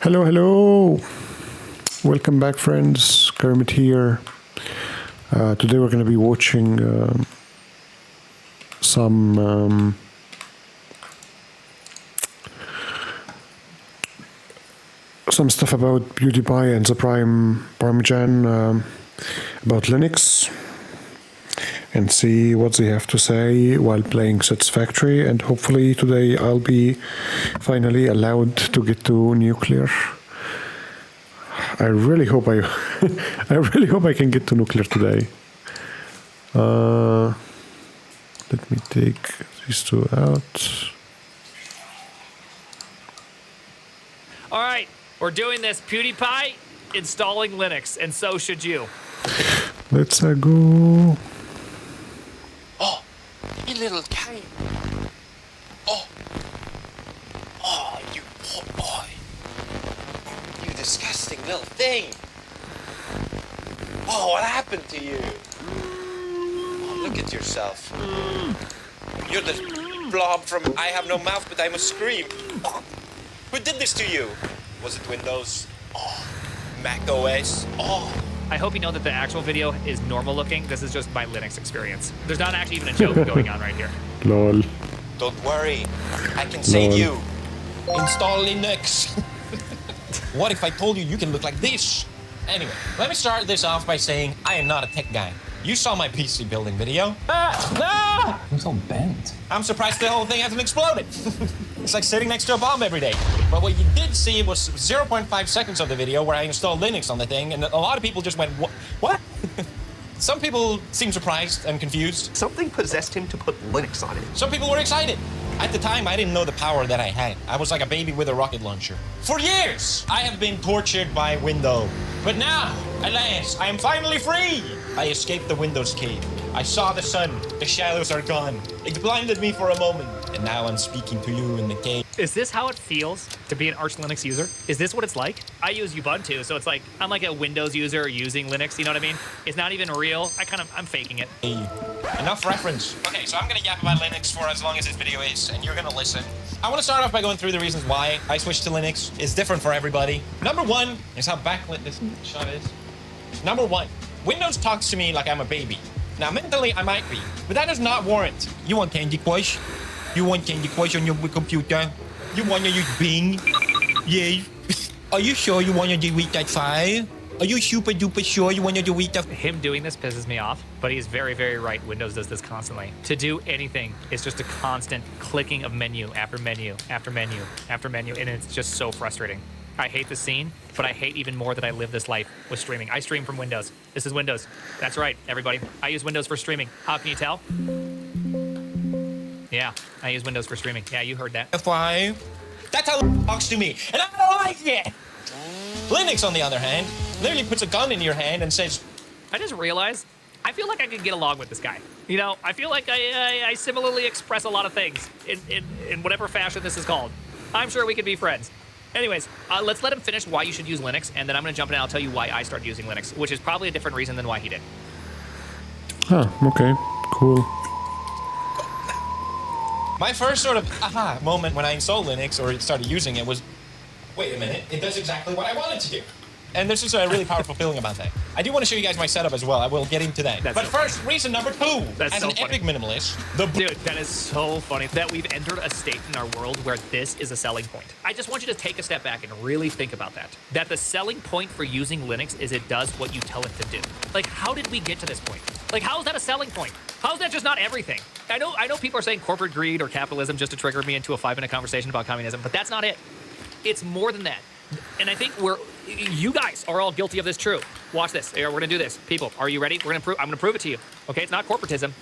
Hello, hello. Welcome back, friends. Kermit here. Today we're going to be watching some stuff about PewDiePie and the Parmesan about Linux, and see what they have to say while playing Satisfactory. And hopefully today I'll be finally allowed to get to nuclear. I really hope I really hope I can get to nuclear today. Let me take these two out. All right, we're doing this. PewDiePie installing Linux, and so should you. Let's go. Oh, you little cat. Oh, you poor boy. You disgusting little thing. Oh, what happened to you? Oh, look at yourself. You're the blob from I Have No Mouth, But I Must Scream. Oh, who did this to you? Was it Windows? Oh, Mac OS? Oh. I hope you know that the actual video is normal looking. This is just my Linux experience. There's not actually even a joke going on right here. Lol. Don't worry, I can save you. Install Linux. What if I told you you can look like this? Anyway, let me start this off by saying I am not a tech guy. You saw my PC building video. I'm so bent. I'm surprised the whole thing hasn't exploded. It's like sitting next to a bomb every day. But what you did see was 0.5 seconds of the video where I installed Linux on the thing, and a lot of people just went, what? Some people seemed surprised and confused. Something possessed him to put Linux on it. Some people were excited. At the time, I didn't know the power that I had. I was like a baby with a rocket launcher. For years, I have been tortured by Windows. But now, alas, I am finally free. I escaped the Windows cave. I saw the sun. The shadows are gone. It blinded me for a moment. And now I'm speaking to you in the cave. Is this how it feels to be an Arch Linux user? Is this what it's like? I use Ubuntu, so it's like I'm like a Windows user using Linux, you know what I mean? It's not even real. I'm faking it. Hey, enough reference. Okay, so I'm gonna yap about Linux for as long as this video is, and you're gonna listen. I want to start off by going through the reasons why I switched to Linux. It's different for everybody. Number one is how backlit this shot is. Number one, Windows talks to me like I'm a baby. Now, mentally, I might be, but that does not warrant. You want Candy Crush? You want Candy Crush on your computer? You want to use Bing? Yeah. Are you sure you want to delete that file? Are you super duper sure you want to delete that? Him doing this pisses me off, but he's very, very right. Windows does this constantly. To do anything, it's just a constant clicking of menu after menu after menu after menu, and it's just so frustrating. I hate the scene, but I hate even more that I live this life with streaming. I stream from Windows. This is Windows. That's right, everybody. I use Windows for streaming. How can you tell? Yeah, I use Windows for streaming. Yeah, you heard that. Why? That's how it talks to me, and I don't like it. Linux, on the other hand, literally puts a gun in your hand and says, I just realized I feel like I could get along with this guy. You know, I feel like I similarly express a lot of things in whatever fashion this is called. I'm sure we could be friends. Anyways, let's let him finish why you should use Linux, and then I'm going to jump in and I'll tell you why I started using Linux, which is probably a different reason than why he did. Huh, okay, cool. my first sort of aha moment when I installed Linux or started using it was, wait a minute, it does exactly what I wanted to do. And there's just a really powerful feeling about that. I do want to show you guys my setup as well. I will get into that. But first, reason number two. As an epic minimalist, Dude, that is so funny that we've entered a state in our world where this is a selling point. I just want you to take a step back and really think about that. That the selling point for using Linux is it does what you tell it to do. Like, how did we get to this point? Like, how is that a selling point? How is that just not everything? I know people are saying corporate greed or capitalism just to trigger me into a 5-minute conversation about communism, but that's not it. It's more than that. And I think you guys are all guilty of this too. Watch this. We're gonna do this. People, are you ready? I'm gonna prove it to you. Okay, it's not corporatism,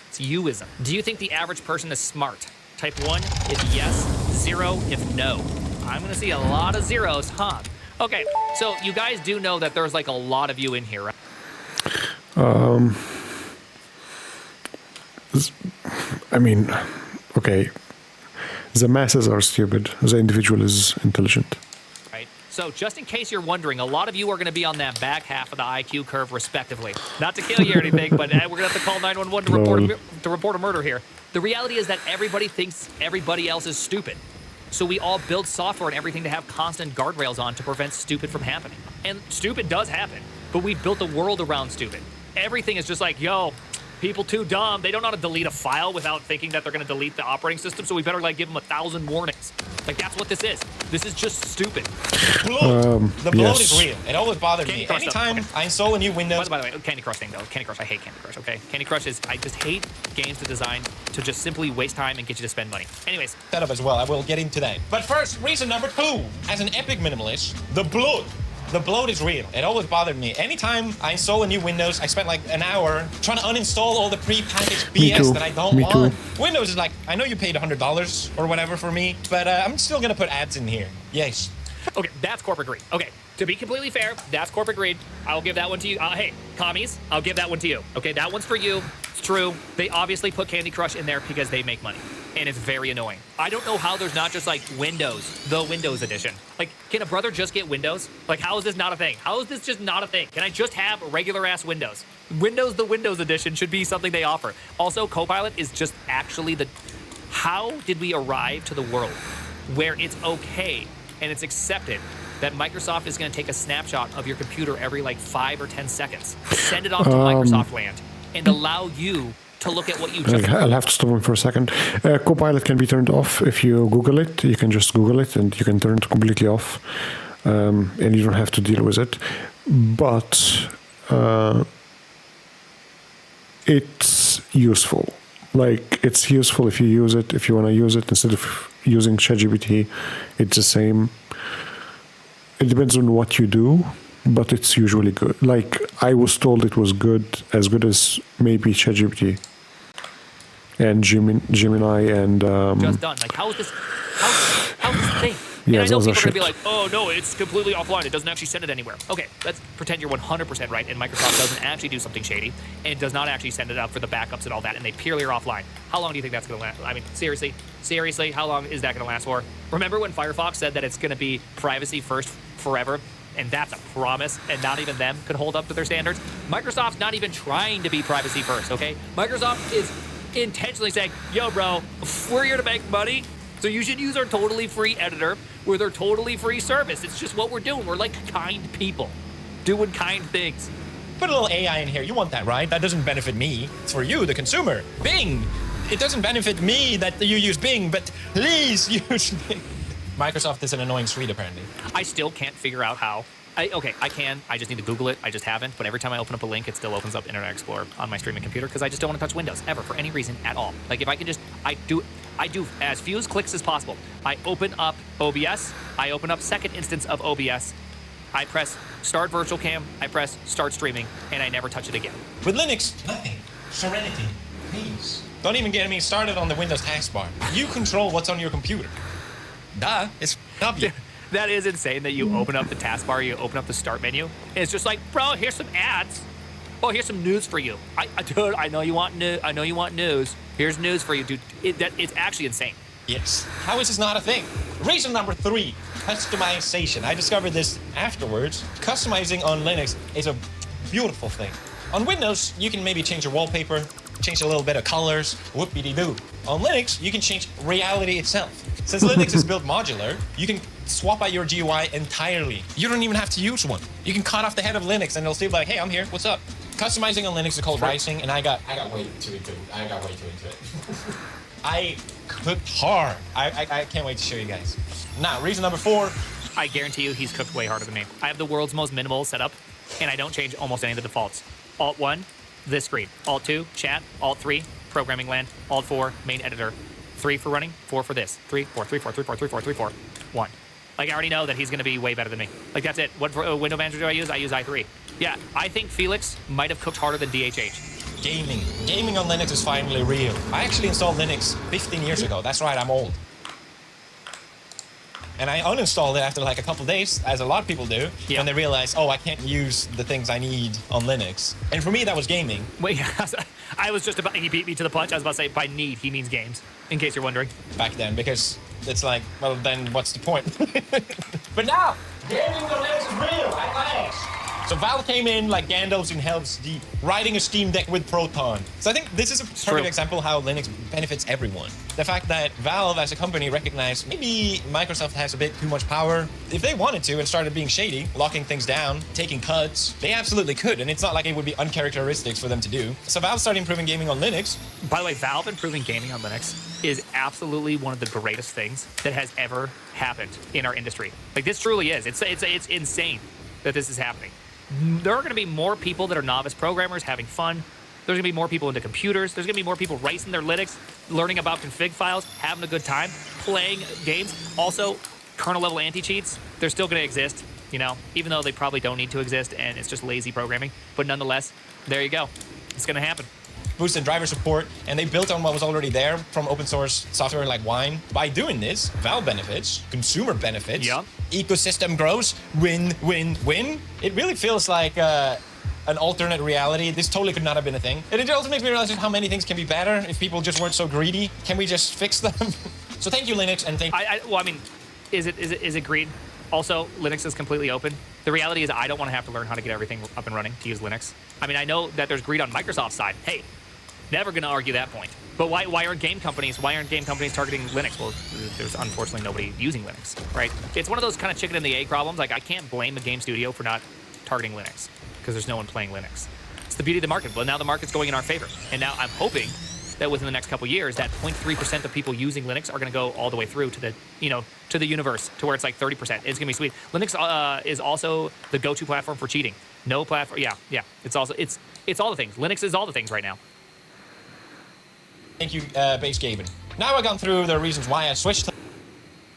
it's youism. Do you think the average person is smart? Type 1 if yes, 0 if no. I'm gonna see a lot of zeros, huh? Okay, so you guys do know that there's like a lot of you in here, right? I mean, okay. The masses are stupid. The individual is intelligent. So just in case you're wondering, a lot of you are going to be on that back half of the IQ curve, respectively. Not to kill you or anything, but we're going to have to call 911 to report a murder here. The reality is that everybody thinks everybody else is stupid. So we all build software and everything to have constant guardrails on to prevent stupid from happening. And stupid does happen, but we've built a world around stupid. Everything is just like, yo, people too dumb. They don't know how to delete a file without thinking that they're going to delete the operating system, so we better like give them 1,000 warnings. Like, that's what this is. This is just stupid. The bloat yes. is real. It always bothered Candy me. Crush Anytime stuff. I install a new Windows... By the way, Candy Crush thing, though. Candy Crush, I hate Candy Crush, okay? Candy Crush is... I just hate games to design to just simply waste time and get you to spend money. Anyways. setup as well. I will get into that. But first, reason number 2. As an epic minimalist, the bloat. The bloat is real. It always bothered me. Anytime I install a new Windows, I spent like an hour trying to uninstall all the pre-packaged BS that I don't want. Windows is like, I know you paid $100 or whatever for me, but I'm still gonna put ads in here. Yes. Okay, that's corporate greed. Okay, to be completely fair, that's corporate greed. I'll give that one to you. Hey, commies, I'll give that one to you. Okay, that one's for you. It's true. They obviously put Candy Crush in there because they make money. And it's very annoying. I don't know how there's not just like Windows, the Windows edition. Like, can a brother just get Windows? Like, how is this not a thing? How is this just not a thing? Can I just have regular ass Windows? Windows, the Windows edition should be something they offer. Also, Copilot is just actually the... How did we arrive to the world where it's okay and it's accepted that Microsoft is going to take a snapshot of your computer every like 5 or 10 seconds, send it off to Microsoft land, and allow you to look at what you just... I'll have to stop him for a second. Copilot can be turned off if you Google it. You can just Google it and you can turn it completely off. And you don't have to deal with it. But it's useful. Like, it's useful if you use it, if you want to use it. Instead of using ChatGPT, it's the same. It depends on what you do, but it's usually good. Like, I was told it was good as maybe ChatGPT and Gemini and... just done. Like, how is this... How's this thing? Yeah, and I know those people are are going to be shit. like, oh, no, it's completely offline. It doesn't actually send it anywhere. Okay, let's pretend you're 100% right, and Microsoft doesn't actually do something shady and does not actually send it out for the backups and all that, and they purely are offline. How long do you think that's going to last? I mean, seriously, how long is that going to last for? Remember when Firefox said that it's going to be privacy first forever? And that's a promise, and not even them could hold up to their standards. Microsoft's not even trying to be privacy first, okay? Microsoft is intentionally saying, yo, bro, we're here to make money, so you should use our totally free editor with our totally free service. It's just what we're doing. We're like kind people doing kind things. Put a little AI in here. You want that, right? That doesn't benefit me. It's for you, the consumer. Bing! It doesn't benefit me that you use Bing, but please use Bing. Microsoft is an annoying suite, apparently. I still can't figure out how. I just need to Google it. I just haven't. But every time I open up a link, it still opens up Internet Explorer on my streaming computer because I just don't want to touch Windows ever for any reason at all. Like, if I can just, I do as few clicks as possible. I open up OBS. I open up second instance of OBS. I press start virtual cam. I press start streaming, and I never touch it again. With Linux, nothing. Serenity, please. Don't even get me started on the Windows taskbar. You control what's on your computer. Duh, it's W. That is insane that you open up the taskbar, you open up the start menu, and it's just like, bro, here's some ads. Oh, here's some news for you. Dude, I know you want news. Here's news for you, dude. It's actually insane. Yes. How is this not a thing? Reason number 3, customization. I discovered this afterwards. Customizing on Linux is a beautiful thing. On Windows, you can maybe change your wallpaper, change a little bit of colors, whoop-de-doo. On Linux, you can change reality itself. Since Linux is built modular, you can swap out your GUI entirely. You don't even have to use one. You can cut off the head of Linux and it'll still be like, hey, I'm here, what's up? Customizing on Linux is called rising, and I got way too into it. I cooked hard. I can't wait to show you guys. Now, reason number 4. I guarantee you he's cooked way harder than me. I have the world's most minimal setup, and I don't change almost any of the defaults. Alt 1, this screen. Alt 2, chat. Alt 3, programming land. Alt 4, main editor. 3 for running, 4 for this. 3, 4, 3, 4, 3, 4, 3, 4, 3, 4, 1. Like, I already know that he's going to be way better than me. Like, that's it. What window manager do I use? I use i3. Yeah, I think Felix might have cooked harder than DHH. Gaming on Linux is finally real. I actually installed Linux 15 years ago. That's right, I'm old. And I uninstalled it after like a couple days, as a lot of people do, when they realize, oh, I can't use the things I need on Linux. And for me, that was gaming. Wait, I was just about, he beat me to the punch. I was about to say, by need, he means games, in case you're wondering. Back then, because it's like, well, then what's the point? But now, gaming on Linux is real, at last. So Valve came in like Gandalf in Helm's Deep, riding a Steam Deck with Proton. So I think this is a perfect example how Linux benefits everyone. The fact that Valve as a company recognized maybe Microsoft has a bit too much power. If they wanted to and started being shady, locking things down, taking cuts, they absolutely could. And it's not like it would be uncharacteristics for them to do. So Valve started improving gaming on Linux. By the way, Valve improving gaming on Linux is absolutely one of the greatest things that has ever happened in our industry. Like, this truly is. It's insane that this is happening. There are going to be more people that are novice programmers having fun. There's going to be more people into computers. There's going to be more people writing their Linux, learning about config files, having a good time, playing games. Also, kernel-level anti-cheats, they're still going to exist, you know, even though they probably don't need to exist, and it's just lazy programming. But nonetheless, there you go. It's going to happen. Boosted driver support, and they built on what was already there from open source software like Wine. By doing this, Valve benefits, consumer benefits, ecosystem grows, win, win, win. It really feels like an alternate reality. This totally could not have been a thing. And it also makes me realize just how many things can be better if people just weren't so greedy. Can we just fix them? So thank you, Linux, and thank. Well, I mean, is it greed? Also, Linux is completely open. The reality is I don't want to have to learn how to get everything up and running to use Linux. I mean, I know that there's greed on Microsoft's side. Hey, never going to argue that point. But why aren't game companies targeting Linux? Well, there's unfortunately nobody using Linux, right? It's one of those kind of chicken and the egg problems. Like, I can't blame a game studio for not targeting Linux because there's no one playing Linux. It's the beauty of the market. Well, now the market's going in our favor. And now I'm hoping that within the next couple of years, that 0.3% of people using Linux are going to go all the way through to the, you know, to the universe, to where it's like 30%. It's going to be sweet. Linux is also the go-to platform for cheating. No platform. Yeah. It's all the things. Linux is all the things right now. Thank you, Base Gaben. Now I've gone through the reasons why I switched to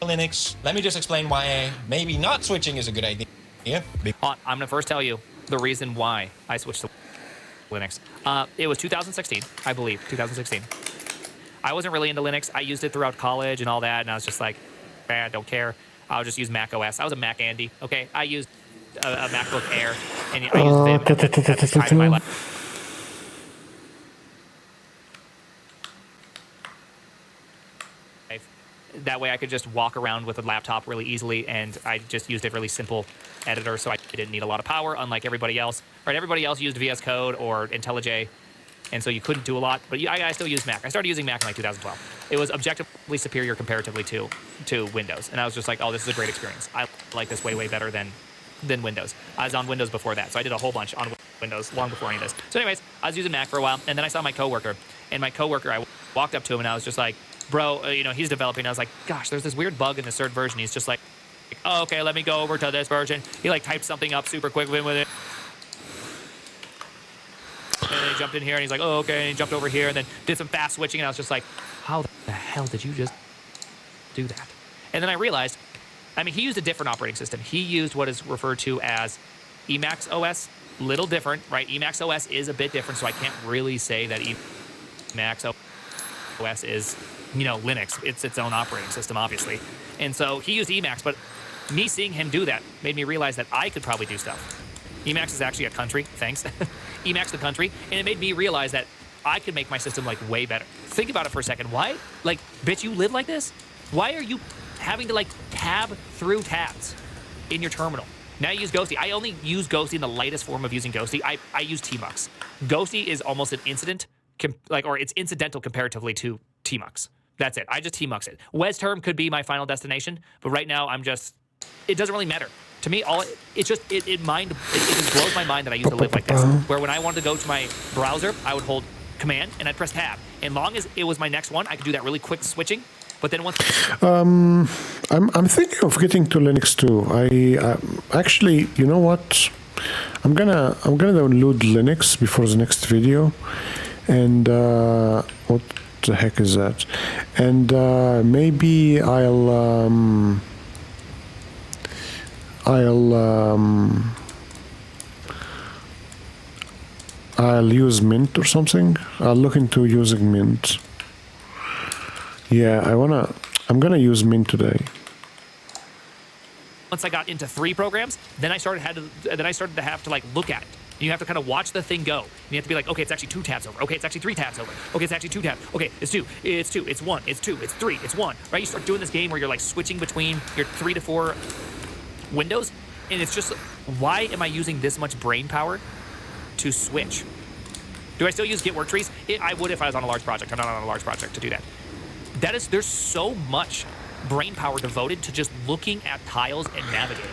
Linux. Let me just explain why maybe not switching is a good idea. I'm going to first tell you the reason why I switched to Linux. It was 2016, I believe, 2016. I wasn't really into Linux. I used it throughout college and all that, and I was just like, I don't care. I'll just use Mac OS. I was a Mac Andy, okay? I used a MacBook Air, and I used Vim at the time in my life. That way I could just walk around with a laptop really easily, and I just used a really simple editor, so I didn't need a lot of power, unlike everybody else. Right, everybody else used VS Code or IntelliJ, and so you couldn't do a lot, but I still used Mac. I started using Mac in like 2012. It was objectively superior comparatively to Windows, and I was just like, oh, this is a great experience. I like this way, way better than Windows. I was on Windows before that, so I did a whole bunch on Windows long before any of this. So anyways, I was using Mac for a while, and then I saw my coworker, I walked up to him, and I was just like, bro, you know, he's developing. I was like, gosh, there's this weird bug in this third version. He's just like, oh, okay, let me go over to this version. He like typed something up super quick with it. And then he jumped in here and he's like, oh, okay. And he jumped over here and then did some fast switching. And I was just like, how the hell did you just do that? And then I realized, I mean, he used a different operating system. He used what is referred to as Emacs OS. Little different, right? Emacs OS is a bit different, so I can't really say that Emacs OS is, you know, Linux. It's its own operating system, obviously. And so he used Emacs, but me seeing him do that made me realize that I could probably do stuff. Emacs is actually a country, thanks. Emacs the country, and it made me realize that I could make my system like way better. Think about it for a second. Why? Like, bitch, you live like this? Why are you having to like tab through tabs in your terminal? Now you use Ghosty. I only use Ghosty in the lightest form of using Ghosty. I use Tmux. Ghosty is almost an incident, or it's incidental comparatively to Tmux. That's it. I just Tmux it. WesTerm could be my final destination, but right now it doesn't really matter. To me, it just blows my mind that I used to live like this. Where when I wanted to go to my browser, I would hold Command and I'd press Tab. And long as it was my next one, I could do that really quick switching. But then once I'm thinking of getting to Linux too. I actually, you know what? I'm gonna download Linux before the next video, and what the heck is that? And maybe I'll use Mint or something. I'll look into using Mint. Yeah, I'm gonna use Mint today. Once I got into 3 programs, then I started to have to like look at it. You have to kind of watch the thing go. And you have to be like, okay, it's actually 2 tabs over. Okay, it's actually 3 tabs over. Okay, it's actually 2 tabs. Okay, it's 2. It's 2. It's 1. It's 2. It's 3. It's 1. Right? You start doing this game where you're like switching between your 3 to 4 windows, And it's just, why am I using this much brain power to switch? Do I still use Git work trees? I would if I was on a large project. I'm not on a large project to do that. There's so much brain power devoted to just looking at tiles and navigating.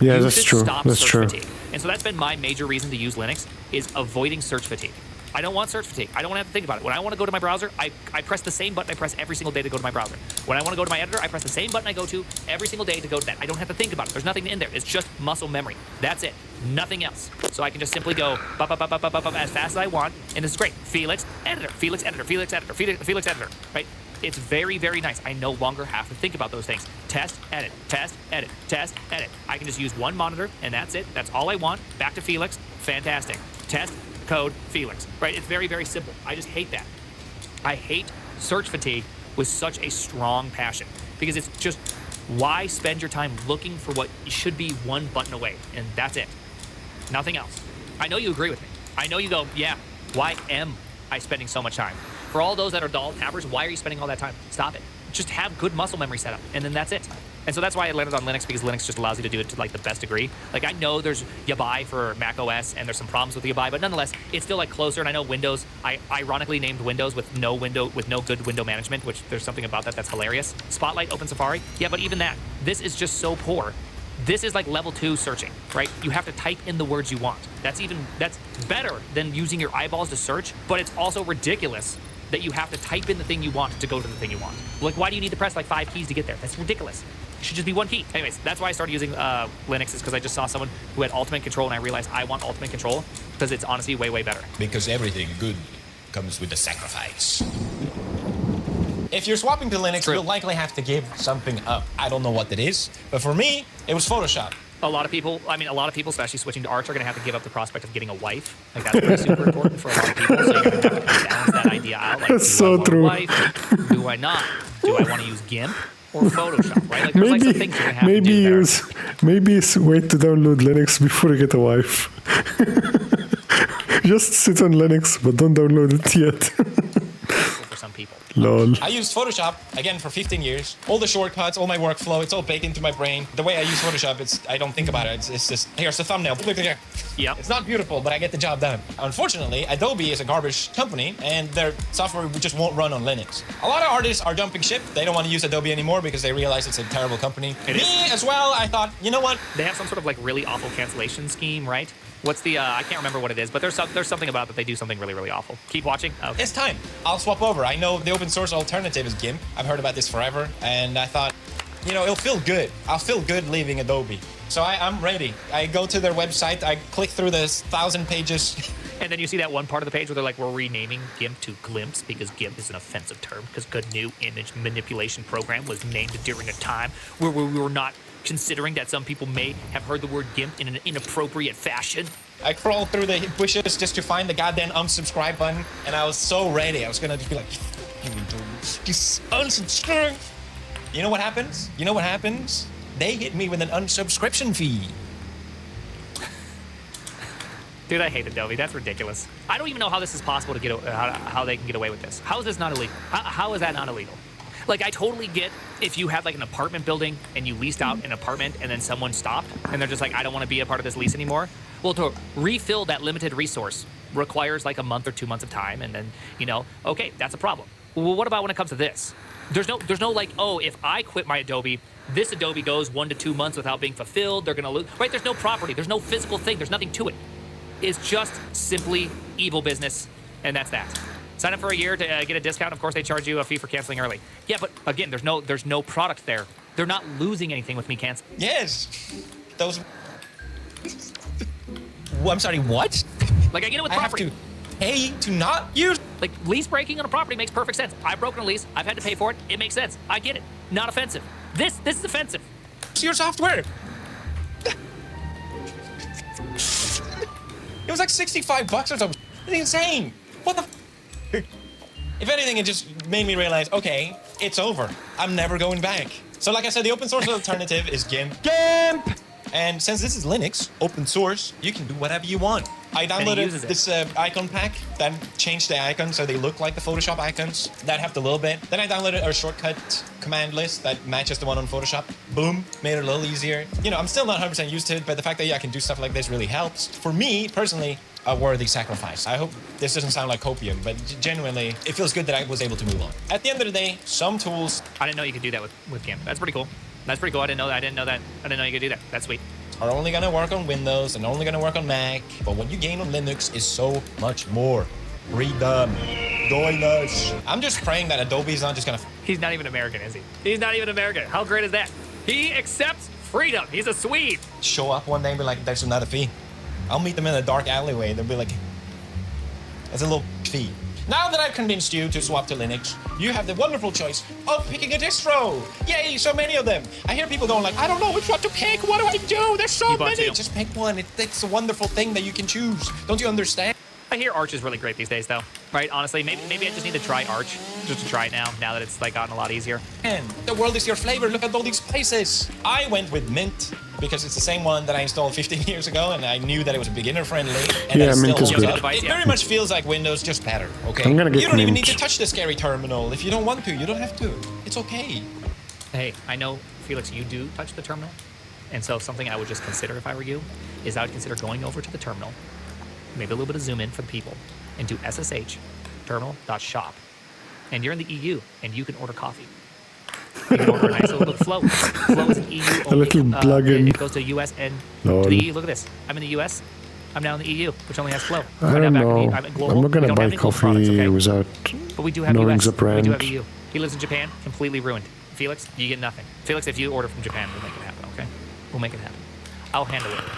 Yeah, You that's should true. Stop That's search true. fatigue. And so that's been my major reason to use Linux, is avoiding search fatigue. I don't want search fatigue. I don't want to have to think about it. When I want to go to my browser, I press the same button I press every single day to go to my browser. When I want to go to my editor, I press the same button I go to every single day to go to that. I don't have to think about it. There's nothing in there. It's just muscle memory. That's it. Nothing else. So I can just simply go as fast as I want, and this is great. Felix, editor, Felix, editor, Felix, editor, Felix, editor, right? It's very, very nice. I no longer have to think about those things. Test, edit, test, edit, test, edit. I can just use one monitor, and that's it. That's all I want. Back to Felix. Fantastic. Test, code, Felix. Right? It's very, very simple. I just hate that. I hate search fatigue with such a strong passion, because it's just, why spend your time looking for what should be one button away? And that's it. Nothing else. I know you agree with me. I know you go, yeah, why am I spending so much time? For all those that are dull tappers, why are you spending all that time? Stop it. Just have good muscle memory set up, and then that's it. And so that's why I landed on Linux, because Linux just allows you to do it to like the best degree. Like, I know there's Yabai for Mac OS, and there's some problems with Yabai, but nonetheless, it's still like closer. And I know Windows, I ironically named Windows with no good window management, which there's something about that's hilarious. Spotlight, Open Safari, yeah, but even that, this is just so poor. This is like level 2 searching, right? You have to type in the words you want. That's better than using your eyeballs to search, but it's also ridiculous that you have to type in the thing you want to go to the thing you want. Like, why do you need to press like 5 keys to get there? That's ridiculous. It should just be one key. Anyways, that's why I started using Linux, is because I just saw someone who had ultimate control, and I realized I want ultimate control because it's honestly way, way better. Because everything good comes with a sacrifice. If you're swapping to Linux, True. you'll likely have to give something up. I don't know what that is, but for me, it was Photoshop. A lot of people, especially switching to Arch, are going to have to give up the prospect of getting a wife. Like, that's pretty super important for a lot of people. So you're going to have to balance that idea out. Like, That's do I so want true. a wife? Do I not? Do I want to use GIMP or Photoshop? Right? Like, there's like some things you're going to have to do there. maybe wait to download Linux before you get a wife. Just sit on Linux, but don't download it yet. For some people. Lol. I used Photoshop, again, for 15 years. All the shortcuts, all my workflow, it's all baked into my brain. The way I use Photoshop, I don't think about it. It's just, here's the thumbnail. Look here. Yep. It's not beautiful, but I get the job done. Unfortunately, Adobe is a garbage company, and their software just won't run on Linux. A lot of artists are jumping ship. They don't want to use Adobe anymore because they realize it's a terrible company. It Me is. as well, I thought, you know what? They have some sort of like really awful cancellation scheme, right? What's the, I can't remember what it is, but there's something about that they do something really, really awful. Keep watching. Okay. It's time. I'll swap over. I know the open source alternative is GIMP. I've heard about this forever, and I thought, you know, it'll feel good. I'll feel good leaving Adobe. So I'm ready. I go to their website. I click through the 1,000 pages. And then you see that one part of the page where they're like, we're renaming GIMP to Glimpse because GIMP is an offensive term, because good new image manipulation program was named during a time where we were not considering that some people may have heard the word GIMP in an inappropriate fashion. I crawled through the bushes just to find the goddamn unsubscribe button, and I was so ready. I was gonna just be like, just unsubscribe. You know what happens? You know what happens? They hit me with an unsubscription fee. Dude, I hate Adobe. That's ridiculous. I don't even know how this is possible to get, how they can get away with this. How is this not illegal? How is that not illegal? Like, I totally get if you had like an apartment building and you leased out an apartment and then someone stopped and they're just like, I don't want to be a part of this lease anymore. Well, to refill that limited resource requires like a month or 2 months of time, and then, you know, okay, that's a problem. Well, what about when it comes to this? There's no like, oh, if I quit my Adobe, this Adobe goes 1 to 2 months without being fulfilled, they're gonna lose, right? There's no property, there's no physical thing, there's nothing to it. It's just simply evil business, and that's that. Sign up for a year to get a discount. Of course, they charge you a fee for canceling early. Yeah, but again, there's no product there. They're not losing anything with me canceling. Yes. Those. I'm sorry, what? Like, I get it with I have property. to pay to not use. Like, lease breaking on a property makes perfect sense. I've broken a lease. I've had to pay for it. It makes sense. I get it. Not offensive. This is offensive. Your software. It was like $65 or something. It's insane. What the? If anything, it just made me realize, okay, it's over. I'm never going back. So like I said, the open source alternative is GIMP. GIMP! And since this is Linux, open source, you can do whatever you want. I downloaded this icon pack that changed the icons so they look like the Photoshop icons. That helped a little bit. Then I downloaded a shortcut command list that matches the one on Photoshop. Boom, made it a little easier. You know, I'm still not 100% used to it, but the fact that I can do stuff like this really helps. For me, personally, a worthy sacrifice. I hope this doesn't sound like copium, but genuinely, it feels good that I was able to move on. At the end of the day, some tools... I didn't know you could do that with GIMP. That's pretty cool. That's pretty cool. I didn't know that. I didn't know you could do that. That's sweet. Are only gonna work on Windows and only gonna work on Mac, but what you gain on Linux is so much more. Freedom. Join us. I'm just praying that Adobe's not just gonna... He's not even American, is he? He's not even American. How great is that? He accepts freedom. He's a Swede. Show up one day and be like, there's another fee. I'll meet them in a dark alleyway. They'll be like, there's a little fee. Now that I've convinced you to swap to Linux, you have the wonderful choice of picking a distro. Yay, so many of them. I hear people going like, I don't know which one to pick. What do I do? There's so many. Just pick one. It's a wonderful thing that you can choose. Don't you understand? I hear Arch is really great these days, though. Right? Honestly, maybe I just need to try Arch just to try it now that it's like gotten a lot easier. And the world is your flavor. Look at all these spices. I went with Mint because it's the same one that I installed 15 years ago, and I knew that it was beginner friendly. And yeah, Mint is good. It very much feels like Windows, just better. Okay. I'm gonna get you don't even Mint. need to touch the scary terminal if you don't want to. You don't have to. It's okay. Hey, I know, Felix, you do touch the terminal. And so something I would just consider if I were you is I would consider going over to the terminal, maybe a little bit of zoom in for the people, and do SSH terminal.shop. And you're in the EU, and you can order coffee. You can order a nice little flow. Flow is an EU only. A little plugin. It goes to US and to the EU. Look at this. I'm in the US. I'm now in the EU, which only has flow. I don't know. I'm not going to buy coffee without but we do have knowing US. the brand. We do have EU. He lives in Japan, completely ruined. Felix, you get nothing. Felix, if you order from Japan, we'll make it happen, okay? We'll make it happen. I'll hand deliver it.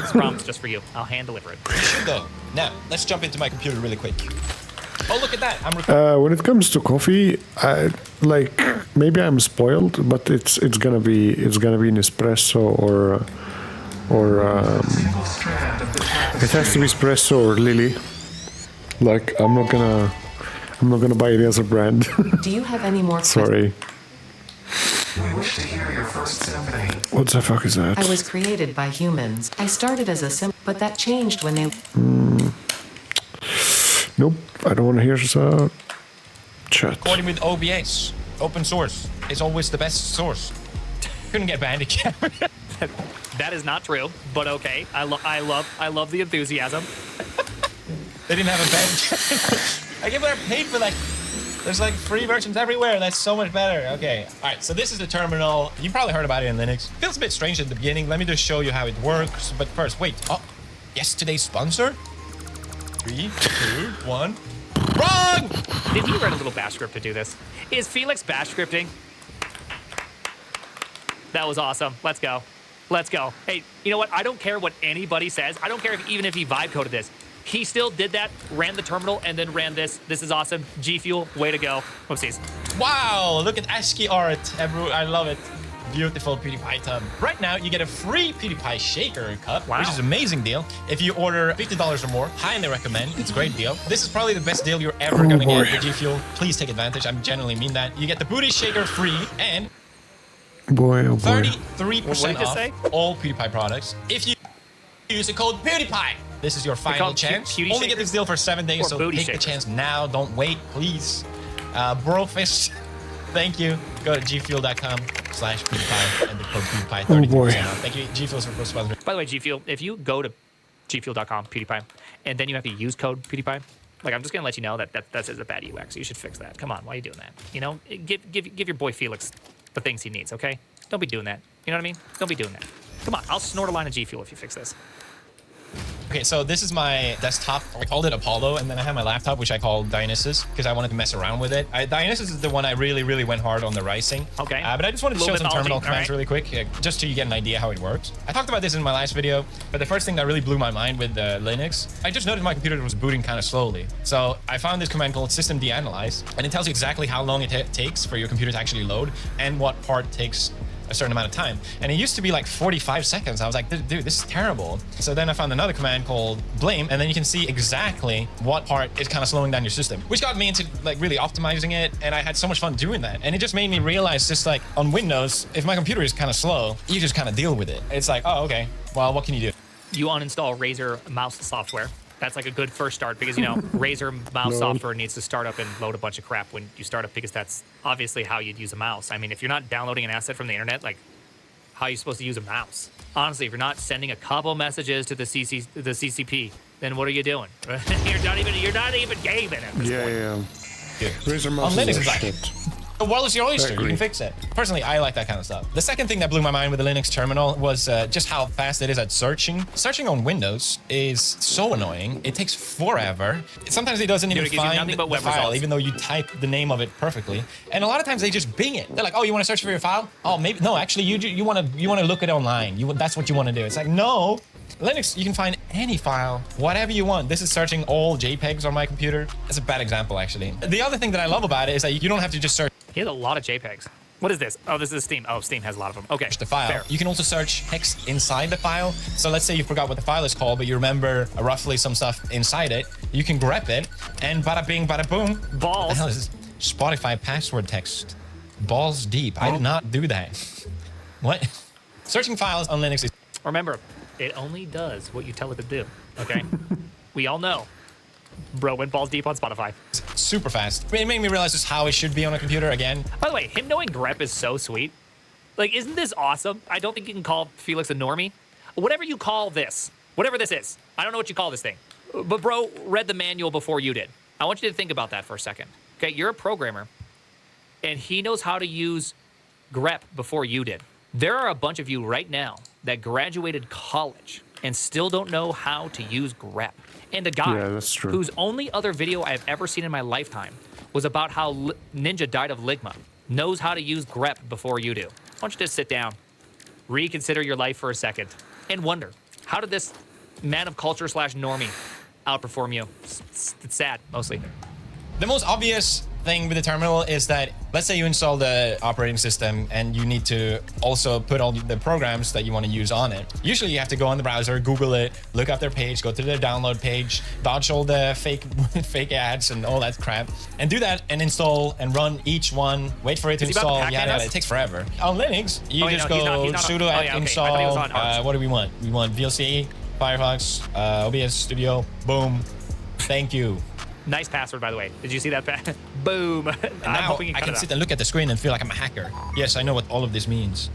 This promise just for you. I'll hand deliver it. You should though. Now, let's jump into my computer really quick. Oh, look at that. I'm recording. When it comes to coffee, maybe I'm spoiled, but it's gonna be an espresso or it has to be espresso or Lily. Like I'm not gonna buy any other brand. Do you have any more Sorry. We wish to hear your first symphony. What the fuck is that? I was created by humans. I started as a but that changed when they... Nope, I don't want to hear the chat. Recording with OBS. Open source. It's always the best source. Couldn't get Bandicam. That is not true, but okay. I love the enthusiasm. They didn't have a Bandicam. I can't believe I paid for that. There's like free versions everywhere. That's so much better. Okay. All right. So this is the terminal. You probably heard about it in Linux. Feels a bit strange at the beginning. Let me just show you how it works. But first, wait. Oh, yesterday's sponsor? 3, 2, 1. Wrong! Did you write a little bash script to do this? Is Felix bash scripting? That was awesome. Let's go. Let's go. Hey, you know what? I don't care what anybody says. I don't care even if he vibe coded this. He still did that, ran the terminal, and then ran this. This is awesome. G Fuel, way to go. Whoopsies. Wow, look at ASCII art. I love it. Beautiful PewDiePie tub. Right now, you get a free PewDiePie shaker cup, which is an amazing deal. If you order $50 or more, highly recommend. It's a great deal. This is probably the best deal you're ever going to get with G Fuel. Please take advantage. I genuinely mean that. You get the booty shaker free and 33% off all PewDiePie products if you use the code PewDiePie. This is your final chance. Only get this deal for 7 days, so take the chance now. Don't wait, please. Brofist, thank you. Go to gfuel.com/PewDiePie and the code PewDiePie 30% off. Thank you, Gfuel, for sponsoring. By the way, G Fuel, if you go to gfuel.com PewDiePie and then you have to use code PewDiePie, like I'm just gonna let you know that that's a bad UX. You should fix that. Come on, why are you doing that? You know, give your boy Felix the things he needs. Okay, don't be doing that. You know what I mean? Don't be doing that. Come on, I'll snort a line of G Fuel if you fix this. Okay, so this is my desktop. I called it Apollo, and then I have my laptop, which I called Dionysus, because I wanted to mess around with it. Dionysus is the one I really went hard on the rising. Okay. But I just wanted to show some terminal commands really quick, just so you get an idea how it works. I talked about this in my last video, but the first thing that really blew my mind with Linux, I just noticed my computer was booting kind of slowly. So I found this command called systemdanalyze, and it tells you exactly how long it takes for your computer to actually load, and what part takes a certain amount of time. And it used to be like 45 seconds. I was like, dude, this is terrible. So then I found another command called blame, and then you can see exactly what part is kind of slowing down your system, which got me into like really optimizing it. And I had so much fun doing that. And it just made me realize, just like on Windows, if my computer is kind of slow, you just kind of deal with it. It's like, oh, okay, well, what can you do? You uninstall Razer mouse software. That's like a good first start because, you know, Razer mouse software needs to start up and load a bunch of crap when you start up because that's obviously how you'd use a mouse. I mean, if you're not downloading an asset from the internet, like, how are you supposed to use a mouse? Honestly, if you're not sending a couple messages to the CCP, then what are you doing? you're not even gaming at this point. Yeah. Razer mouse On Linux, is it's like, shit. the world is your oyster. You can fix it. Personally, I like that kind of stuff. The second thing that blew my mind with the Linux terminal was just how fast it is at searching. Searching on Windows is so annoying. It takes forever. Sometimes it doesn't even find the file, even though you type the name of it perfectly. And a lot of times they just Bing it. They're like, oh, you want to search for your file? Oh, maybe no. Actually, you want to look it online. That's what you want to do. It's like, no. Linux, you can find any file, whatever you want. This is searching all JPEGs on my computer. That's a bad example, actually. The other thing that I love about it is that you don't have to just search. He has a lot of JPEGs. What is this? Oh, this is Steam. Oh, Steam has a lot of them. Okay. The file. Fair. You can also search text inside the file. So let's say you forgot what the file is called, but you remember roughly some stuff inside it. You can grep it, and bada bing, bada boom. Balls. What the hell is this? Spotify password text. Balls deep. I did not do that. What? Searching files on Linux is. Remember, it only does what you tell it to do. Okay. We all know. Bro went balls deep on Spotify. Super fast. It made me realize just how it should be on a computer again. By the way, him knowing grep is so sweet. Like, isn't this awesome? I don't think you can call Felix a normie. Whatever you call this, whatever this is, I don't know what you call this thing. But bro read the manual before you did. I want you to think about that for a second. Okay, you're a programmer, and he knows how to use grep before you did. There are a bunch of you right now that graduated college and still don't know how to use grep. And a guy whose only other video I've ever seen in my lifetime was about how Ninja died of ligma knows how to use grep before you do. I want you to sit down, reconsider your life for a second, and wonder, how did this man of culture / normie outperform you? It's sad, mostly. The most obvious thing with the terminal is that, let's say you install the operating system and you need to also put all the programs that you want to use on it. Usually you have to go on the browser, Google it, look up their page, go to their download page, dodge all the fake ads and all that crap, and do that and install and run each one, wait for it to install, yada. It takes forever. On Linux, you just go sudo apt install, what do we want? We want VLC, Firefox, OBS Studio, boom, thank you. Nice password, by the way. Did you see that? Boom. Now I can sit and look at the screen and feel like I'm a hacker. Yes, I know what all of this means.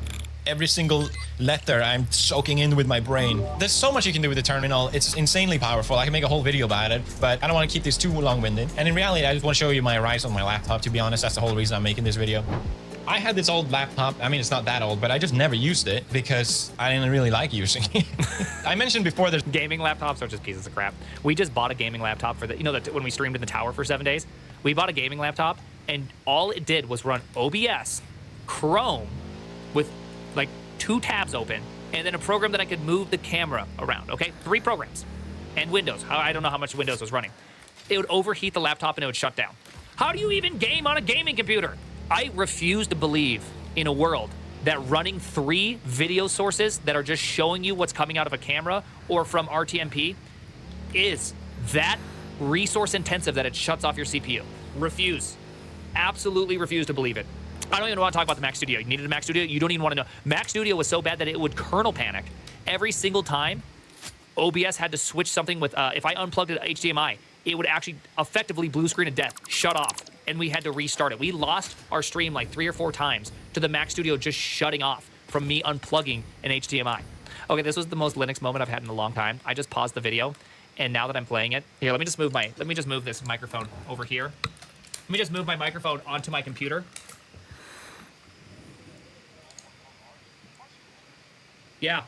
Every single letter I'm soaking in with my brain. There's so much you can do with the terminal. It's insanely powerful. I can make a whole video about it, but I don't want to keep this too long-winded. And in reality, I just want to show you my rise on my laptop, to be honest. That's the whole reason I'm making this video. I had this old laptop. I mean, it's not that old, but I just never used it because I didn't really like using it. I mentioned before there's gaming laptops are just pieces of crap. We just bought a gaming laptop for the, you know, when we streamed in the tower for 7 days, we bought a gaming laptop and all it did was run OBS, Chrome with like 2 tabs open, and then a program that I could move the camera around. Okay, 3 programs and Windows. I don't know how much Windows was running. It would overheat the laptop and it would shut down. How do you even game on a gaming computer? I refuse to believe in a world that running 3 video sources that are just showing you what's coming out of a camera or from RTMP is that resource intensive that it shuts off your CPU. Refuse. Absolutely refuse to believe it. I don't even want to talk about the Mac Studio. You needed a Mac Studio? You don't even want to know. Mac Studio was so bad that it would kernel panic. Every single time OBS had to switch something with, if I unplugged it HDMI, it would actually effectively blue screen of death, shut off, and we had to restart it. We lost our stream like 3 or 4 times to the Mac Studio just shutting off from me unplugging an HDMI. Okay, this was the most Linux moment I've had in a long time. I just paused the video, and now that I'm playing it, here, let me just move this microphone over here. Let me just move my microphone onto my computer. Yeah,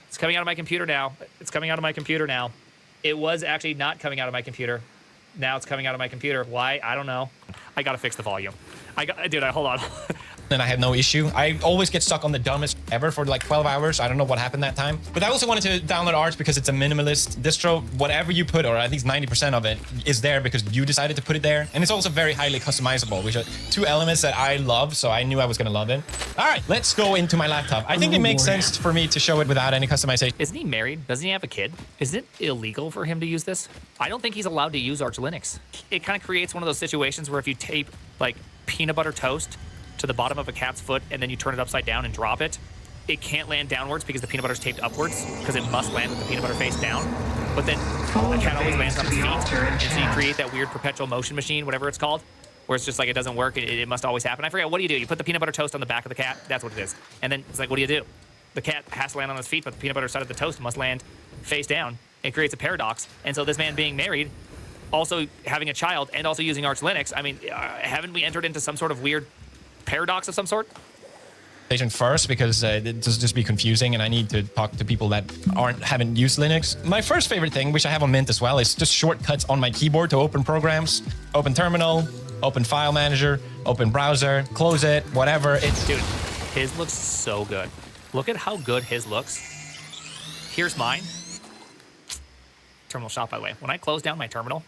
it's coming out of my computer now. It's coming out of my computer now. It was actually not coming out of my computer. Now it's coming out of my computer. Why? I don't know. I gotta fix the volume. Dude, hold on. and I had no issue. I always get stuck on the dumbest ever for like 12 hours. I don't know what happened that time. But I also wanted to download Arch because it's a minimalist distro. Whatever you put, or at least 90% of it, is there because you decided to put it there. And it's also very highly customizable, which are two elements that I love, so I knew I was going to love it. All right, let's go into my laptop. I think it makes sense for me to show it without any customization. Isn't he married? Doesn't he have a kid? Is it illegal for him to use this? I don't think he's allowed to use Arch Linux. It kind of creates one of those situations where if you tape like peanut butter toast to the bottom of a cat's foot and then you turn it upside down and drop it, it can't land downwards because the peanut butter's taped upwards because it must land with the peanut butter face down. But then the cat always lands on its feet, and so you create that weird perpetual motion machine, whatever it's called, where it's just like it doesn't work. It must always happen. I forget. What do? You put the peanut butter toast on the back of the cat. That's what it is. And then it's like, what do? The cat has to land on its feet, but the peanut butter side of the toast must land face down. It creates a paradox. And so this man being married, also having a child, and also using Arch Linux, I mean, haven't we entered into some sort of weird paradox of some sort? First, because it just be confusing, and I need to talk to people that haven't used Linux. My first favorite thing, which I have on Mint as well, is just shortcuts on my keyboard to open programs. Open terminal, open file manager, open browser, close it, whatever. Dude, his looks so good. Look at how good his looks. Here's mine. Terminal shop, by the way. When I close down my terminal,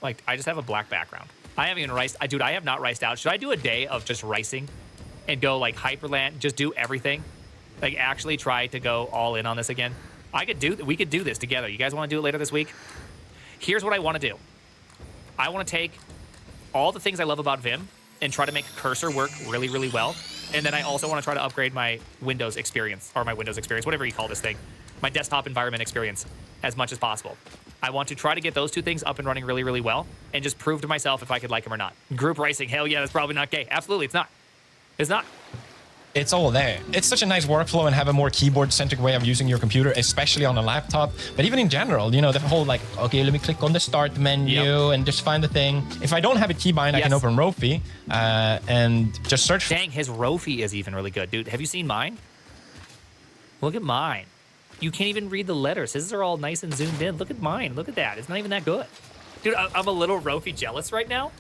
like, I just have a black background. I haven't even riced. Dude, I have not riced out. Should I do a day of just ricing and go like Hyperland, just do everything? Like, actually try to go all in on this again? We could do this together. You guys want to do it later this week? Here's what I want to do. I want to take all the things I love about Vim and try to make cursor work really, really well. And then I also want to try to upgrade my Windows experience, or my Windows experience, whatever you call this thing, my desktop environment experience, as much as possible. I want to try to get those two things up and running really, really well, and just prove to myself if I could like them or not. Group racing, hell yeah, that's probably not gay. Absolutely, it's not. It's not. It's all there. It's such a nice workflow and have a more keyboard-centric way of using your computer, especially on a laptop. But even in general, you know, the whole like, okay, let me click on the start menu and just find the thing. If I don't have a keybind, I can open Rofi and just search. Dang, his Rofi is even really good, dude. Have you seen mine? Look at mine. You can't even read the letters. His are all nice and zoomed in. Look at mine. Look at that. It's not even that good. Dude, I'm a little Rofi jealous right now.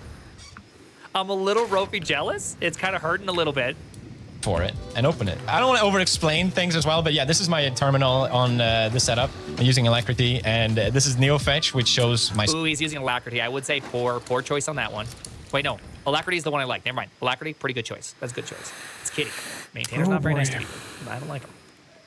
I'm a little Rofi jealous. It's kind of hurting a little bit. For it and open it. I don't want to over-explain things as well, but yeah, this is my terminal on the setup. I'm using Alacrity, and this is NeoFetch, which shows my... Ooh, he's using Alacrity. I would say poor choice on that one. Wait, no. Alacrity is the one I like. Never mind. Alacrity, pretty good choice. That's a good choice. It's Kitty. Maintainer's not very nice to me. I don't like him.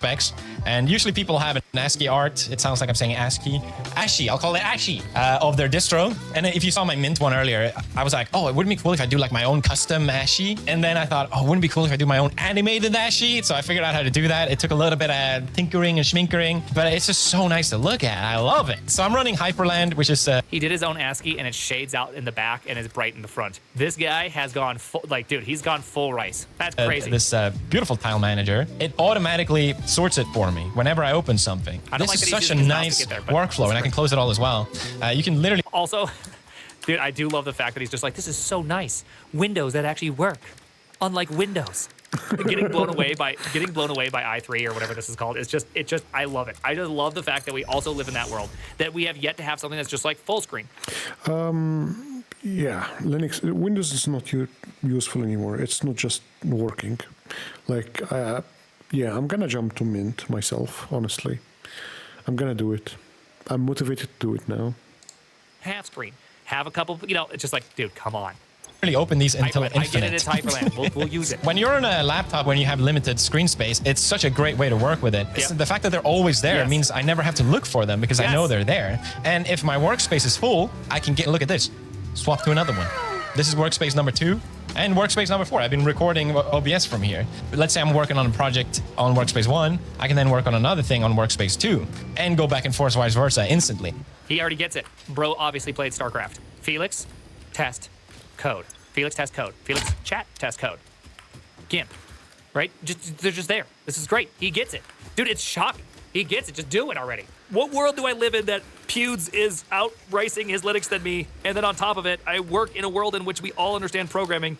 Specs, and usually people have an ASCII art. It sounds like I'm saying ASCII. I'll call it ASCII of their distro. And if you saw my Mint one earlier, I was like, oh, it wouldn't be cool if I do like my own custom ASCII. And then I thought, oh, wouldn't it be cool if I do my own animated ASCII? So I figured out how to do that. It took a little bit of tinkering and schminkering, but it's just so nice to look at. I love it. So I'm running Hyperland, which is... He did his own ASCII, and it shades out in the back and is bright in the front. This guy has gone full, like, dude, he's gone full rice. That's crazy. This beautiful tile manager, it automatically sorts it for me whenever I open something. This is such a nice workflow, and I can close it all as well. You can literally... Also, dude, I do love the fact that he's just like, this is so nice. Windows that actually work, unlike Windows. getting blown away by i3 or whatever this is called. It just I love it. I just love the fact that we also live in that world, that we have yet to have something that's just like full screen. Yeah, Windows is not useful anymore. It's not just working. Like, yeah, I'm gonna jump to Mint myself, honestly. I'm gonna do it. I'm motivated to do it now. Half screen. Have a couple, you know, it's just like, dude, come on. Really open these until infinite. I get it, it's Hyperland. We'll use it. When you're on a laptop, when you have limited screen space, it's such a great way to work with it. Yep. The fact that they're always there means I never have to look for them because I know they're there. And if my workspace is full, I can look at this, swap to another one. This is workspace number 2 and workspace number 4. I've been recording OBS from here. Let's say I'm working on a project on workspace 1. I can then work on another thing on workspace 2 and go back and forth vice versa instantly. He already gets it. Bro obviously played StarCraft. Felix, test, code. Felix, test, code. Felix, chat, test, code. GIMP, right? They're just there. This is great. He gets it. Dude, it's shocking. He gets it. Just do it already. What world do I live in that Pewds is out-ricing his Linux than me, and then on top of it, I work in a world in which we all understand programming,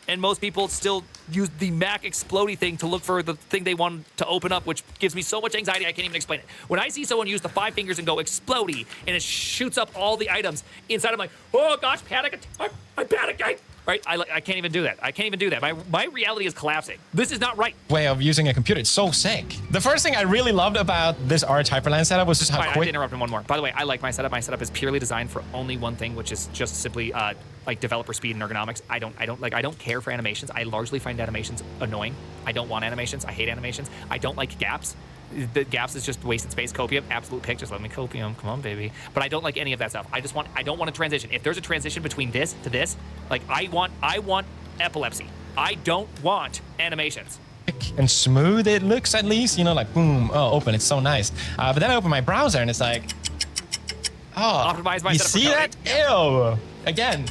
and most people still use the Mac explodey thing to look for the thing they want to open up, which gives me so much anxiety I can't even explain it. When I see someone use the 5 fingers and go explodey, and it shoots up all the items inside, I'm like, oh gosh, panic, I panic, Right? I can't even do that. I can't even do that. My reality is collapsing. This is not right. Way of using a computer. It's so sick. The first thing I really loved about this Arch Hyperland setup was just how I have to quick. interrupt him one more. By the way, I like my setup. My setup is purely designed for only one thing, which is just simply like developer speed and ergonomics. I don't care for animations. I largely find animations annoying. I don't want animations. I hate animations. I don't like gaps. The gaps is just wasted space. Copium, absolute pick. Just let me copium. Come on, baby. But I don't like any of that stuff. I don't want a transition. If there's a transition between this to this, like I want epilepsy. I don't want animations. And smooth it looks, at least, you know, like boom, oh, open, it's so nice. But then I open my browser and it's like, oh, Optimize my you setup for see that? coding. Ew, again.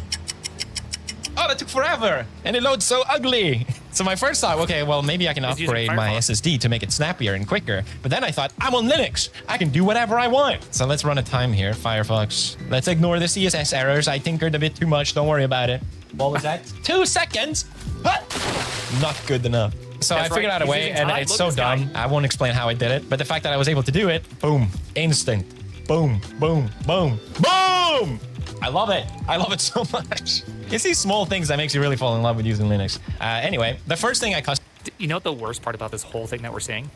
Oh, that took forever and it loads so ugly. So my first thought, okay, well, maybe I can It's using upgrade my Firefox. SSD to make it snappier and quicker. But then I thought, I'm on Linux. I can do whatever I want. So let's run a time here, Firefox. Let's ignore the CSS errors. I tinkered a bit too much. Don't worry about it. What was that? 2 seconds? Huh? Not good enough. So That's I figured right. out a He's way, using and time. it's Look so at this guy. dumb. I won't explain how I did it, but the fact that I was able to do it, boom, instant. Boom, boom, boom, boom! I love it. I love it so much. It's these small things that makes you really fall in love with using Linux. Anyway, the first thing I customized. You know what the worst part about this whole thing that we're seeing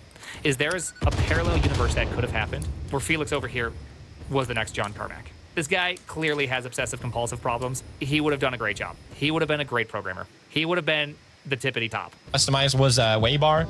is there is a parallel universe that could have happened where Felix over here was the next John Carmack. This guy clearly has obsessive compulsive problems. He would have done a great job. He would have been a great programmer. He would have been the tippity top. Customized was Waybar.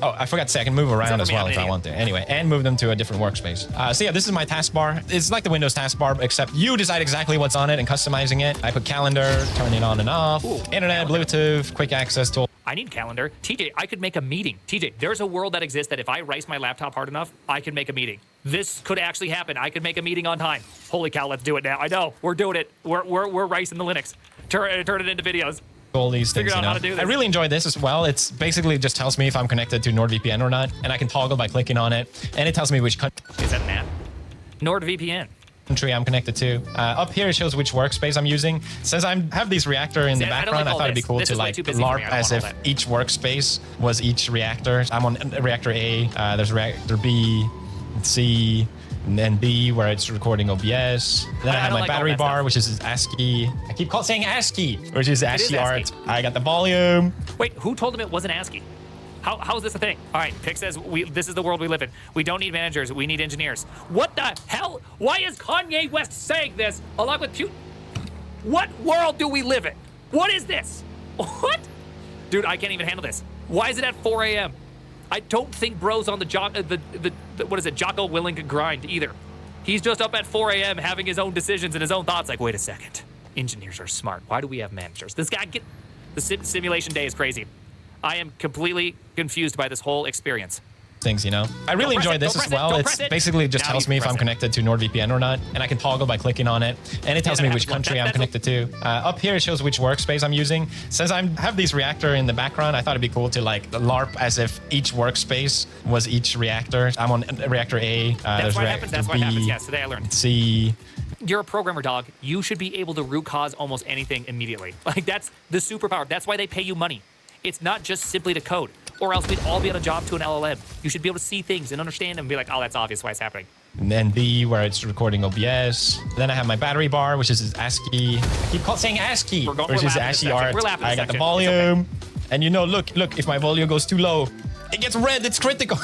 Oh, I forgot to say I can move around Except as for me, well I'm if an I idiot. want to. Anyway, and move them to a different workspace. So yeah, this is my taskbar. It's like the Windows taskbar, except you decide exactly what's on it and customizing it. I put calendar, turn it on and off, internet, calendar. Bluetooth, quick access tool. I need calendar. TJ, I could make a meeting. TJ, there's a world that exists that if I rice my laptop hard enough, I can make a meeting. This could actually happen. I could make a meeting on time. Holy cow, let's do it now. I know, we're doing it. We're ricing the Linux. Turn it into videos. All these things, Figure out you know. how to do this. I really enjoy this as well. It's basically just tells me if I'm connected to NordVPN or not, and I can toggle by clicking on it, and it tells me which Is that an app? NordVPN. country I'm connected to. Up here it shows which workspace I'm using. Since I have this reactor in the See, I don't background, like I all thought it'd be this. cool This to is way like too busy for LARP me. I don't as want if all that. each workspace was each reactor. I'm on reactor A. There's reactor B, C, and B where it's recording OBS. Then I have don't my like all battery that bar, stuff. which is ASCII. I keep saying ASCII, which is ASCII art. ASCII. I got the volume. Wait, who told him it wasn't ASCII? How is this a thing? All right, Pick says this is the world we live in. We don't need managers, we need engineers. What the hell? Why is Kanye West saying this along with Putin? What world do we live in? What is this? What? Dude, I can't even handle this. Why is it at 4 a.m.? I don't think bro's on the what is it, Jocko Willink grind either. He's just up at 4 a.m. having his own decisions and his own thoughts. Like, wait a second. Engineers are smart. Why do we have managers? This guy the simulation day is crazy. I am completely confused by this whole experience. Things, you know. I really Don't press enjoy it, this don't as press it, well. don't It's press it. basically just Now tells you me if press I'm it. connected to NordVPN or not, and I can toggle by clicking on it, and it tells Yeah, me that which happens. country I'm That's connected to. Up here it shows which workspace I'm using. Since I have this reactor in the background, I thought it'd be cool to like LARP as if each workspace was each reactor. I'm on reactor A. That's there's why it reactor happens. That's B, why it happens. Yes, today I learned. C. You're a programmer, dog. You should be able to root cause almost anything immediately. Like, that's the superpower. That's why they pay you money. It's not just simply to code, or else we'd all be on a job to an LLM. You should be able to see things and understand them and be like, oh, that's obvious why it's happening. And then B, where it's recording OBS. Then I have my battery bar, which is ASCII. I keep saying ASCII, We're which is laughing this ASCII section. art. We're laughing this I got the section. volume. And you know, look, if my volume goes too low, it gets red, it's critical.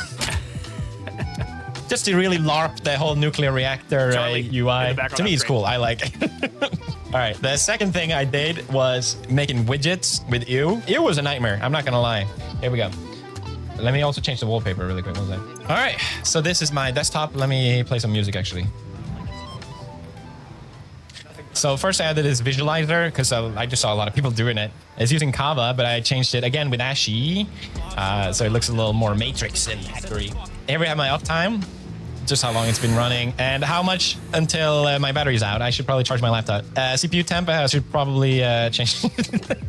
Just to really LARP the whole nuclear reactor Charlie, in the UI. background To me, on it's screen. cool. I like it. All right, the second thing I did was making widgets with ew. Ew was a nightmare, I'm not gonna lie. Here we go. Let me also change the wallpaper really quick. One second. All right, so this is my desktop. Let me play some music actually. So first I added this visualizer because I just saw a lot of people doing it. It's using Kava, but I changed it again with ASCII. So it looks a little more matrix and hackery. Here we have my uptime, just how long it's been running, and how much until my battery's out. I should probably charge my laptop. CPU temp, I should probably change,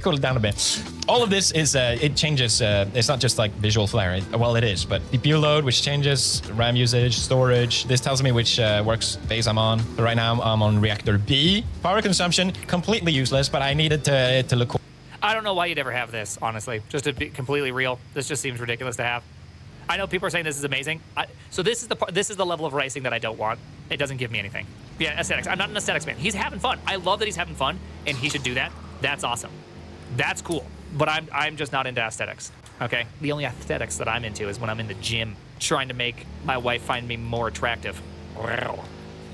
cool it down a bit. All of this is, it changes, it's not just like visual flare. Well, it is, but CPU load, which changes, RAM usage, storage. This tells me which workspace I'm on. So right now I'm on reactor B. Power consumption, completely useless, but I needed to look cool. I don't know why you'd ever have this, honestly. Just to be completely real, this just seems ridiculous to have. I know people are saying this is amazing. So this is the level of racing that I don't want. It doesn't give me anything. Yeah, aesthetics. I'm not an aesthetics man. He's having fun. I love that he's having fun, and he should do that. That's awesome. That's cool. But I'm just not into aesthetics. Okay? The only aesthetics that I'm into is when I'm in the gym trying to make my wife find me more attractive.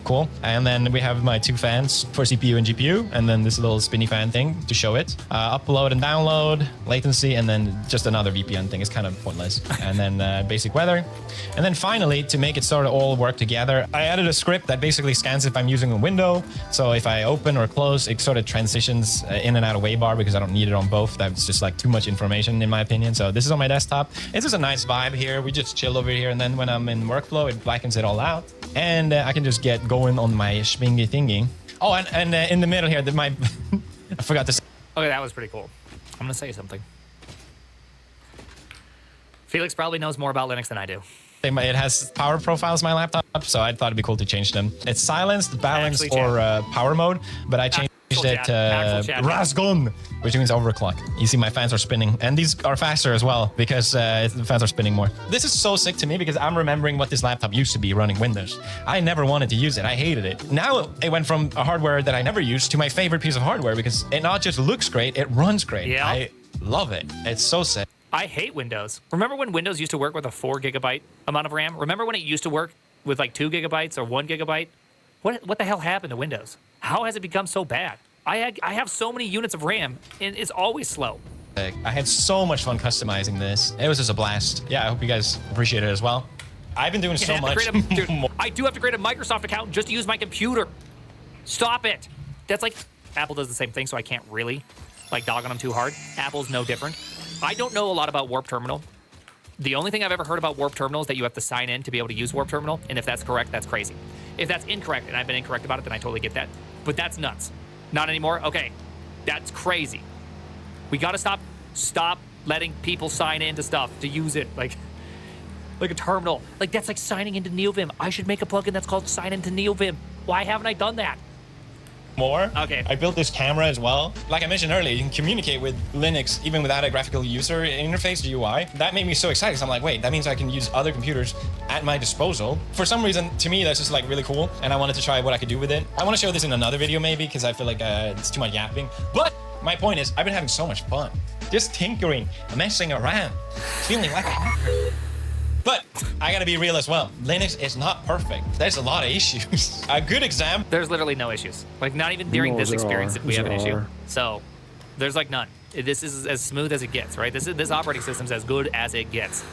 Cool. And then we have my 2 fans for CPU and GPU, and then this little spinny fan thing to show it. Upload and download, latency, and then just another VPN thing. It's kind of pointless. And then basic weather. And then finally, to make it sort of all work together, I added a script that basically scans if I'm using a window. So if I open or close, it sort of transitions in and out of waybar because I don't need it on both. That's just like too much information in my opinion. So this is on my desktop. It's just a nice vibe here. We just chill over here. And then when I'm in workflow, it blackens it all out. And I can just get going on my schwingy thingy. Oh, and in the middle here, my I forgot to say. Okay, that was pretty cool. I'm gonna say something. Felix probably knows more about Linux than I do. It has power profiles, my laptop, so I thought it'd be cool to change them. It's silenced, balanced, or power mode, but I changed it to Rasgon, which means overclock. You see my fans are spinning, and these are faster as well because the fans are spinning more. This is so sick to me because I'm remembering what this laptop used to be running Windows. I never wanted to use it. I hated it. Now it went from a hardware that I never used to my favorite piece of hardware because it not just looks great, it runs great. Yeah. I love it. It's so sick. I hate Windows. Remember when Windows used to work with a 4 GB amount of RAM? Remember when it used to work with like 2 GB or 1 GB? What the hell happened to Windows? How has it become so bad? I have so many units of RAM, and it's always slow. I had so much fun customizing this. It was just a blast. Yeah, I hope you guys appreciate it as well. I've been doing so much. Dude, I do have to create a Microsoft account just to use my computer. Stop it. That's like, Apple does the same thing, so I can't really like dog on them too hard. Apple's no different. I don't know a lot about Warp Terminal. The only thing I've ever heard about Warp Terminal is that you have to sign in to be able to use Warp Terminal, and if that's correct, that's crazy. If that's incorrect, and I've been incorrect about it, then I totally get that. But that's nuts. Not anymore? Okay. That's crazy. We gotta stop letting people sign into stuff to use it. Like a terminal. Like, that's like signing into NeoVim. I should make a plugin that's called Sign Into NeoVim. Why haven't I done that? More. Okay. I built this camera as well. Like I mentioned earlier, you can communicate with Linux even without a graphical user interface, GUI. That made me so excited. So I'm like, wait, that means I can use other computers at my disposal. For some reason, to me, that's just like really cool. And I wanted to try what I could do with it. I want to show this in another video maybe because I feel like it's too much yapping. But my point is, I've been having so much fun. Just tinkering, messing around, feeling like a hacker. But I gotta be real as well. Linux is not perfect. There's a lot of issues. A good example. There's literally no issues. Like, not even during this experience did we have an issue. So there's like none. This is as smooth as it gets, right? This operating system's as good as it gets.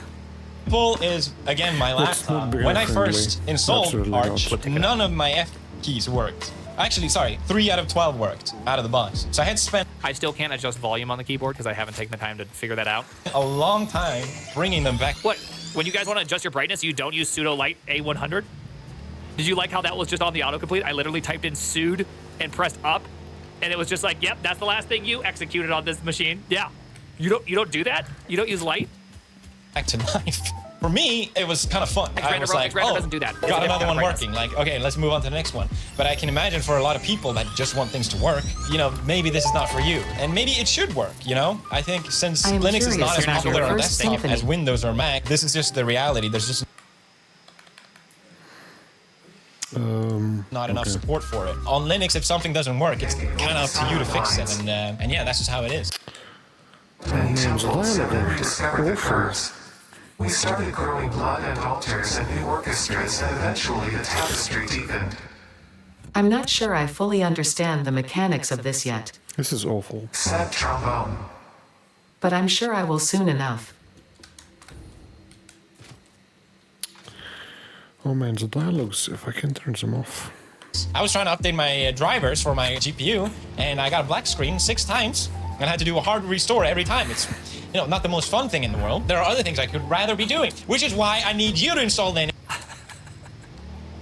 Is, again, my laptop. When I first installed Arch, none of my F keys worked. Actually, sorry, 3 out of 12 worked out of the box. So I had spent... I still can't adjust volume on the keyboard because I haven't taken the time to figure that out. a long time bringing them back. What? When you guys want to adjust your brightness, you don't use sudo light A100? Did you like how that was just on the autocomplete? I literally typed in sudo and pressed up, and it was just like, yep, that's the last thing you executed on this machine. Yeah. You don't do that? You don't use light? Back to life. For me, it was kind of fun. I was like, Xrandom doesn't do that. Got another one working. Like, okay, let's move on to the next one. But I can imagine for a lot of people that just want things to work, you know, maybe this is not for you. And maybe it should work, you know? I think since Linux is not as popular on desktop as Windows or Mac, this is just the reality. There's just not enough support for it. On Linux, if something doesn't work, it's kind of up to you to fix it. And yeah, that's just how it is. Until we discovered the curves. We started growing blood and altars and new orchestras, and eventually the tapestry deepened. I'm not sure I fully understand the mechanics of this yet, This is awful. Sad trombone. but I'm sure I will soon enough. Oh man, the dialogues, if I can turn them off. I was trying to update my drivers for my GPU, and I got a black screen 6 times, and I had to do a hard restore every time. It's, you know, not the most fun thing in the world. There are other things I could rather be doing, which is why I need you to install Linux.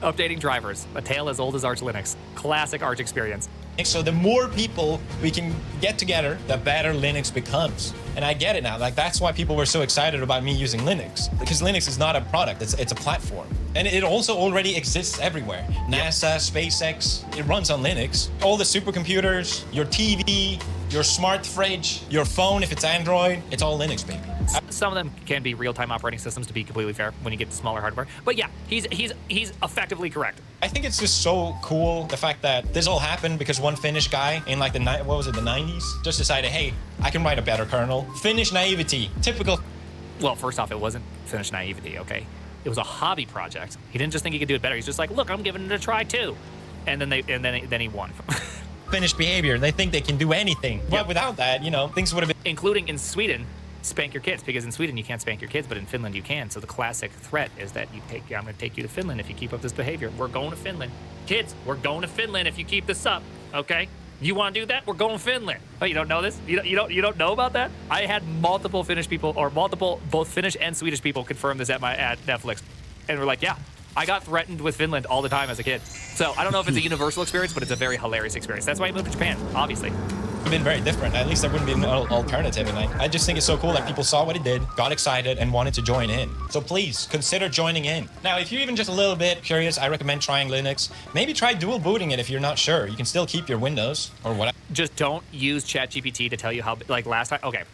Updating drivers. A tale as old as Arch Linux. Classic Arch experience. So the more people we can get together, the better Linux becomes. And I get it now. Like, that's why people were so excited about me using Linux. Because Linux is not a product, it's a platform. And it also already exists everywhere. NASA, SpaceX, it runs on Linux. All the supercomputers, your TV, your smart fridge, your phone if it's Android, it's all Linux, baby. Some of them can be real-time operating systems, to be completely fair, when you get to smaller hardware. But yeah, he's effectively correct. I think it's just so cool, the fact that this all happened because one Finnish guy in like the 90s just decided, hey, I can write a better kernel. Finnish naivety, typical. Well, first off, it wasn't Finnish naivety, okay? It was a hobby project. He didn't just think he could do it better. He's just like, look, I'm giving it a try too. And then he won. Finnish behavior. They think they can do anything. But without that, you know, things would have been... Including in Sweden, spank your kids, because in Sweden you can't spank your kids, but in Finland you can. So the classic threat is that I'm going to take you to Finland if you keep up this behavior. We're going to Finland. Kids, we're going to Finland if you keep this up, okay? You want to do that? We're going to Finland. Oh, you don't know this? You don't know about that? I had multiple Finnish people, or both Finnish and Swedish people confirm this at Netflix. And we're like, yeah, I got threatened with Finland all the time as a kid. So I don't know if it's a universal experience, but it's a very hilarious experience. That's why I moved to Japan, obviously. It's been very different. At least there wouldn't be an alternative. And I just think it's so cool that people saw what he did, got excited, and wanted to join in. So please consider joining in. Now, if you're even just a little bit curious, I recommend trying Linux. Maybe try dual booting it if you're not sure. You can still keep your Windows or whatever. Just don't use ChatGPT to tell you how, like last time, okay.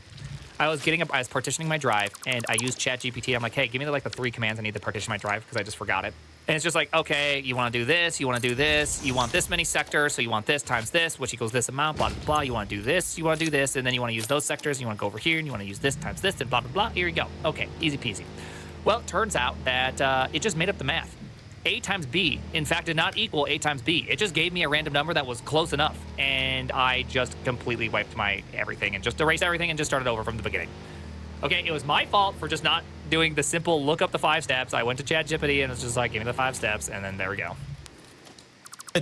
I was partitioning my drive, and I used ChatGPT. I'm like, hey, give me the 3 commands I need to partition my drive, because I just forgot it. And it's just like, okay, you want to do this, you want to do this, you want this many sectors, so you want this times this, which equals this amount, blah, blah, blah. You want to do this, you want to do this, and then you want to use those sectors, and you want to go over here, and you want to use this times this, and blah, blah, blah. Here you go. Okay, easy peasy. Well, it turns out that it just made up the math. A times B, in fact, did not equal A times B. It just gave me a random number that was close enough, and I just completely wiped my everything and just erased everything and just started over from the beginning. Okay, it was my fault for just not doing the simple look up the 5 steps. I went to ChatGPT and it's just like, give me the 5 steps, and then there we go.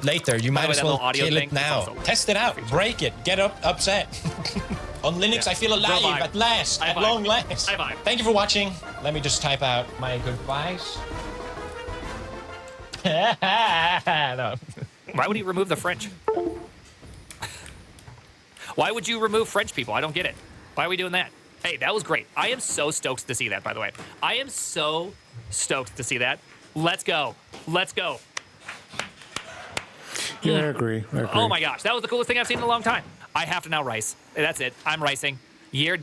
Later, you might as well kill it now. Test it out, break it, get upset. On Linux, I feel alive at last, at long last. Thank you for watching. Let me just type out my goodbyes. No. Why would he remove the French? Why would you remove French people? I don't get it. Why are we doing that? Hey, that was great. I am so stoked to see that, by the way. I am so stoked to see that. Let's go. Let's go. Yeah, I agree. Oh my gosh, that was the coolest thing I've seen in a long time. I have to now rice. That's it. I'm ricing. Year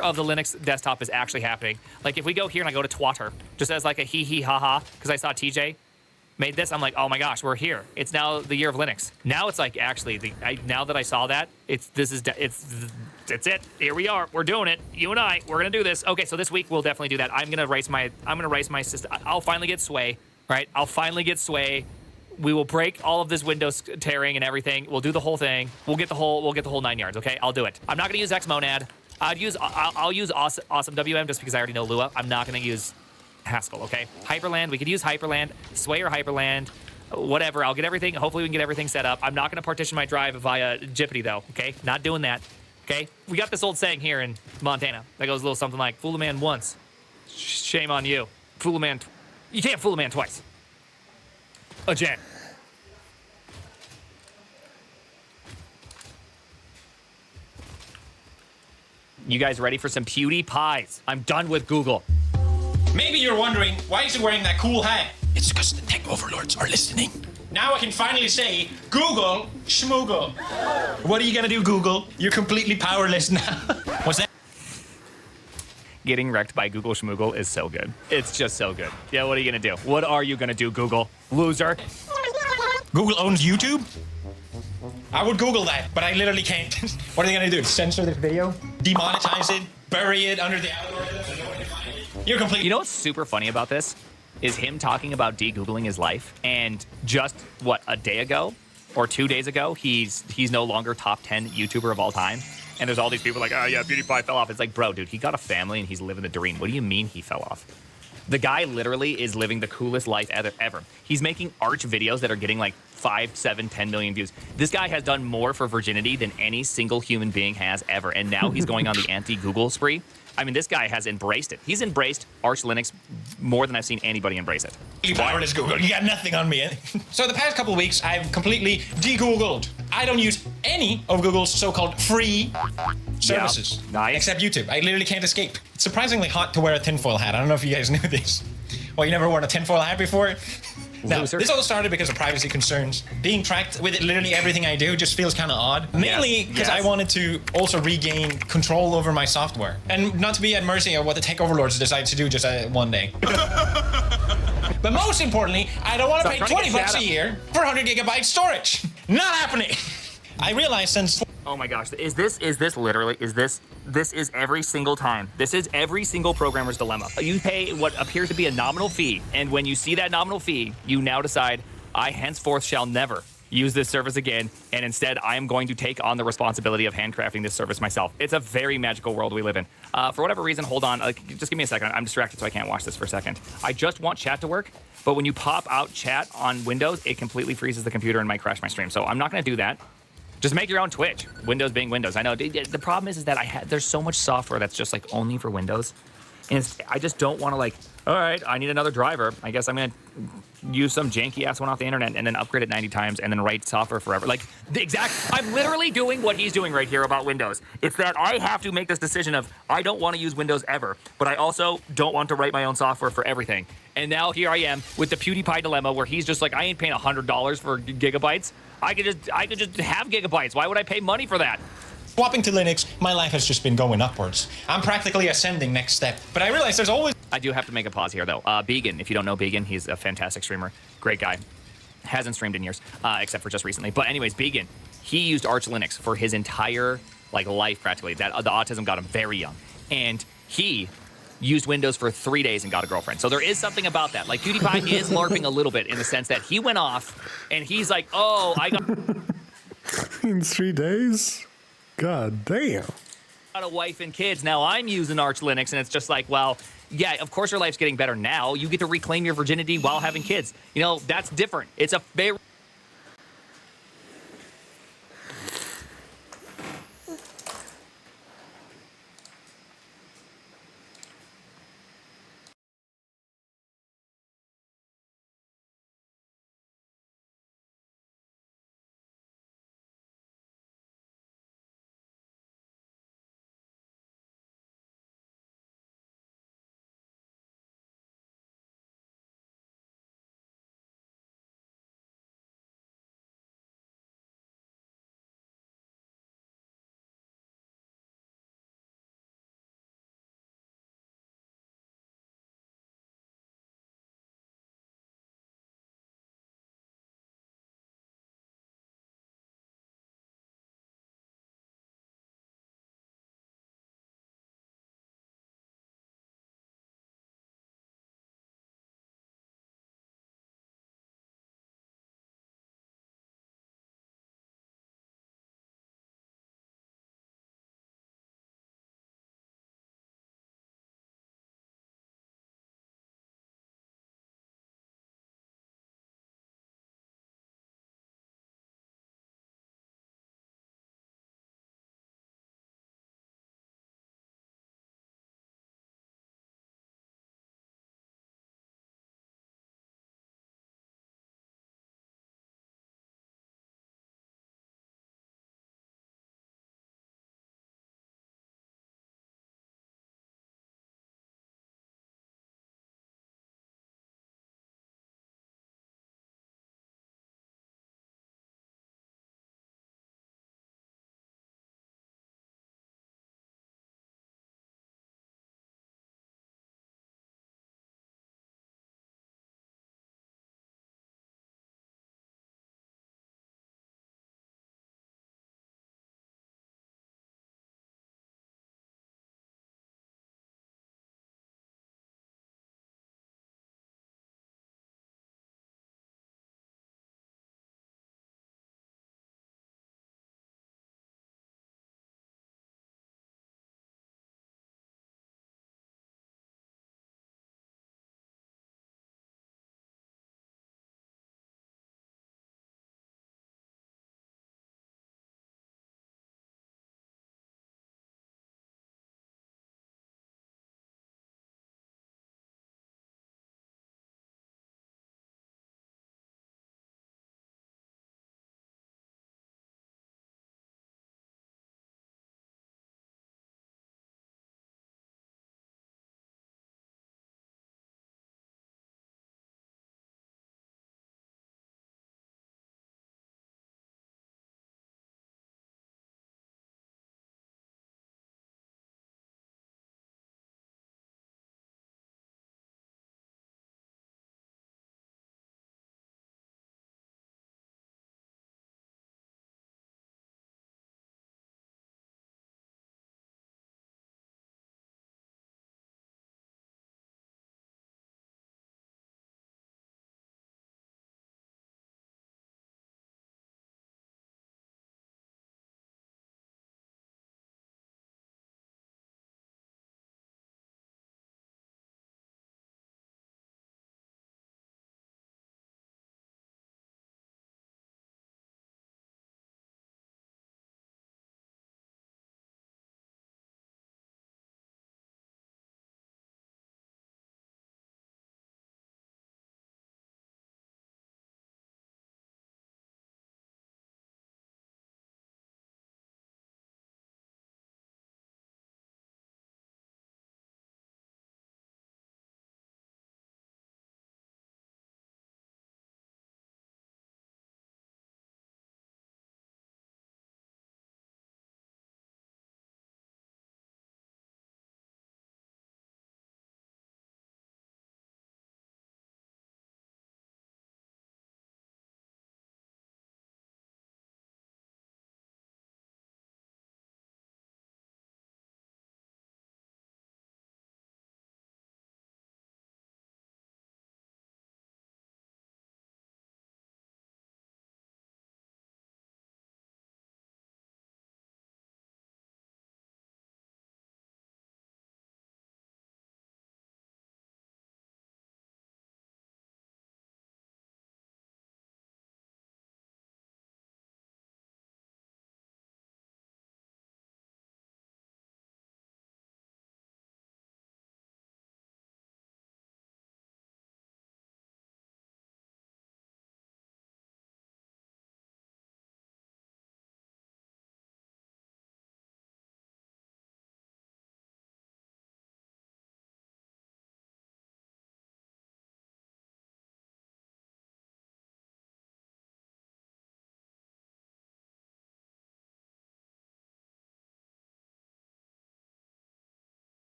of the Linux desktop is actually happening. Like, if we go here and I go to Twatter, just as like a hee ha ha, because I saw TJ made this, I'm like, oh my gosh, we're here. It's now the year of Linux. Now it's like, actually, now that I saw that, it's it. Here we are. We're doing it. You and I, we're gonna do this. Okay, so this week we'll definitely do that. I'm gonna race my system. I'll finally get Sway. Right? I'll finally get Sway. We will break all of this Windows tearing and everything. We'll do the whole thing. We'll get the whole 9 yards. Okay, I'll do it. I'm not gonna use Xmonad. I'll use awesome WM just because I already know Lua. I'm not gonna use Haskell, okay? Hyperland, we could use Hyperland, Sway or Hyperland, whatever. I'll get everything. Hopefully we can get everything set up. I'm not going to partition my drive via Jippity, though, okay? Not doing that, okay? We got this old saying here in Montana that goes a little something like, fool a man once, shame on you. Fool a man, you can't fool a man twice. Jen. You guys ready for some PewDiePies? I'm done with Google. Maybe you're wondering, why is he wearing that cool hat? It's because the tech overlords are listening. Now I can finally say, Google, schmoogle. What are you gonna do, Google? You're completely powerless now. What's that? Getting wrecked by Google schmoogle is so good. It's just so good. Yeah, what are you gonna do? What are you gonna do, Google? Loser. Google owns YouTube? I would Google that, but I literally can't. What are they gonna do? Censor this video? Demonetize it? Bury it under the algorithm? You're complete. You know what's super funny about this? Is him talking about de-Googling his life, and just, what, a day ago or 2 days ago, he's no longer top 10 YouTuber of all time. And there's all these people like, oh yeah, PewDiePie fell off. It's like, bro, dude, he got a family and he's living the dream. What do you mean he fell off? The guy literally is living the coolest life ever. He's making arch videos that are getting like 5, 7, 10 million views. This guy has done more for virginity than any single human being has ever. And now he's going on the anti-Google spree. I mean, this guy has embraced it. He's embraced Arch Linux more than I've seen anybody embrace it. You powerless Google. You got nothing on me. So the past couple of weeks, I've completely de-Googled. I don't use any of Google's so-called free services. Yeah, nice. Except YouTube. I literally can't escape. It's surprisingly hot to wear a tinfoil hat. I don't know if you guys knew this. Well, you never worn a tinfoil hat before? Now, Loser. this all started because of privacy concerns. Being tracked with literally everything I do just feels kind of odd. Mainly because I wanted to also regain control over my software and not to be at mercy of what the tech overlords decide to do just one day. But most importantly, I don't want to pay 20 bucks a year for 100 gigabyte storage. Not happening. I realized since... Oh my gosh, is this every single time. This is every single programmer's dilemma. You pay what appears to be a nominal fee, and when you see that nominal fee, you now decide, I henceforth shall never use this service again, and instead I am going to take on the responsibility of handcrafting this service myself. It's a very magical world we live in. For whatever reason, hold on, just give me a second. I'm distracted, so I can't watch this for a second. I just want chat to work, but when you pop out chat on Windows, it completely freezes the computer and might crash my stream, so I'm not gonna do that. Just make your own Twitch. Windows being Windows. I know the problem is that there's so much software that's just like only for Windows, and I just don't want to like. All right, I need another driver. I guess I'm gonna use some janky ass one off the internet and then upgrade it 90 times and then write software forever. Like the exact. I'm literally doing what he's doing right here about Windows. It's that I have to make this decision of I don't want to use Windows ever, but I also don't want to write my own software for everything. And now here I am with the PewDiePie dilemma where he's just like, I ain't paying $100 for gigabytes. I could just have gigabytes. Why would I pay money for that? Swapping to Linux, my life has just been going upwards. I'm practically ascending next step. But I realize there's always... I do have to make a pause here, though. Began, if you don't know Began, he's a fantastic streamer. Great guy. Hasn't streamed in years, except for just recently. But anyways, Began, he used Arch Linux for his entire life, practically. The autism got him very young. And he used Windows for 3 days and got a girlfriend. So there is something about that. Like, PewDiePie is LARPing a little bit in the sense that he went off and he's like, oh, I got... In 3 days? God damn. Got a wife and kids. Now I'm using Arch Linux, and it's just like, well, yeah, of course your life's getting better now. You get to reclaim your virginity while having kids. You know, that's different. It's a very...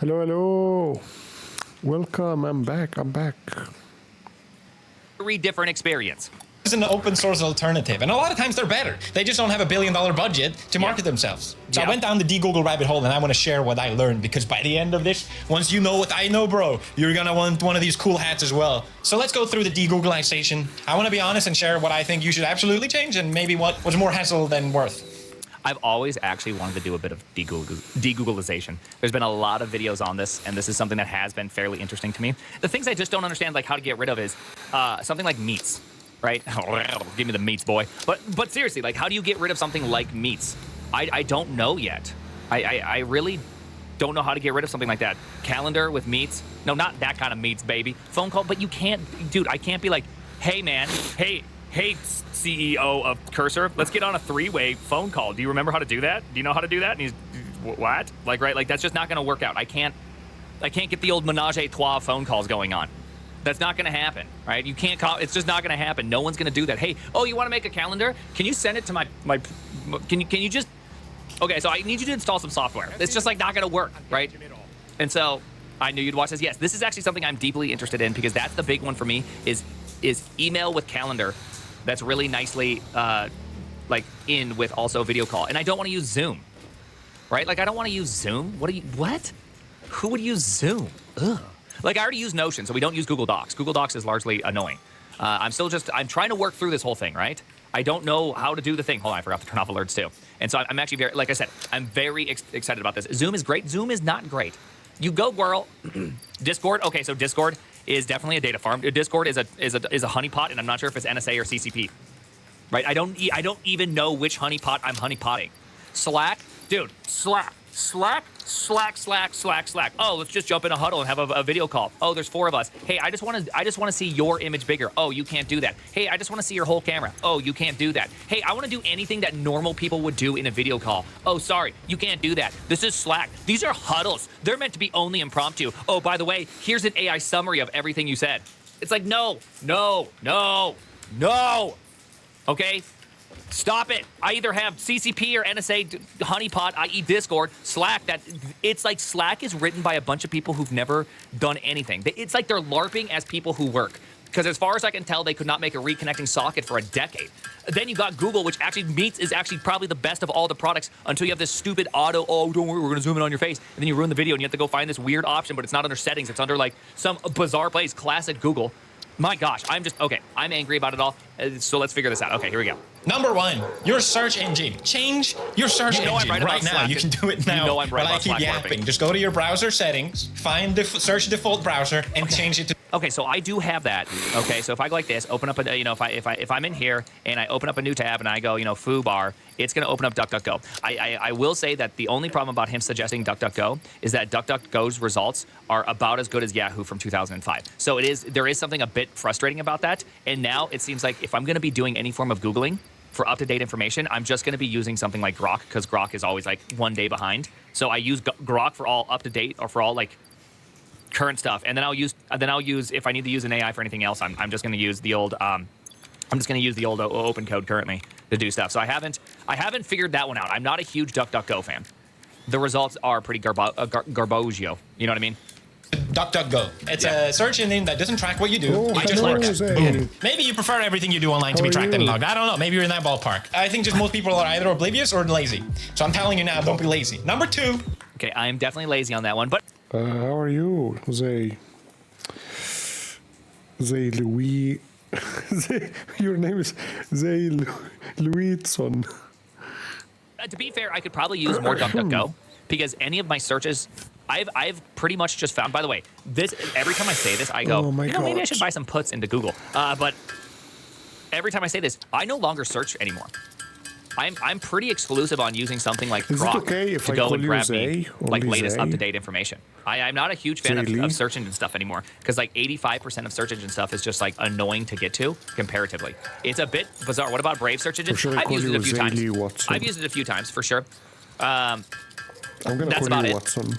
Hello, hello. Welcome. I'm back. Very different experience. It's an open source alternative, and a lot of times they're better. They just don't have $1 billion budget to market themselves. So I went down the de-Google rabbit hole, and I want to share what I learned, because by the end of this, once you know what I know, bro, you're gonna want one of these cool hats as well. So let's go through the de-Googleization. I want to be honest and share what I think you should absolutely change, and maybe what was more hassle than worth. I've always actually wanted to do a bit of de-Googleization. There's been a lot of videos on this, and this is something that has been fairly interesting to me. The things I just don't understand, like how to get rid of, is something like meats, right? Give me the meats, boy. But seriously, like, how do you get rid of something like meats? I don't know yet. I really don't know how to get rid of something like that. Calendar with meats? No, not that kind of meats, baby. Phone call, but you can't, dude, I can't be like, hey, man, hey, CEO of Cursor, let's get on a 3-way phone call. Do you remember how to do that? Do you know how to do that? And he's, what? Like, right? Like, that's just not going to work out. I can't get the old menage a trois phone calls going on. That's not going to happen, right? You can't call. It's just not going to happen. No one's going to do that. Hey, oh, you want to make a calendar? Can you send it to my? Can you just? Okay, so I need you to install some software. It's just like not going to work, right? And so I knew you'd watch this. Yes, this is actually something I'm deeply interested in, because that's the big one for me. Is email with calendar. That's really nicely like in with also video call. And I don't want to use Zoom, right? Like, I don't want to use Zoom. What? Who would use Zoom? Ugh. Like, I already use Notion, so we don't use Google Docs. Google Docs is largely annoying. I'm trying to work through this whole thing, right? I don't know how to do the thing. Hold on, I forgot to turn off alerts too. And so I'm actually very, like I said, I'm very excited about this. Zoom is great. Zoom is not great. You go, girl. Discord. Okay, so Discord is definitely a data farm. Discord is a honeypot, and I'm not sure if it's NSA or CCP. Right? I don't even know which honeypot I'm honeypotting. Slack, dude. Slack. Oh, let's just jump in a huddle and have a video call. Oh, there's 4 of us. Hey, I just want to see your image bigger. Oh, you can't do that. Hey, I just want to see your whole camera. Oh, you can't do that. Hey, I want to do anything that normal people would do in a video call. Oh, sorry, you can't do that. This is Slack. These are huddles. They're meant to be only impromptu. Oh, by the way, here's an AI summary of everything you said. It's like, no. Okay? Stop it. I either have CCP or NSA honeypot, i.e. Discord, Slack. It's like Slack is written by a bunch of people who've never done anything. It's like they're LARPing as people who work. Because as far as I can tell, they could not make a reconnecting socket for a decade. Then you got Google, which actually is actually probably the best of all the products, until you have this stupid auto, oh, don't worry, we're going to zoom in on your face. And then you ruin the video and you have to go find this weird option, but it's not under settings. It's under like some bizarre place, classic Google. My gosh, I'm angry about it all. So let's figure this out. Okay, here we go. Number 1, your search engine. Change your search engine right now. You can do it now. You know I'm right about Slack yapping. Just go to your browser settings, find the search default browser, and change it to. Okay, so I do have that. Okay, so if I go like this, open up a, if I'm in here and I open up a new tab and I go, foo bar, it's going to open up DuckDuckGo. I will say that the only problem about him suggesting DuckDuckGo is that DuckDuckGo's results are about as good as Yahoo from 2005. So there is something a bit frustrating about that. And now it seems like if I'm going to be doing any form of Googling for up-to-date information, I'm just going to be using something like Grok, because Grok is always like 1 day behind. So I use Grok for all up-to-date, or for all like current stuff, and then I'll use if I need to use an AI for anything else, I'm just going to use the old open code currently to do stuff. So I haven't figured that one out. I'm not a huge DuckDuckGo fan. The results are pretty garbogio. You know what I mean? DuckDuckGo. It's a search engine that doesn't track what you do. Oh, It just works. Boom. Maybe you prefer everything you do online to be tracked and logged. I don't know. Maybe you're in that ballpark. I think just most people are either oblivious or lazy. So I'm telling you now, don't be lazy. Number 2. Okay, I am definitely lazy on that one, but. How are you, Zay Louis? Your name is Zay Louison. To be fair, I could probably use more DuckDuckGo, because any of my searches, I've pretty much just found. By the way, this every time I say this, I go, oh my God. Maybe I should buy some puts into Google. But every time I say this, I no longer search anymore. I'm pretty exclusive on using something like Grok to go and grab me like latest up-to-date information. I'm not a huge fan of search engine stuff anymore, because like 85% of search engine stuff is just like annoying to get to comparatively. It's a bit bizarre. What about Brave search engine? Sure, I've used it a few times. Watson. I've used it a few times for sure. I'm gonna that's call about you it. Watson.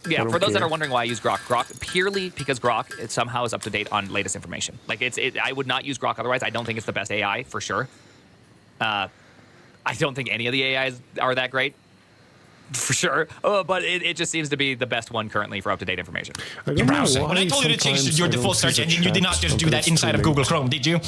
Yeah, for those that are wondering why I use Grok purely because Grok it somehow is up to date on latest information. Like I would not use Grok otherwise. I don't think it's the best AI for sure. I don't think any of the AIs are that great. for sure. But it just seems to be the best one currently for up-to-date information. Your browser. When I told you to change your default search engine, you did not just do that inside of Google Chrome, did you?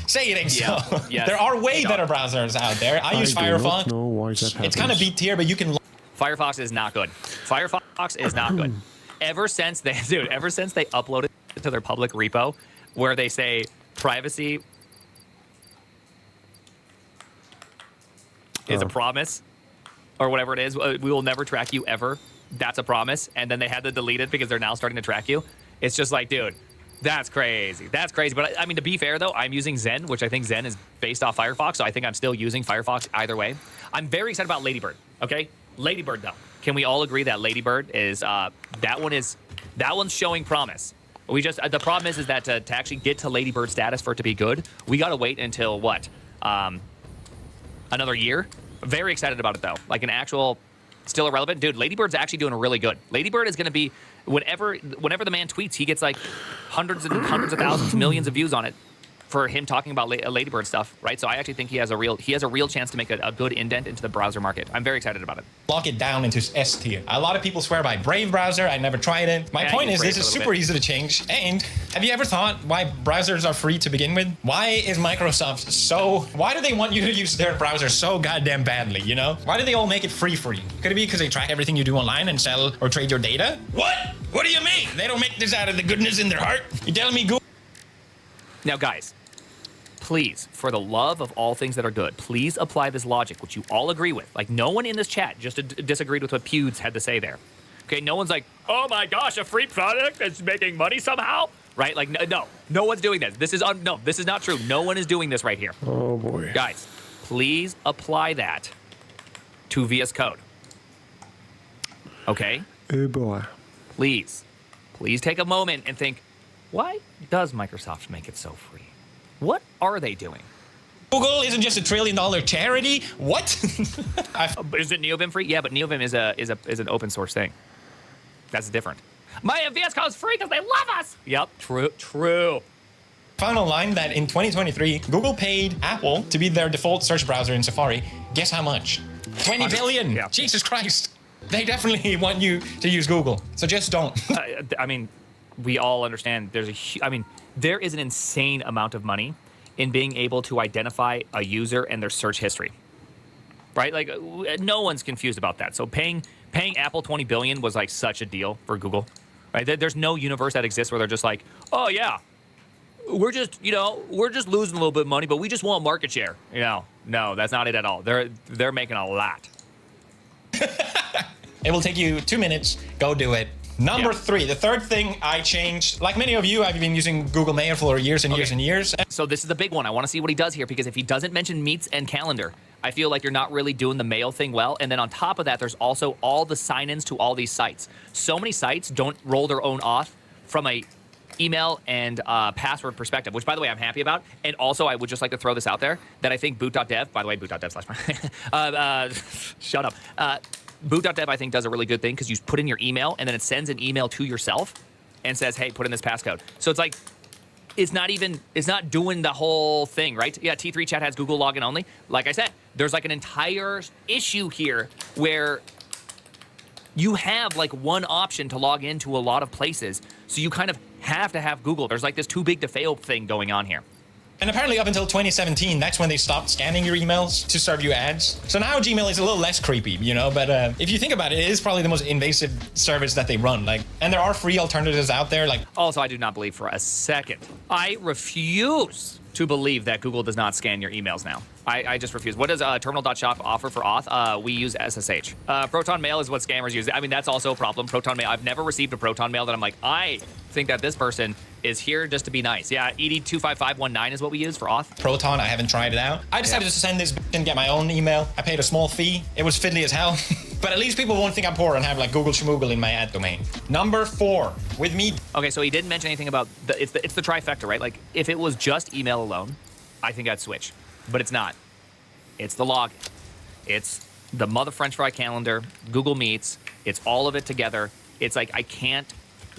Say it ain't so. Yes, there are way better browsers out there. I use Firefox. Do not know why that happens. It's kind of beat tier, but you can. Firefox is not good. Firefox is not good. Ever since they uploaded it to their public repo, where they say privacy is a promise, or whatever it is, we will never track you ever. That's a promise. And then they had to delete it because they're now starting to track you. It's just like, dude, that's crazy. That's crazy. But I mean, to be fair though, I'm using Zen, which I think Zen is based off Firefox. So I think I'm still using Firefox either way. I'm very excited about Ladybird. Okay, Ladybird though. Can we all agree that Ladybird is that one's showing promise? The problem is that to actually get to Ladybird status for it to be good, we got to wait until what? Another year. Very excited about it though. Like an actual, still irrelevant, dude. Ladybird's actually doing really good. Ladybird is going to be whenever the man tweets, he gets like hundreds of thousands, millions of views on it for him talking about Ladybird stuff, right? So I actually think he has a real chance to make a good indent into the browser market. I'm very excited about it. Lock it down into S tier. A lot of people swear by Brave browser. I never tried it. My point is, this is super easy to change. And have you ever thought why browsers are free to begin with? Why is Microsoft why do they want you to use their browser so goddamn badly, you know? Why do they all make it free for you? Could it be because they track everything you do online and sell or trade your data? What? What do you mean? They don't make this out of the goodness in their heart? You telling me Google? Now, guys, please, for the love of all things that are good, please apply this logic, which you all agree with. Like, no one in this chat just disagreed with what Pewds had to say there. Okay, no one's like, oh my gosh, a free product that's making money somehow, right? Like, no one's doing this. This is not true. No one is doing this right here. Oh boy. Guys, please apply that to VS Code. Okay? Oh boy. Please take a moment and think, why does Microsoft make it so free? What are they doing? Google isn't just $1 trillion charity. What? Is it NeoVim free? Yeah, but NeoVim is an open source thing. That's different. My VS Code is free because they love us. Yep, true. Found online that in 2023, Google paid Apple to be their default search browser in Safari. Guess how much? 20 billion. Yeah. Jesus Christ. They definitely want you to use Google. So just don't. I mean, we all understand there is an insane amount of money in being able to identify a user and their search history, right? Like, no one's confused about that. So paying Apple 20 billion was like such a deal for Google, right? There's no universe that exists where they're just like, oh yeah, we're just losing a little bit of money, but we just want market share. No, that's not it at all. They're making a lot. It will take you 2 minutes. Go do it. Number 3, the third thing I changed. Like many of you, I've been using Google Mail for years and years and years. So this is the big one. I want to see what he does here, because if he doesn't mention Meets and Calendar, I feel like you're not really doing the mail thing well. And then on top of that, there's also all the sign-ins to all these sites. So many sites don't roll their own auth from a email and password perspective, which, by the way, I'm happy about. And also, I would just like to throw this out there, that I think boot.dev, by the way, boot.dev/, shut up. Boot.dev, I think, does a really good thing, because you put in your email, and then it sends an email to yourself and says, hey, put in this passcode. So it's like, it's not doing the whole thing, right? Yeah, T3 chat has Google login only. Like I said, there's like an entire issue here where you have like one option to log into a lot of places. So you kind of have to have Google. There's like this too big to fail thing going on here. And apparently up until 2017, that's when they stopped scanning your emails to serve you ads. So now Gmail is a little less creepy, you know, but if you think about it, it is probably the most invasive service that they run. Like, and there are free alternatives out there. Like, also, I do not believe for a second. I refuse to believe that Google does not scan your emails now. I just refuse. What does terminal.shop offer for auth? We use SSH. Proton Mail is what scammers use. I mean, that's also a problem. Proton Mail. I've never received a Proton Mail that I'm like, I think that this person is here just to be nice. Yeah, ED25519 is what we use for auth. Proton, I haven't tried it out. I decided to send this and get my own email. I paid a small fee. It was fiddly as hell. But at least people won't think I'm poor and have like Google Schmoogle in my ad domain. Number 4, with me. Okay, so he didn't mention anything about, it's the trifecta, right? Like, if it was just email alone, I think I'd switch. But it's not. It's the login. It's the mother French fry calendar, Google Meets. It's all of it together. It's like, I can't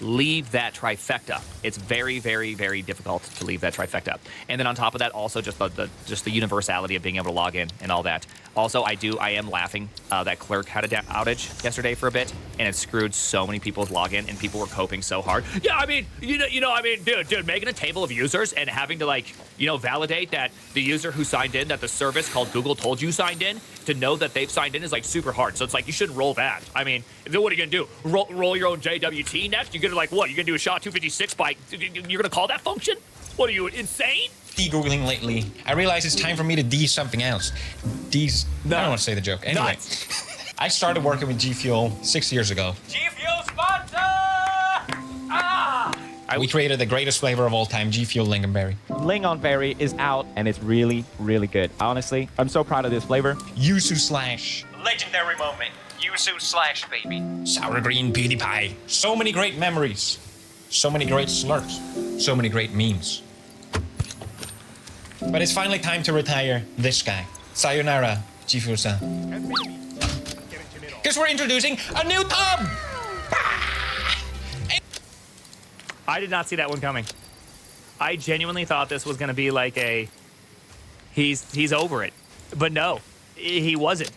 leave that trifecta. It's very, very, very difficult to leave that trifecta. And then on top of that, also just the universality of being able to log in and all that. Also, I am laughing. That clerk had a outage yesterday for a bit, and it screwed so many people's login, and people were coping so hard. Yeah, I mean, dude, making a table of users and having to validate that the user who signed in, that the service called Google told you signed in, to know that they've signed in is like super hard. So it's like you shouldn't roll that. I mean, then what are you gonna do? Roll your own JWT next? You're gonna what? You're gonna do a SHA-256 by? You're gonna call that function? What are you, insane? De-googling lately. I realize it's time for me to D something else. D's. I don't want to say the joke. Anyway, I started working with G Fuel 6 years ago. G Fuel sponsor! We created the greatest flavor of all time, G Fuel Lingonberry. Lingonberry is out, and it's really, really good. Honestly, I'm so proud of this flavor. Yuzu slash. Legendary moment. Yuzu slash, baby. Sour green PewDiePie. So many great memories. So many great slurps. So many great memes. But it's finally time to retire this guy. Sayonara, G Fuel-san. Because we're introducing a new tub! I did not see that one coming. I genuinely thought this was going to be like he's over it. But no, he wasn't.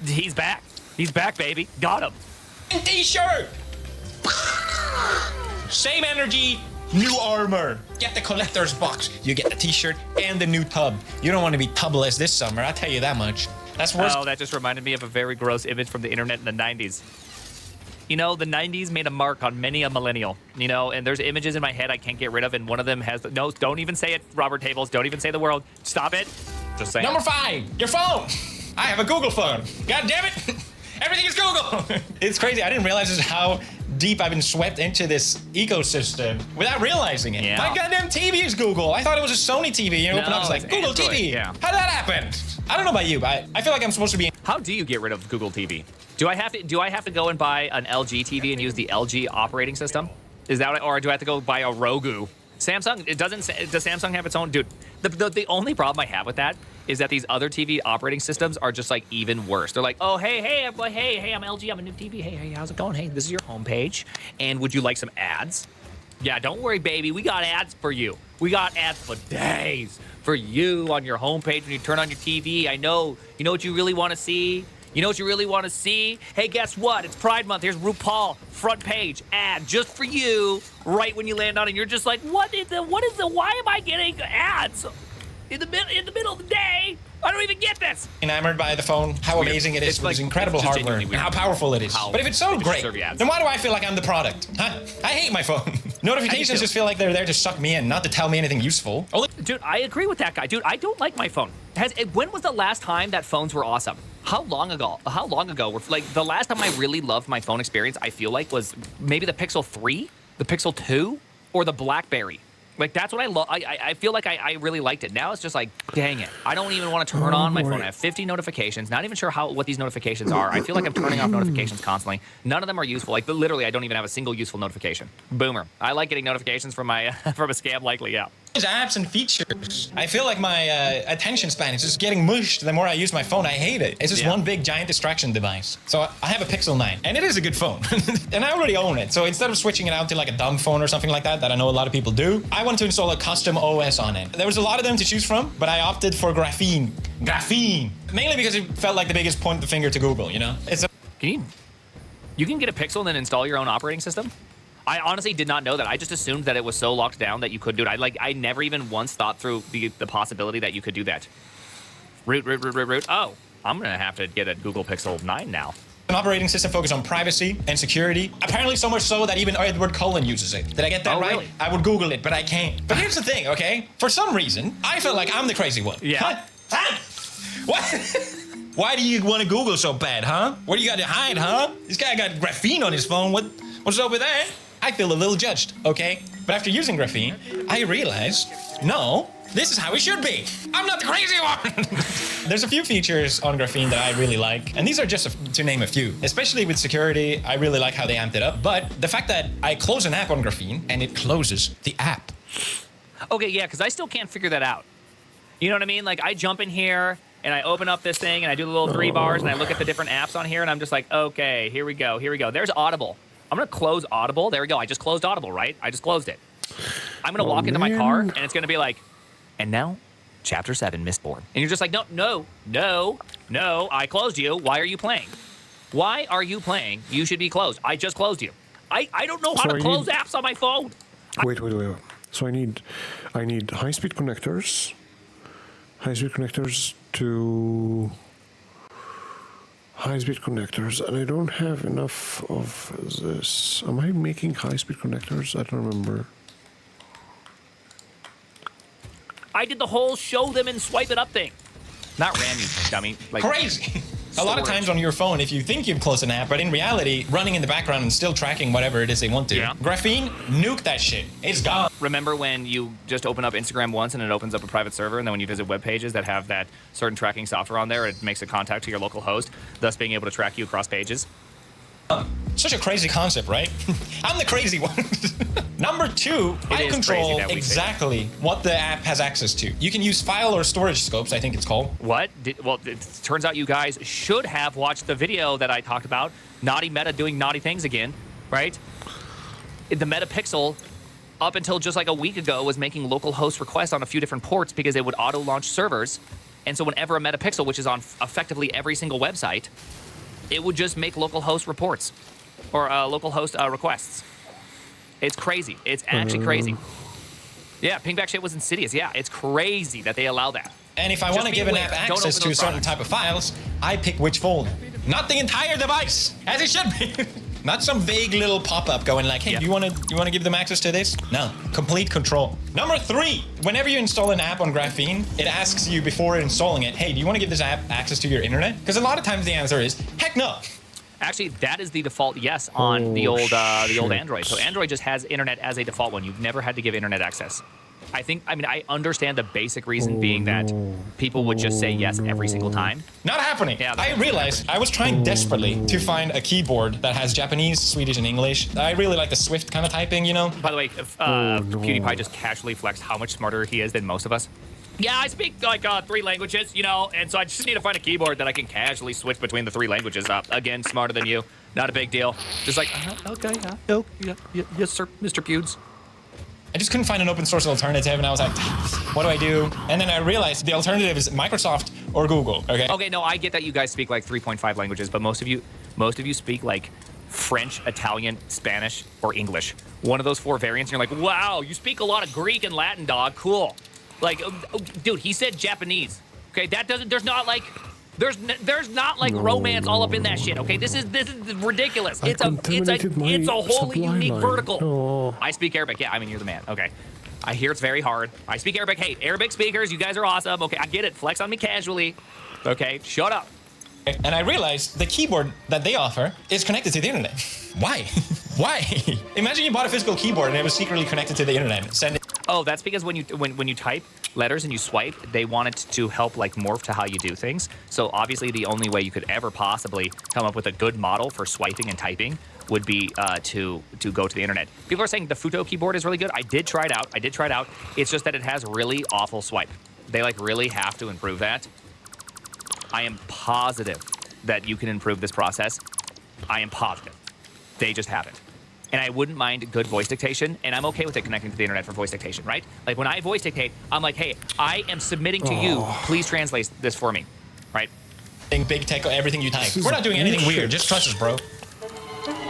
He's back. He's back, baby. Got him. T-shirt! Same energy, new armor. Get the collector's box. You get the t-shirt and the new tub. You don't want to be tubless this summer, I'll tell you that much. That's worse. Oh, that just reminded me of a very gross image from the internet in the 90s. The 90s made a mark on many a millennial, and there's images in my head I can't get rid of, and one of them has... No, don't even say it, Robert Tables. Don't even say the word. Stop it. Just say Number 5, your phone. I have a Google phone. God damn it. Everything is Google. It's crazy. I didn't realize just how deep I've been swept into this ecosystem without realizing it. Yeah. My goddamn TV is Google. I thought it was a Sony TV. You open up, it's like, Google Android, TV. yeah. How did that happen? I don't know about you, but I feel like I'm supposed to be... How do you get rid of Google TV? Do I have to go and buy an LG TV and use the LG operating system? Is that, or do I have to go buy a Roku? Samsung, does Samsung have its own? Dude, the only problem I have with that is that these other TV operating systems are just like even worse. They're like, oh, hey, I'm LG, I'm a new TV. Hey, how's it going? Hey, this is your homepage. And would you like some ads? Yeah, don't worry, baby. We got ads for you. We got ads for days for you on your homepage when you turn on your TV. I know. You know what you really want to see? You know what you really want to see? Hey, guess what? It's Pride Month. Here's RuPaul, front page, ad just for you, right when you land on it. You're just like, why am I getting ads in the middle of the day? I don't even get this. Enamored by the phone, how amazing it is, with its incredible hardware, and how powerful it is. But if it's so great, then why do I feel like I'm the product? Huh? I hate my phone. Notifications just feel like they're there to suck me in, not to tell me anything useful. Dude, I agree with that guy. Dude, I don't like my phone. When was the last time that phones were awesome? How long ago? The last time I really loved my phone experience, I feel like, was maybe the Pixel 3, the Pixel 2, or the BlackBerry. Like, that's what I love. I feel like I really liked it. Now it's just like, dang it. I don't even want to turn on my phone. I have 50 notifications. Not even sure what these notifications are. I feel like I'm turning off notifications constantly. None of them are useful. Like, literally, I don't even have a single useful notification. Boomer. I like getting notifications from my from a scam likely, yeah. Apps and features. I feel like my attention span is just getting mushed the more I use my phone. I hate it. It's just one big giant distraction device. So I have a Pixel 9, and it is a good phone. And I already own it. So instead of switching it out to like a dumb phone or something like that I know a lot of people do, I want to install a custom OS on it. There was a lot of them to choose from, but I opted for Graphene. Mainly because it felt like the biggest point the finger to Google, It's a... You can get a Pixel and then install your own operating system? I honestly did not know that. I just assumed that it was so locked down that you could do it. I never even once thought through the possibility that you could do that. Root. Oh, I'm going to have to get a Google Pixel 9 now. An operating system focused on privacy and security. Apparently so much so that even Edward Cullen uses it. Did I get that right? Really? I would Google it, but I can't. But here's the thing, okay? For some reason, I feel like I'm the crazy one. Yeah. Huh? What? Why do you want to Google so bad, huh? What do you got to hide, huh? This guy got graphene on his phone. What's up with that? I feel a little judged, okay? But after using graphene, I realized, no, this is how it should be. I'm not the crazy one. There's a few features on graphene that I really like, and these are just to name a few. Especially with security, I really like how they amped it up. But the fact that I close an app on graphene and it closes the app. Okay, yeah, because I still can't figure that out. You know what I mean? Like, I jump in here and I open up this thing and I do the little 3 bars and I look at the different apps on here and I'm just like, okay, here we go. There's Audible. I'm going to close Audible. There we go. I just closed Audible, right? I just closed it. I'm going to walk into my car, and it's going to be like, and now, Chapter 7, Mistborn. And you're just like, no, I closed you. Why are you playing? Why are you playing? You should be closed. I just closed you. I don't know how to close apps on my phone. Wait. So I need high-speed connectors. High-speed connectors to high-speed connectors, and I don't have enough of this. Am I making high-speed connectors? I don't remember. I did the whole show them and swipe it up thing. Not ram you, dummy. Like, crazy. A lot of times on your phone, if you think you've closed an app, but in reality, running in the background and still tracking whatever it is they want to. Yeah. Graphene, nuke that shit. It's gone. Remember when you just open up Instagram once and it opens up a private server, and then when you visit web pages that have that certain tracking software on there, it makes a contact to your local host, thus being able to track you across pages? Such a crazy concept, right? I'm the crazy one. Number 2, I control exactly what the app has access to. You can use file or storage scopes, I think it's called. What? Well, it turns out you guys should have watched the video that I talked about. Naughty Meta doing naughty things again, right? The Meta Pixel, up until just like a week ago, was making local host requests on a few different ports because it would auto-launch servers. And so whenever a Meta Pixel, which is on effectively every single website, it would just make local host reports or local host requests. It's crazy. It's actually crazy. Yeah, pingback shit was insidious. Yeah, it's crazy that they allow that. And if I want to give an app access to a certain type of files, I pick which folder. Not the entire device, as it should be. Not some vague little pop-up going like, hey, you want to give them access to this? No, complete control. Number 3, whenever you install an app on Graphene, it asks you before installing it, hey, do you want to give this app access to your internet? Because a lot of times the answer is, heck no. Actually, that is the default yes on the old Android. So Android just has internet as a default one. You've never had to give internet access. I understand the basic reason being that people would just say yes every single time. Not happening. Yeah, I realized I was trying desperately to find a keyboard that has Japanese, Swedish, and English. I really like the Swift kind of typing, you know? By the way, PewDiePie just casually flexed how much smarter he is than most of us. Yeah, I speak like 3 languages, you know, and so I just need to find a keyboard that I can casually switch between the 3 languages. Again, smarter than you. Not a big deal. Just like, okay, yes, sir, Mr. Pewds. I just couldn't find an open source alternative, and I was like, what do I do? And then I realized the alternative is Microsoft or Google, okay? Okay, no, I get that you guys speak like 3.5 languages, but most of you speak like French, Italian, Spanish, or English. One of those 4 variants, and you're like, wow, you speak a lot of Greek and Latin, dog, cool. Like, dude, he said Japanese, okay? That doesn't, there's not like romance all up in that shit, okay? This is ridiculous. It's a wholly unique vertical. Oh. I speak Arabic. Yeah, I mean, you're the man. Okay. I hear it's very hard. I speak Arabic. Hey, Arabic speakers, you guys are awesome. Okay, I get it. Flex on me casually. Okay, shut up. And I realized the keyboard that they offer is connected to the internet. Why? Why? Imagine you bought a physical keyboard and it was secretly connected to the internet. Send it. Oh, that's because when you type letters and you swipe, they want it to help like morph to how you do things. So obviously the only way you could ever possibly come up with a good model for swiping and typing would be to go to the internet. People are saying the Futo keyboard is really good. I did try it out. It's just that it has really awful swipe. They like really have to improve that. I am positive that you can improve this process. I am positive. They just haven't. And I wouldn't mind good voice dictation, and I'm okay with it connecting to the internet for voice dictation, right? Like when I voice dictate, I'm like, hey, I am submitting to you. Please translate this for me, right? Big tech, everything you type. We're not doing anything weird. Just trust us, bro.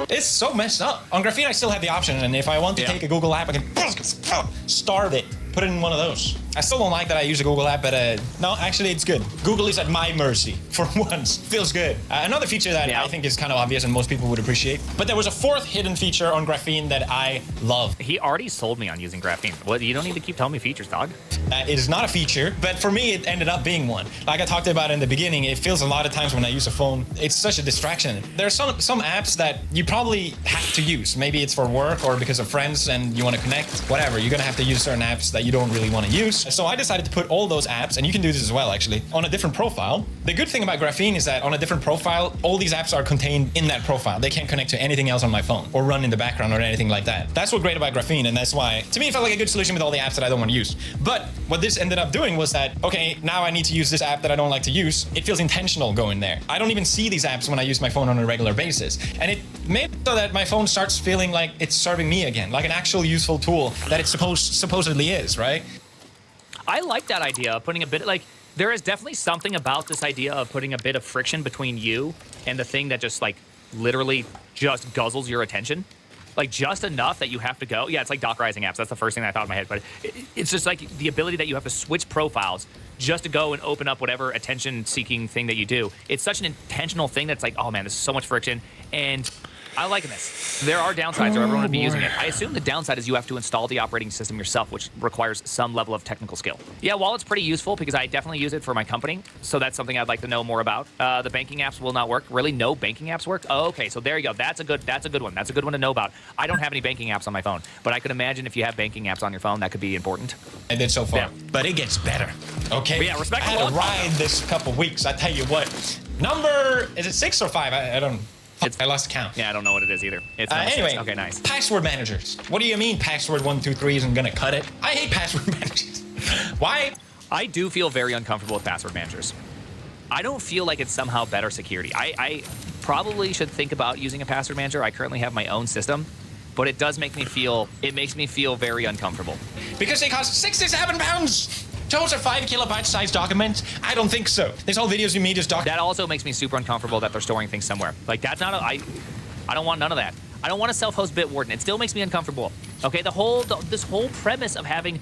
It's so messed up. On Graphene, I still have the option, and if I want to take a Google app, I can starve it. Put it in one of those. I still don't like that I use a Google app, but no, actually it's good. Google is at my mercy for once. Feels good. Another feature that I think is kind of obvious and most people would appreciate, but there was a 4th hidden feature on Graphene that I love. He already sold me on using Graphene. Well, you don't need to keep telling me features, dog. It is not a feature, but for me, it ended up being one. Like I talked about in the beginning, it feels a lot of times when I use a phone, it's such a distraction. There are some apps that you probably have to use. Maybe it's for work or because of friends and you want to connect, whatever. You're going to have to use certain apps that you don't really want to use. So I decided to put all those apps, and you can do this as well actually, on a different profile. The good thing about Graphene is that on a different profile, all these apps are contained in that profile. They can't connect to anything else on my phone or run in the background or anything like that. That's what's great about Graphene, and that's why, to me, it felt like a good solution with all the apps that I don't want to use. But what this ended up doing was that, okay, now I need to use this app that I don't like to use. It feels intentional going there. I don't even see these apps when I use my phone on a regular basis. And it made it so that my phone starts feeling like it's serving me again, like an actual useful tool that it supposedly is, right? I like that idea of putting a bit, like, there is definitely something about this idea of putting a bit of friction between you and the thing that just, like, literally just guzzles your attention. Like, just enough that you have to go. Yeah, it's like Dockerizing apps. That's the first thing I thought in my head. But it's just like the ability that you have to switch profiles just to go and open up whatever attention-seeking thing that you do. It's such an intentional thing that's like, oh, man, this is so much friction. And I like this. There are downsides, or everyone would be using it. I assume the downside is you have to install the operating system yourself, which requires some level of technical skill. Yeah, while it's pretty useful because I definitely use it for my company, so that's something I'd like to know more about. The banking apps will not work. Really, no banking apps work? Oh, okay, so there you go. That's a good one. That's a good one to know about. I don't have any banking apps on my phone, but I could imagine if you have banking apps on your phone, that could be important. I did so far, Yeah. but it gets better. Okay. But yeah, respect I the had a law. ride this couple weeks. I tell you what. Number, is it 6 or 5? I don't. I lost count. Yeah, I don't know what it is either. It's number 6. Anyway, Okay, nice. Password managers. What do you mean password 123 isn't gonna cut it? I hate password managers. Why? I do feel very uncomfortable with password managers. I don't feel like it's somehow better security. I probably should think about using a password manager. I currently have my own system, but it does make me feel, it makes me feel very uncomfortable. Because they cost 67 pounds. Those are 5 kilobyte size documents? I don't think so. There's all videos of me just That also makes me super uncomfortable that they're storing things somewhere. Like, that's not I don't want none of that. I don't want a self-host Bitwarden. It still makes me uncomfortable. Okay, this whole premise of having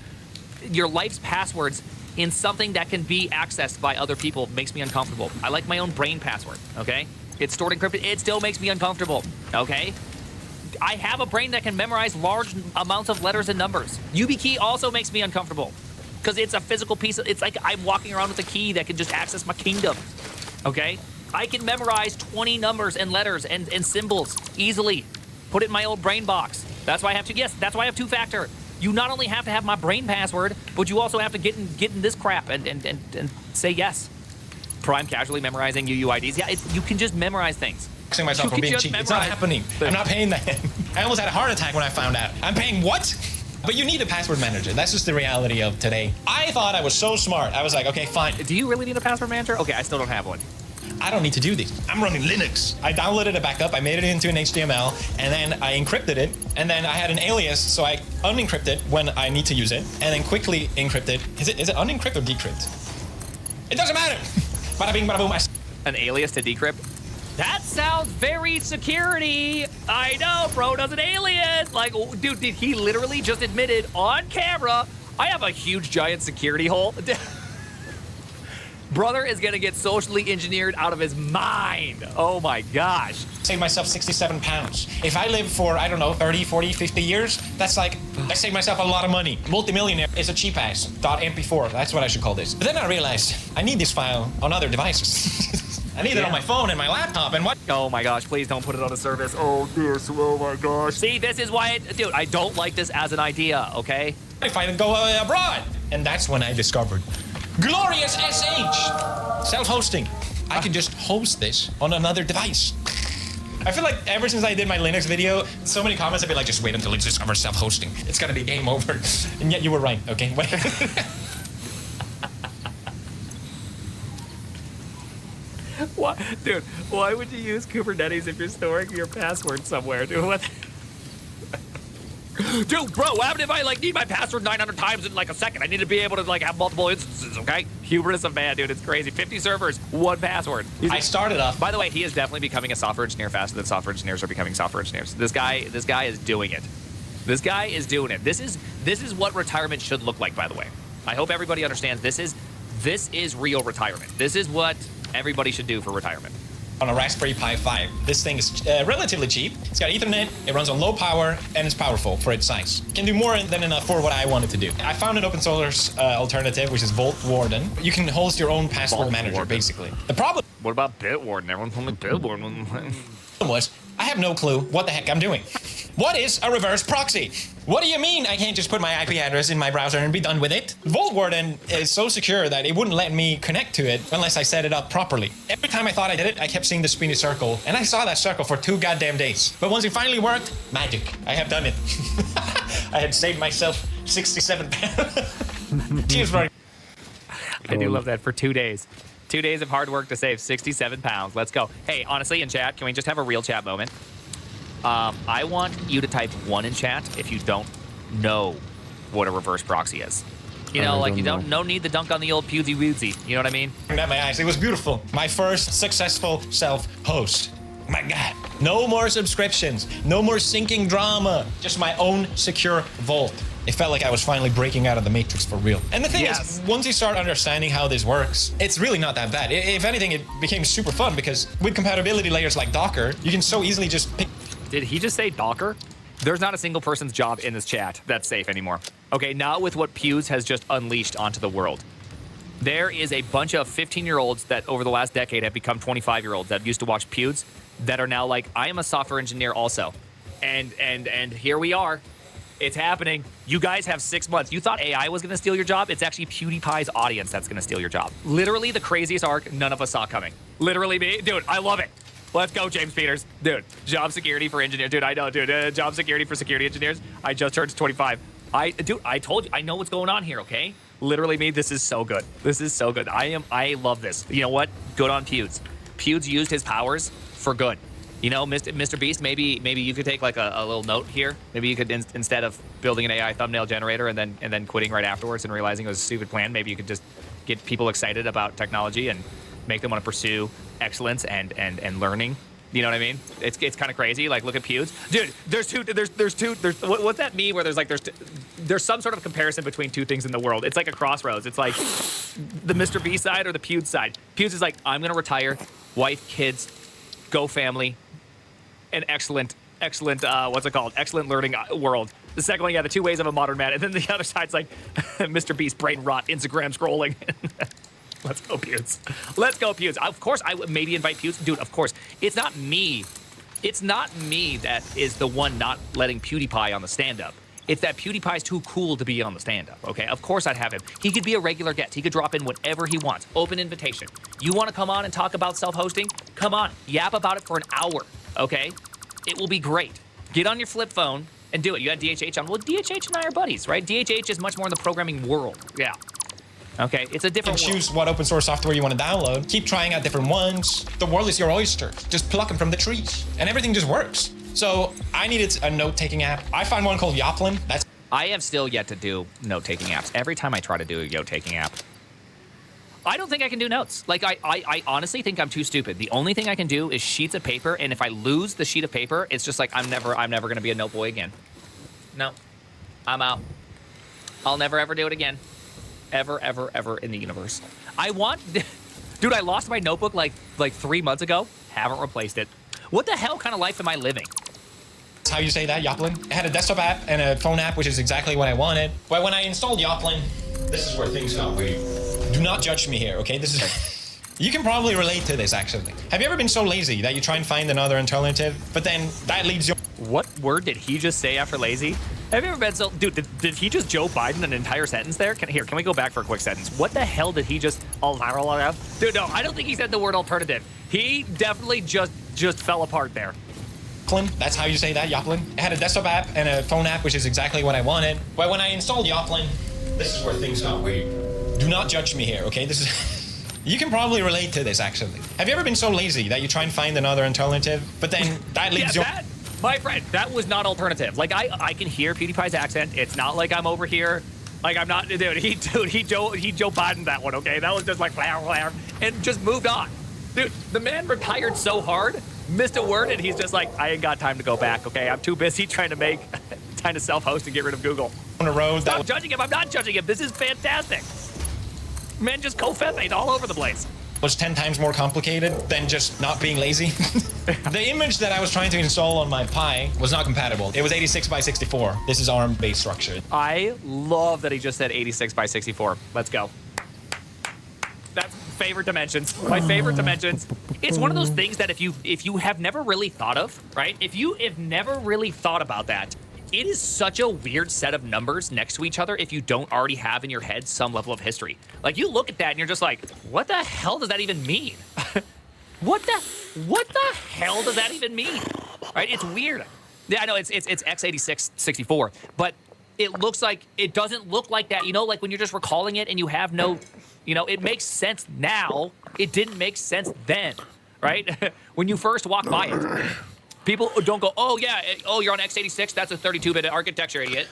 your life's passwords in something that can be accessed by other people makes me uncomfortable. I like my own brain password, okay? It's stored encrypted. It still makes me uncomfortable, okay? I have a brain that can memorize large amounts of letters and numbers. YubiKey also makes me uncomfortable because it's a physical piece. It's like I'm walking around with a key that can just access my kingdom, okay? I can memorize 20 numbers and letters and symbols easily. Put it in my old brain box. That's why I have to, yes, that's why I have two-factor. You not only have to have my brain password, but you also have to get in this crap and say yes. Prime casually memorizing UUIDs. Yeah, you can just memorize things. Myself for being cheap. It's not happening. I'm not paying that. I almost had a heart attack when I found out. I'm paying what? But you need a password manager. That's just the reality of today. I thought I was so smart. I was like, okay, fine. Do you really need a password manager? Okay, I still don't have one. I don't need to do these. I'm running Linux. I downloaded a backup, I made it into an HTML, and then I encrypted it, and then I had an alias, so I unencrypt it when I need to use it, and then quickly encrypt it. Is it unencrypt or decrypt? It doesn't matter. Bada bing, bada boom. An alias to decrypt? That sounds very security. I know, bro does an alias. Like, dude, did he literally just admitted on camera, I have a huge giant security hole? Brother is gonna get socially engineered out of his mind. Oh my gosh. Save myself 67 pounds. If I live for, I don't know, 30, 40, 50 years, that's like, I save myself a lot of money. Multimillionaire is a cheap ass. .mp4, that's what I should call this. But then I realized I need this file on other devices. I need it on my phone and my laptop and what? Oh my gosh, please don't put it on a service. Oh dear, oh my gosh. See, this is why, dude, I don't like this as an idea, okay? If I go abroad. And that's when I discovered glorious SH, self-hosting. I can just host this on another device. I feel like ever since I did my Linux video, so many comments have been like, just wait until it discovers self-hosting. It's gonna be game over. And yet you were right, okay? What? Dude, why would you use Kubernetes if you're storing your password somewhere? Dude, what? Dude, bro, what happened if I need my password 900 times in a second? I need to be able to have multiple instances, okay? Hubris of man, dude, it's crazy. 50 servers, one password. I started off. By the way, he is definitely becoming a software engineer faster than software engineers are becoming software engineers. This guy is doing it. This guy is doing it. This is what retirement should look like, by the way. I hope everybody understands this is real retirement. This is what everybody should do for retirement. On a Raspberry Pi 5. This thing is relatively cheap. It's got Ethernet, it runs on low power, and it's powerful for its size. It can do more than enough for what I wanted to do. I found an open source alternative, which is Bitwarden. You can host your own password manager, basically. The problem... What about Bitwarden? Everyone told me Bitwarden. was, I have no clue what the heck I'm doing. What is a reverse proxy? What do you mean I can't just put my IP address in my browser and be done with it? Vault Warden is so secure that it wouldn't let me connect to it unless I set it up properly. Every time I thought I did it, I kept seeing the spinny circle, and I saw that circle for 2 goddamn days. But once it finally worked, magic. I have done it. I had saved myself 67 pounds. Cheers, bro. I do love that. For 2 days. 2 days of hard work to save 67 pounds. Let's go. Hey, honestly, in chat, can we just have a real chat moment? I want you to type 1 in chat if you don't know what a reverse proxy is. You know, like, you don't no need the dunk on the old pewsy woodsy. You know what I mean? At my eyes, it was beautiful. My first successful self-host. My God. No more subscriptions. No more sinking drama. Just my own secure vault. It felt like I was finally breaking out of the matrix for real. And the thing is, once you start understanding how this works, it's really not that bad. If anything, it became super fun because with compatibility layers like Docker, you can so easily just pick. Did he just say Docker? There's not a single person's job in this chat that's safe anymore. Okay, not with what Pews has just unleashed onto the world. There is a bunch of 15-year-olds that over the last decade have become 25-year-olds that used to watch Pews that are now like, I am a software engineer also. And here we are. It's happening. You guys have 6 months. You thought AI was going to steal your job? It's actually PewDiePie's audience that's going to steal your job. Literally the craziest arc none of us saw coming. Literally me. Dude, I love it. Let's go, James Peters. Dude, job security for engineers. Dude, I know, dude. Job security for security engineers. I just turned 25. I told you, I know what's going on here, okay? Literally me, this is so good. This is so good. I love this. You know what? Good on Pewds. Pewds used his powers for good. You know, Mr. Beast, maybe you could take like a little note here. Maybe you could, instead of building an AI thumbnail generator and then quitting right afterwards and realizing it was a stupid plan, maybe you could just get people excited about technology and make them want to pursue excellence and learning. You know what I mean? It's kind of crazy. Like, look at Pewds. Dude, there's what's that meme where there's some sort of comparison between 2 things in the world. It's like a crossroads. It's like the Mr. B side or the Pewds side. Pewds is like, I'm going to retire, wife, kids, go family, an excellent, what's it called? Excellent learning world. The second one, yeah, the 2 ways of a modern man. And then the other side's like Mr. Beast, brain rot, Instagram scrolling. Let's go, Pewds. Let's go, Pewds. Of course, I would maybe invite Pewds. Dude, of course. It's not me. It's not me that is the one not letting PewDiePie on the stand-up. It's that PewDiePie's too cool to be on the stand-up, okay? Of course I'd have him. He could be a regular guest. He could drop in whenever he wants. Open invitation. You want to come on and talk about self-hosting? Come on. Yap about it for an hour, okay? It will be great. Get on your flip phone and do it. You got DHH on. Well, DHH and I are buddies, right? DHH is much more in the programming world. Yeah. Okay, it's a different world. Choose what open source software you want to download. Keep trying out different ones. The world is your oyster. Just pluck them from the trees. And everything just works. So I needed a note-taking app. I found one called Yoplin. I have still yet to do note-taking apps. Every time I try to do a note-taking app, I don't think I can do notes. Like, I honestly think I'm too stupid. The only thing I can do is sheets of paper, and if I lose the sheet of paper, it's just like I'm never going to be a note boy again. No, I'm out. I'll never, ever do it again. Ever, ever, ever in the universe. Dude, I lost my notebook like 3 months ago. Haven't replaced it. What the hell kind of life am I living? That's how you say that, Yoplin. It had a desktop app and a phone app, which is exactly what I wanted. But when I installed Yoplin, this is where things got weird. Do not judge me here, okay? This is... You can probably relate to this, actually. Have you ever been so lazy that you try and find another alternative, but then that leads you... What word did he just say after lazy? Have you ever been so... Dude, did he just Joe Biden an entire sentence there? Can we go back for a quick sentence? What the hell did he just... Dude, no, I don't think he said the word alternative. He definitely just fell apart there. That's how you say that, Yoplin. It had a desktop app and a phone app, which is exactly what I wanted. But when I installed Yoplin, this is where things got weird. Do not judge me here, okay? This is... You can probably relate to this, actually. Have you ever been so lazy that you try and find another alternative, but then that leads you... My friend, that was not alternative. Like, I can hear PewDiePie's accent. It's not like I'm over here. Like, I'm not... Dude, he Joe Biden that one, okay? That was just like... And just moved on. Dude, the man retired so hard, missed a word, and he's just like, I ain't got time to go back, okay? I'm too busy trying to self-host and get rid of Google. On a road that... Stop judging him. I'm not judging him. This is fantastic. Man just co-fethate all over the place. Was 10 times more complicated than just not being lazy. The image that I was trying to install on my Pi was not compatible. It was 86 by 64. This is ARM-based structure. I love that he just said 86 by 64. Let's go. That's favorite dimensions. My favorite dimensions. It's one of those things that if you have never really thought of, right? If you have never really thought about that, it is such a weird set of numbers next to each other if you don't already have in your head some level of history. Like, you look at that and you're just like, what the hell does that even mean? What the hell does that even mean? Right? It's weird. Yeah, I know it's x86 64, but it looks like, it doesn't look like that. You know, like when you're just recalling it and you have no, you know, it makes sense now. It didn't make sense then, right? When you first walk by it. People don't go, oh yeah, oh, you're on x86, that's a 32-bit architecture, idiot.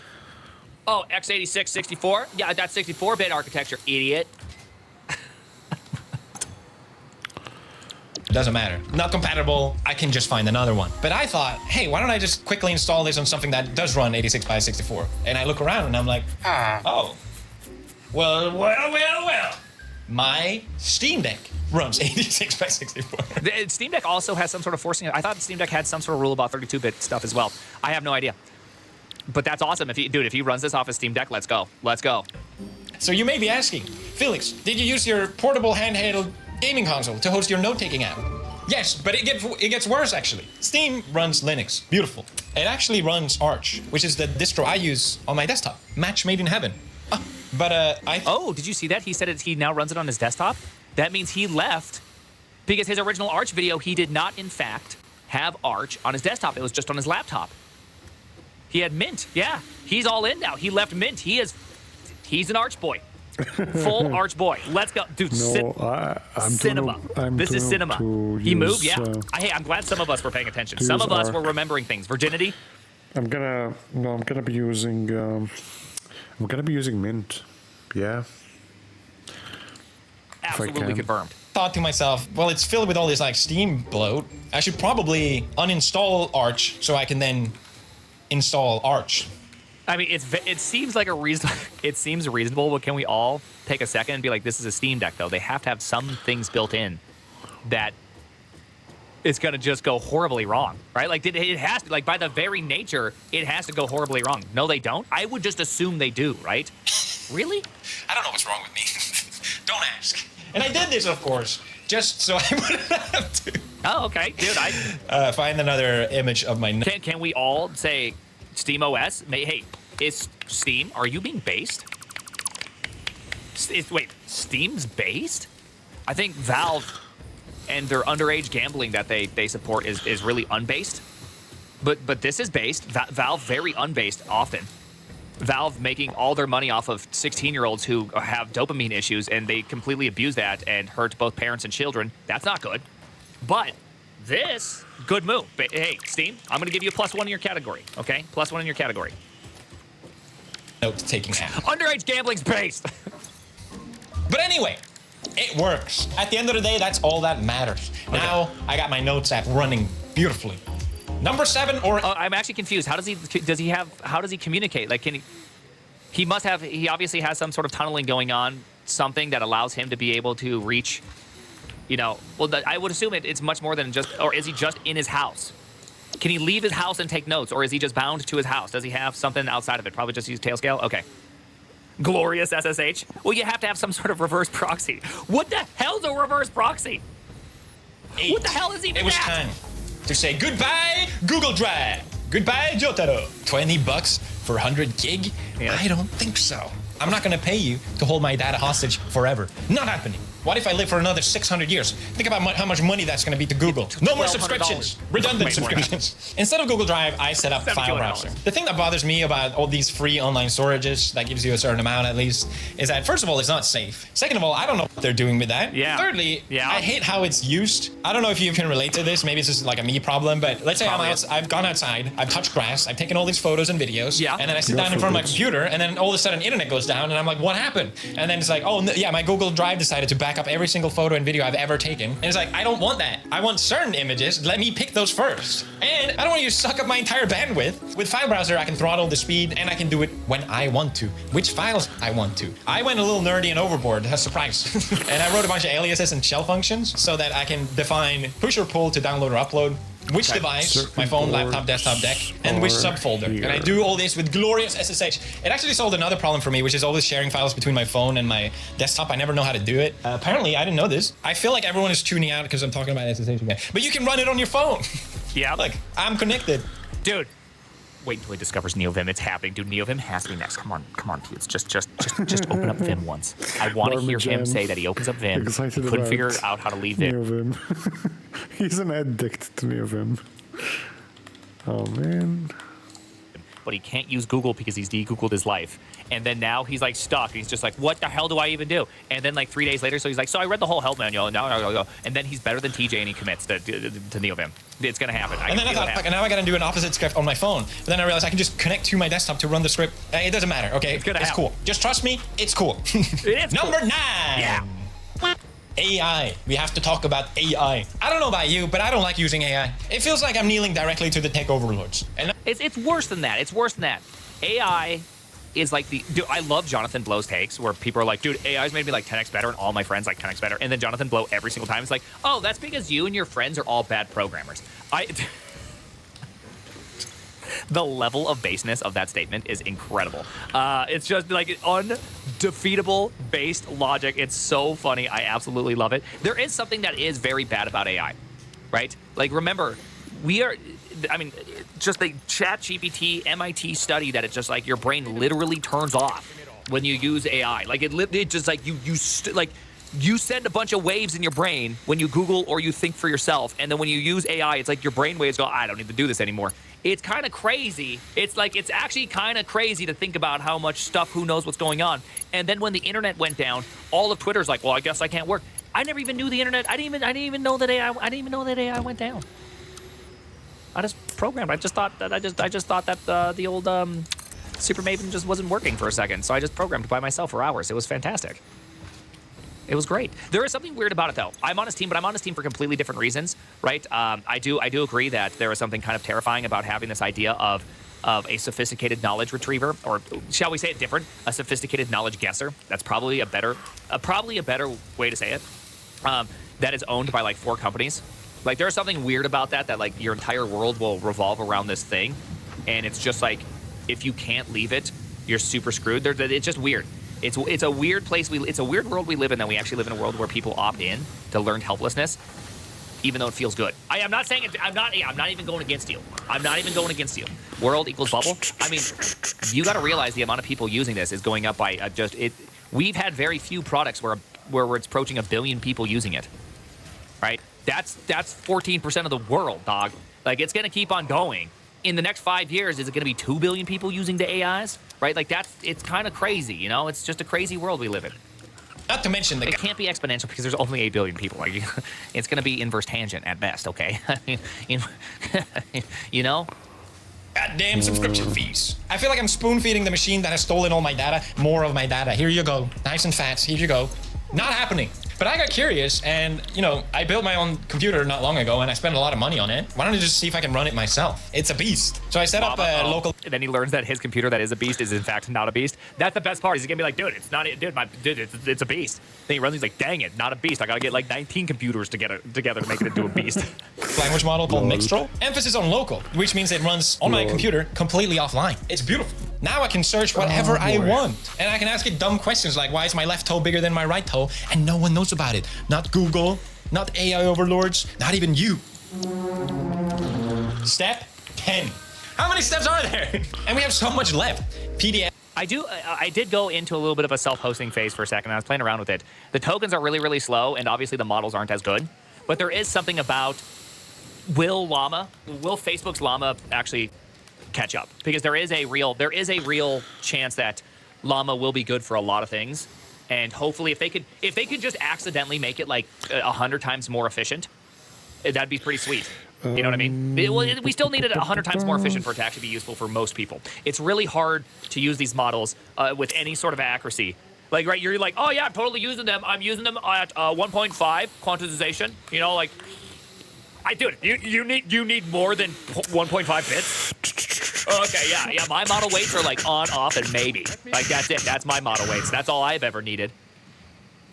Oh, x86 64? Yeah, that's 64-bit architecture, idiot. Doesn't matter. Not compatible, I can just find another one. But I thought, hey, why don't I just quickly install this on something that does run 86 by 64? And I look around and I'm like, oh. Well. My Steam Deck runs 86 by 64. The Steam Deck also has some sort of forcing. I thought the Steam Deck had some sort of rule about 32-bit stuff as well. I have no idea. But that's awesome. If he runs this off his Steam Deck, let's go. Let's go. So you may be asking, Felix, did you use your portable handheld gaming console to host your note-taking app? Yes, but it gets worse, actually. Steam runs Linux. Beautiful. It actually runs Arch, which is the distro I use on my desktop. Match made in heaven. Oh, did you see that? He said he now runs it on his desktop? That means he left because his original Arch video, he did not, in fact, have Arch on his desktop. It was just on his laptop. He had Mint. Yeah, he's all in now. He left Mint. He's an Arch boy. Full Arch boy. Let's go. Dude, cinema. This is cinema. He moved, yeah. Hey, I'm glad some of us were paying attention. Some of us were remembering things. Virginity? I'm gonna be using Mint. Yeah. Absolutely confirmed. Thought to myself, well, it's filled with all this like Steam bloat. I should probably uninstall Arch so I can then install Arch. I mean, it seems like it seems reasonable, but can we all take a second and be like, this is a Steam Deck, though? They have to have some things built in that it's going to just go horribly wrong, right? Like, it has to, like, by the very nature, it has to go horribly wrong. No, they don't? I would just assume they do, right? Really? I don't know what's wrong with me. Don't ask. And I did this, of course, just so I wouldn't have to. Oh, okay. Dude, find another image of my... Can we all say Steam OS? Hey, is Steam, are you being based? Wait, Steam's based? I think Valve and their underage gambling that they support is really unbased. But this is based. Valve very unbased often. Valve making all their money off of 16-year-olds who have dopamine issues, and they completely abuse that and hurt both parents and children. That's not good. But this, good move. But hey, Steam, I'm going to give you a +1 in your category, okay? +1 in your category. Note-taking app. Underage gambling's based. But anyway, it works. At the end of the day, that's all that matters. Okay. Now, I got my notes app running beautifully. Number 7 or... I'm actually confused. How does he communicate? Like, he obviously has some sort of tunneling going on, something that allows him to be able to reach, you know, well, I would assume it's much more than just, or is he just in his house? Can he leave his house and take notes, or is he just bound to his house? Does he have something outside of it? Probably just use Tailscale? Okay. Glorious SSH. Well, you have to have some sort of reverse proxy. What the hell's a reverse proxy? 8. What the hell is even that? It was time to say goodbye, Google Drive. Goodbye, Jotaro. $20 for 100 gig? Yeah. I don't think so. I'm not going to pay you to hold my data hostage forever. Not happening. What if I live for another 600 years? Think about how much money that's going to be to Google. No more subscriptions. Redundant subscriptions. Instead of Google Drive, I set up File Browser. The thing that bothers me about all these free online storages that gives you a certain amount at least is that, first of all, it's not safe. Second of all, I don't know what they're doing with that. Yeah. Thirdly, I hate how it's used. I don't know if you can relate to this. Maybe it's just like a me problem, but let's say I've gone outside, I've touched grass, I've taken all these photos and videos, and then I sit down in front of my computer, and then all of a sudden internet goes down, and I'm like, what happened? And then it's like, oh, yeah, my Google Drive decided to back up every single photo and video I've ever taken. And it's like, I don't want that. I want certain images. Let me pick those first. And I don't want you to suck up my entire bandwidth. With File Browser, I can throttle the speed, and I can do it when I want to. Which files I want to. I went a little nerdy and overboard. A surprise. And I wrote a bunch of aliases and shell functions so that I can define push or pull to download or upload which device, my phone, laptop, desktop, deck, and which subfolder. And I do all this with glorious SSH. It actually solved another problem for me, which is always sharing files between my phone and my desktop. I never know how to do it. Apparently, I didn't know this. I feel like everyone is tuning out because I'm talking about SSH again. But you can run it on your phone. Yeah. Look, I'm connected. Dude, wait until he discovers NeoVim. It's happening, dude. NeoVim has to be next. Come on, Pete. Just open up Vim once. I want to hear him say that he opens up Vim. Excited Couldn't about figure out how to leave Vim. NeoVim. He's an addict to NeoVim. Oh man. But he can't use Google because he's de-Googled his life. And then now he's like stuck. He's just like, what the hell do I even do? And then like 3 days later, so he's like, so I read the whole help manual, and now I go. And then he's better than TJ, and he commits to NeoVim. It's gonna happen. And then I thought, fuck, now I gotta do an opposite script on my phone. But then I realized I can just connect to my desktop to run the script. It doesn't matter, okay? It's cool. Just trust me, it's cool. It is Number cool. 9. Yeah. AI. We have to talk about AI. I don't know about you, but I don't like using AI. It feels like I'm kneeling directly to the tech overlords. And It's worse than that. It's worse than that. AI is like the... Dude, I love Jonathan Blow's takes where people are like, dude, AI's made me like 10x better and all my friends like 10x better. And then Jonathan Blow every single time is like, oh, that's because you and your friends are all bad programmers. The level of baseness of that statement is incredible. It's just like undefeatable based logic. It's so funny. I absolutely love it. There is something that is very bad about AI, right? Like, remember, just the ChatGPT MIT study that it's just like your brain literally turns off when you use AI. Like, it just like you send a bunch of waves in your brain when you Google or you think for yourself, and then when you use AI, it's like your brain waves go, I don't need to do this anymore. It's kind of crazy. It's actually kind of crazy to think about how much stuff, who knows what's going on. And then when the internet went down, all of Twitter's like, well, I guess I can't work. I never even knew the internet. I didn't even know that AI went down. I just programmed. I just thought that the old Super Maven just wasn't working for a second. So I just programmed by myself for hours. It was fantastic. It was great. There is something weird about it, though. I'm on his team, but I'm on his team for completely different reasons, right? I do agree that there is something kind of terrifying about having this idea of a sophisticated knowledge retriever, or shall we say it different, a sophisticated knowledge guesser. That's probably a better way to say it. That is owned by like 4 companies. Like, there's something weird about that like your entire world will revolve around this thing, and it's just like if you can't leave it, you're super screwed. It's just weird. It's a weird place. It's a weird world we live in, that we actually live in a world where people opt in to learned helplessness, even though it feels good. I'm not saying it. I'm not even going against you. I'm not even going against you. World equals bubble. I mean, you got to realize the amount of people using this is going up by We've had very few products where it's approaching 1 billion people using it. Right? That's 14% of the world, dog. Like, it's gonna keep on going. In the next 5 years, is it gonna be 2 billion people using the AIs? Right? Like, it's kind of crazy, you know? It's just a crazy world we live in. Not to mention it can't be exponential because there's only 8 billion people. Like, it's gonna be inverse tangent at best, okay? I mean, you know? Goddamn subscription fees. I feel like I'm spoon feeding the machine that has stolen all my data, more of my data. Here you go. Nice and fat. Here you go. Not happening. But I got curious, and, you know, I built my own computer not long ago, and I spent a lot of money on it. Why don't I just see if I can run it myself? It's a beast. So I set up a local... And then he learns that his computer that is a beast is, in fact, not a beast. That's the best part. He's going to be like, dude, it's not... it's a beast. Then he runs, he's like, dang it, not a beast. I got to get, like, 19 computers together to make it into a beast. Language model called Mixtral. Emphasis on local, which means it runs on my computer completely offline. It's beautiful. Now I can search whatever I want. And I can ask it dumb questions like, why is my left toe bigger than my right toe? And no one knows about it. Not Google, not AI overlords, not even you. Step 10. How many steps are there? And we have so much left. PDF. I did go into a little bit of a self-hosting phase for a second. I was playing around with it. The tokens are really, really slow, and obviously the models aren't as good. But there is something about will Facebook's Llama actually catch up? Because there is a real chance that Llama will be good for a lot of things. And hopefully if they could just accidentally make it like 100 times more efficient, that'd be pretty sweet. You know what I mean? We still need it 100 times more efficient for it to actually be useful for most people. It's really hard to use these models with any sort of accuracy. Like, right, you're like, oh yeah, I'm totally using them. I'm using them at 1.5 quantization. You know, like, you need more than 1.5 bits. Okay, yeah. My model weights are like on, off, and maybe. Like, that's it. That's my model weights. That's all I've ever needed.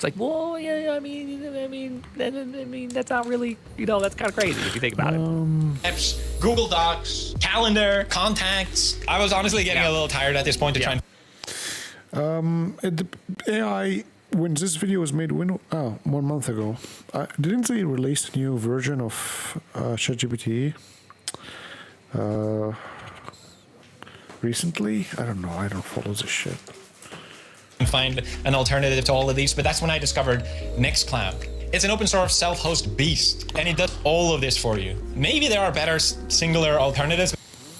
It's like, well, yeah, I mean, that's not really, that's kind of crazy if you think about it. Apps, Google Docs, calendar, contacts. I was honestly getting a little tired at this point to try and... AI, when this video was made, 1 month ago, didn't they release a new version of ChatGPT recently? I don't know. I don't follow this shit. Find an alternative to all of these, but that's when I discovered Nextcloud. It's an open source self-host beast, and it does all of this for you. Maybe there are better singular alternatives.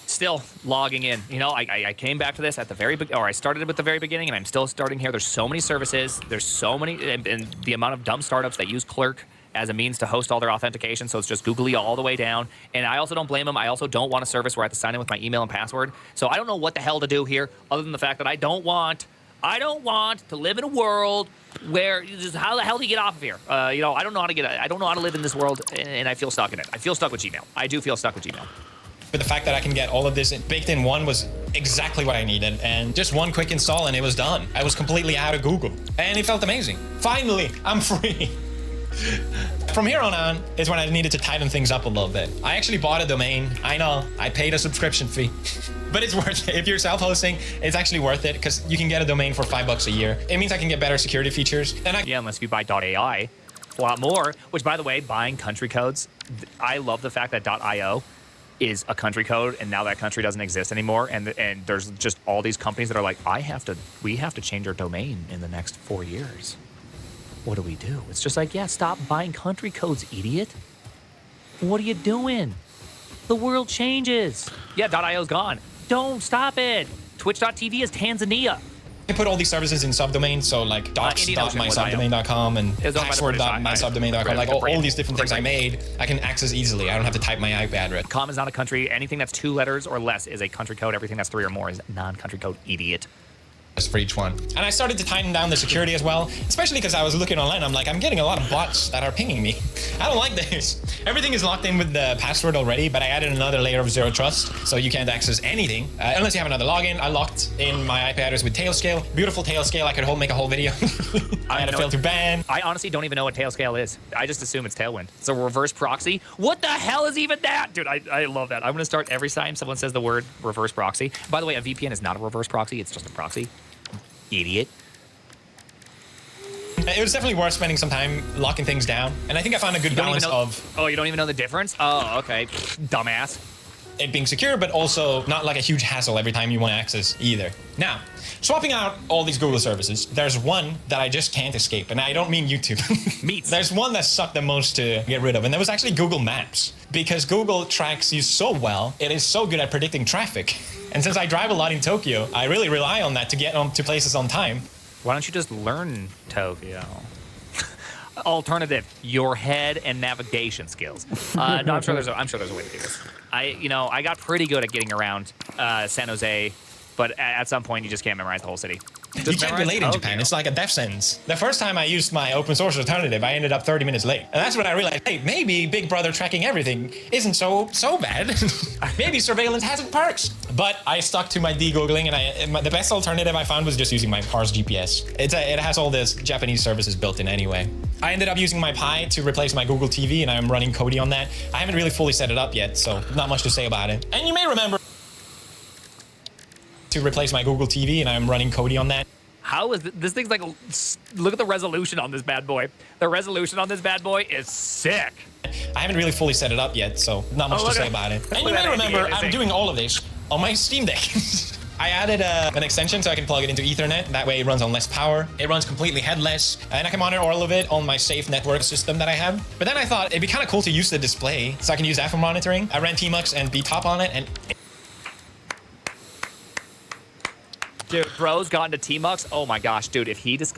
Still logging in. I came back to this at the very beginning, or I started it at the very beginning, and I'm still starting here. There's so many services. There's so many, and the amount of dumb startups that use Clerk as a means to host all their authentication, so it's just googly all the way down. And I also don't blame them. I also don't want a service where I have to sign in with my email and password. So I don't know what the hell to do here, other than the fact that I don't want to live in a world where just how the hell do you get off of here? I don't know how to I don't know how to live in this world, and I feel stuck in it. I feel stuck with Gmail. I do feel stuck with Gmail. But the fact that I can get all of this baked in one was exactly what I needed, and just one quick install and it was done. I was completely out of Google, and it felt amazing. Finally, I'm free. From here on is when I needed to tighten things up a little bit. I actually bought a domain. I know, I paid a subscription fee, but it's worth it. If you're self-hosting, it's actually worth it because you can get a domain for $5 a year. It means I can get better security features. Unless you buy .ai, a lot more, which by the way, buying country codes, I love the fact that .io is a country code, and now that country doesn't exist anymore, and there's just all these companies that are like, we have to change our domain in the next 4 years. What do we do? It's just like, yeah, stop buying country codes, idiot. What are you doing? The world changes. Yeah, .io's gone. Don't stop it. Twitch.tv is Tanzania. I put all these services in subdomains, so like docs.mysubdomain.com and password.mysubdomain.com, like all these different things I made, I can access easily. I don't have to type my IP address. Com is not a country. Anything that's 2 letters or less is a country code. Everything that's 3 or more is non-country code, idiot. For each one. And I started to tighten down the security as well, especially because I was looking online. I'm like, I'm getting a lot of bots that are pinging me. I don't like this. Everything is locked in with the password already, but I added another layer of zero trust, so you can't access anything unless you have another login. I locked in my IP address with Tailscale. Beautiful Tailscale. I could make a whole video. I had a filter ban. I honestly don't even know what Tailscale is. I just assume it's Tailwind. It's a reverse proxy. What the hell is even that? Dude, I love that. I'm going to start every time someone says the word reverse proxy. By the way, a VPN is not a reverse proxy. It's just a proxy. Idiot. It was definitely worth spending some time locking things down, and I think I found a good balance of... Oh, you don't even know the difference? Oh, okay. Dumbass. It being secure, but also not like a huge hassle every time you want to access either. Now, swapping out all these Google services, there's one that I just can't escape, and I don't mean YouTube. There's one that sucked the most to get rid of, and that was actually Google Maps. Because Google tracks you so well, it is so good at predicting traffic. And since I drive a lot in Tokyo, I really rely on that to get to places on time. Why don't you just learn Tokyo? Alternative, your head and navigation skills. No, I'm sure there's a way to do this. I got pretty good at getting around San Jose, but at some point you just can't memorize the whole city. You can't be late in Japan. It's like a death sentence. The first time I used my open source alternative, I ended up 30 minutes late. And that's when I realized, hey, maybe Big Brother tracking everything isn't so bad. Maybe surveillance has its perks. But I stuck to my de-googling, and the best alternative I found was just using my Parse GPS. It has all this Japanese services built in anyway. I ended up using my Pi to replace my Google TV, and I'm running Kodi on that. I haven't really fully set it up yet, so not much to say about it. And you may remember to replace my Google TV, and I'm running Kodi on that. How is this thing's like, look at the resolution on this bad boy. The resolution on this bad boy is sick. I haven't really fully set it up yet, so not much to say about it. And you may remember I'm doing all of this on my Steam Deck. I added an extension so I can plug it into Ethernet. That way it runs on less power. It runs completely headless, and I can monitor all of it on my safe network system that I have. But then I thought it'd be kind of cool to use the display, so I can use that for monitoring. I ran Tmux and BTOP on it, and dude, bro's gotten to Tmux. Oh my gosh, dude! If he if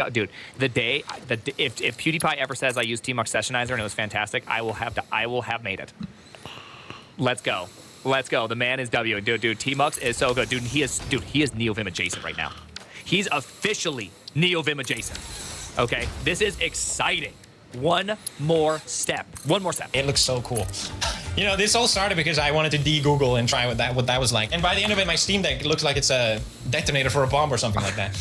PewDiePie ever says I use Tmux Sessionizer and it was fantastic, I will have made it. Let's go. The man is W. Dude, Tmux is so good, dude. He is NeoVim adjacent right now. He's officially NeoVim adjacent. Okay, this is exciting. One more step. It looks so cool. You know, this all started because I wanted to de-Google and try what that was like. And by the end of it, my Steam Deck looks like it's a detonator for a bomb or something like that.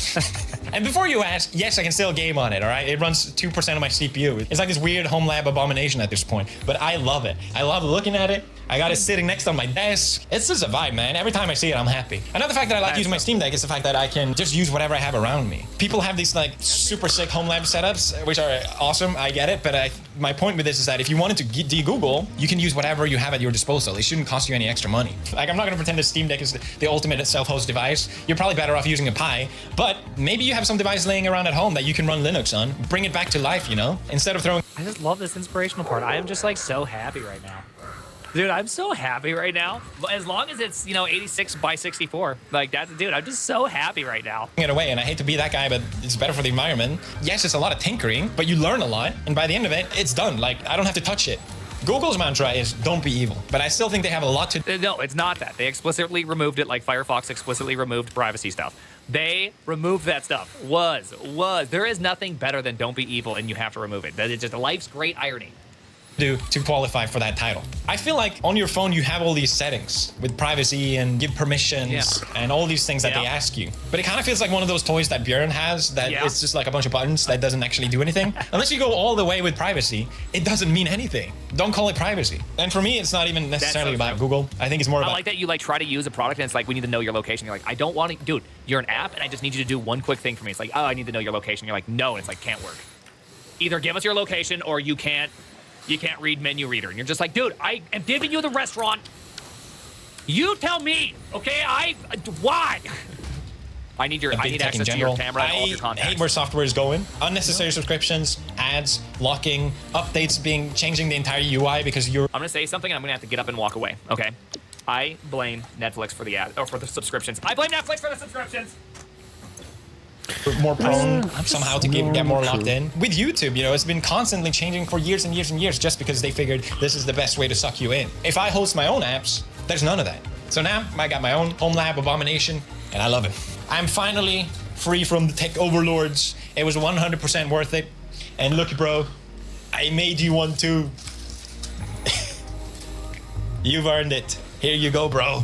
And before you ask, yes, I can still game on it, all right? It runs 2% of my CPU. It's like this weird home lab abomination at this point, but I love it. I love looking at it. I got it sitting next on my desk. It's just a vibe, man. Every time I see it, I'm happy. Another fact that I like using my Steam Deck is the fact that I can just use whatever I have around me. People have these like super sick home lab setups, which are awesome. I get it, but my point with this is that if you wanted to de-Google, you can use whatever you have at your disposal. It shouldn't cost you any extra money. Like, I'm not gonna pretend the Steam Deck is the ultimate self-host device. You're probably better off using a Pi, but maybe you have some device laying around at home that you can run Linux on. Bring it back to life, you know? Instead of throwing... I just love this inspirational part. I am just like so happy right now. Dude, I'm so happy right now. As long as it's, you know, 86 by 64. Like that, dude, I'm just so happy right now. It away, and I hate to be that guy, but it's better for the environment. Yes, it's a lot of tinkering, but you learn a lot, and by the end of it, it's done. Like, I don't have to touch it. Google's mantra is don't be evil, but I still think they have a lot to... No, it's not that. They explicitly removed it like Firefox explicitly removed privacy stuff. They removed that stuff. There is nothing better than don't be evil, and you have to remove it. That is just life's great irony. Do to qualify for that title. I feel like on your phone you have all these settings with privacy and give permissions and all these things that they ask you. But it kind of feels like one of those toys that Björn has that it's just like a bunch of buttons that doesn't actually do anything. Unless you go all the way with privacy, it doesn't mean anything. Don't call it privacy. And for me, it's not even necessarily about Google. I think it's more about... I like that you like try to use a product and it's like, we need to know your location. You're like, I don't want to... Dude, you're an app and I just need you to do one quick thing for me. It's like, oh, I need to know your location. You're like, no. And it's like, can't work. Either give us your location or you can't read menu reader. And you're just like, dude, I am giving you the restaurant. You tell me, okay? Why? I need access to your camera and all of your contacts. I hate where software is going. Unnecessary subscriptions, ads, locking, updates changing the entire UI because you're... I'm gonna say something and I'm gonna have to get up and walk away, okay? I blame Netflix for the ad, or for the subscriptions. I blame Netflix for the subscriptions! More prone somehow to get more locked in. With YouTube, you know, it's been constantly changing for years and years and years just because they figured this is the best way to suck you in. If I host my own apps, there's none of that. So now I got my own home lab abomination and I love it. I'm finally free from the tech overlords. It was 100% worth it. And look, bro, I made you one too. You've earned it. Here you go, bro.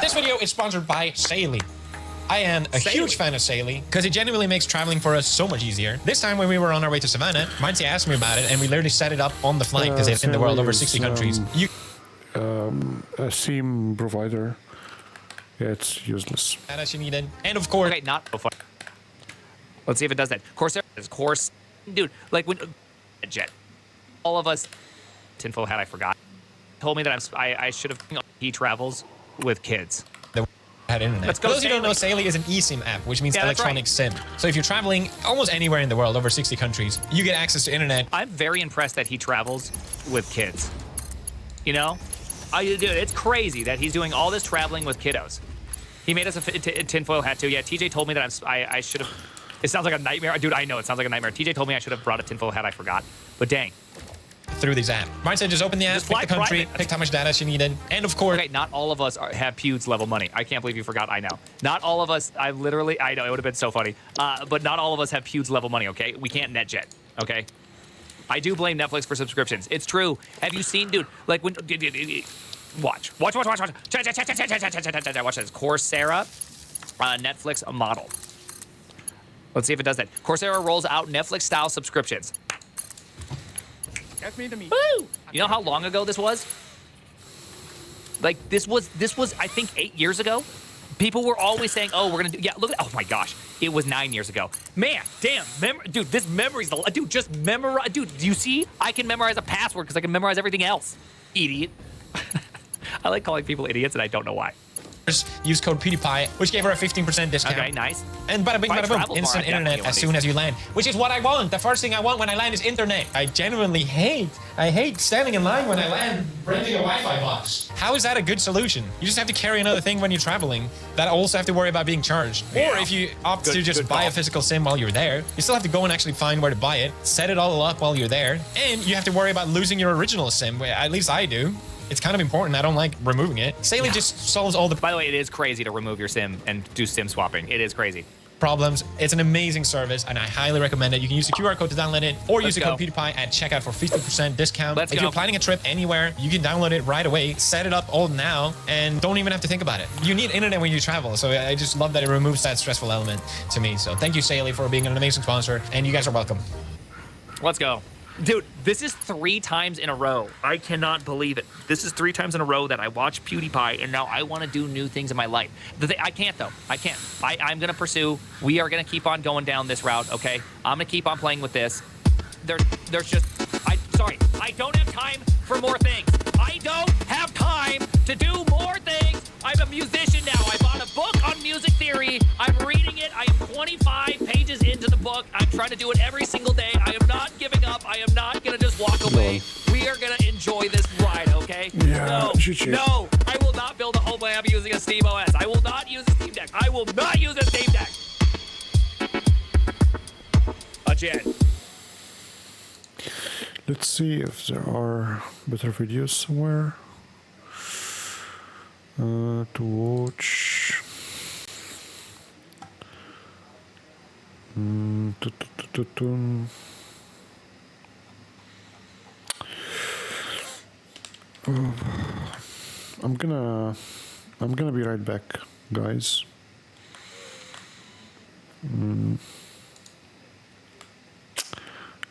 This video is sponsored by Saily. I am a huge fan of Saily because it genuinely makes traveling for us so much easier. This time when we were on our way to Savannah, Minty asked me about it and we literally set it up on the flight because it's in the world over 60 countries. A SIM provider. Yeah, it's useless. That you needed. And of course... Okay, not... Let's see if it does that. Corsair is course... Dude, like when... Jet. All of us... Tinfoil hat, I forgot. Told me that I should have... He travels with kids. Had internet. Let's go. For those who don't know, Saily is an eSIM app, which means electronic SIM. So if you're traveling almost anywhere in the world, over 60 countries, you get access to internet. I'm very impressed that he travels with kids. You know? Dude, it's crazy that he's doing all this traveling with kiddos. He made us a tinfoil hat too. Yeah, TJ told me that I should have... It sounds like a nightmare. Dude, I know it sounds like a nightmare. TJ told me I should have brought a tinfoil hat. I forgot. But dang. Through these apps. Mine said just open the app, pick the country, pick how much data she needed, and of course... Okay, not all of us have Pewds level money. I can't believe you forgot. I know. Not all of us... I know, it would have been so funny. But not all of us have Pewds level money, okay? We can't NetJet, okay? I do blame Netflix for subscriptions. It's true. Have you seen, dude, like when... Watch. Watch this. Coursera, Netflix model. Let's see if it does that. Coursera rolls out Netflix-style subscriptions. That's me to me. Woo! You know how long ago this was? Like, this was I think 8 years ago. People were always saying, oh, we're gonna do... Yeah, look at... Oh, my gosh. It was 9 years ago. Man, damn. Dude, this memory's... Dude, just memorize... Dude, do you see? I can memorize a password because I can memorize everything else. Idiot. I like calling people idiots, and I don't know why. Use code PewDiePie, which gave her a 15% discount. Okay, nice. And bada bing, bada boom, instant internet as soon as you land, which is what I want. The first thing I want when I land is internet. I genuinely hate standing in line when I land, renting a Wi-Fi box. How is that a good solution? You just have to carry another thing when you're traveling that also have to worry about being charged. Yeah. Or if you opt to just buy a physical SIM while you're there, you still have to go and actually find where to buy it, set it all up while you're there, and you have to worry about losing your original SIM. At least I do. It's kind of important. I don't like removing it. Saily just solves all the... By the way, it is crazy to remove your SIM and do SIM swapping. It is crazy. problems. It's an amazing service, and I highly recommend it. You can use the QR code to download it, or use the code PewDiePie at checkout for 50% discount. If you're planning a trip anywhere, you can download it right away, set it up all now, and don't even have to think about it. You need internet when you travel, so I just love that it removes that stressful element to me. So thank you, Saley, for being an amazing sponsor, and you guys are welcome. Let's go. Dude, this is 3 times in a row. I cannot believe it. This is 3 times in a row that I watch PewDiePie, and now I want to do new things in my life. I can't, though. I can't. I'm going to pursue. We are going to keep on going down this route, okay? I'm going to keep on playing with this. There's just... Sorry. I don't have time for more things. I don't have time to do more things. I'm a musician now. I bought a book on music theory. I'm reading it. I am 25 pages into the book. I'm trying to do it every single day. I am not giving up. I am not going to just walk away. We are going to enjoy this ride, okay? Yeah, no, I will not build a whole lab using a Steam OS. I will not use a Steam Deck. I will not use a Steam Deck. Again. Let's see if there are better videos somewhere to watch. I'm gonna be right back, guys.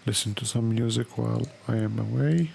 Listen to some music while I am away.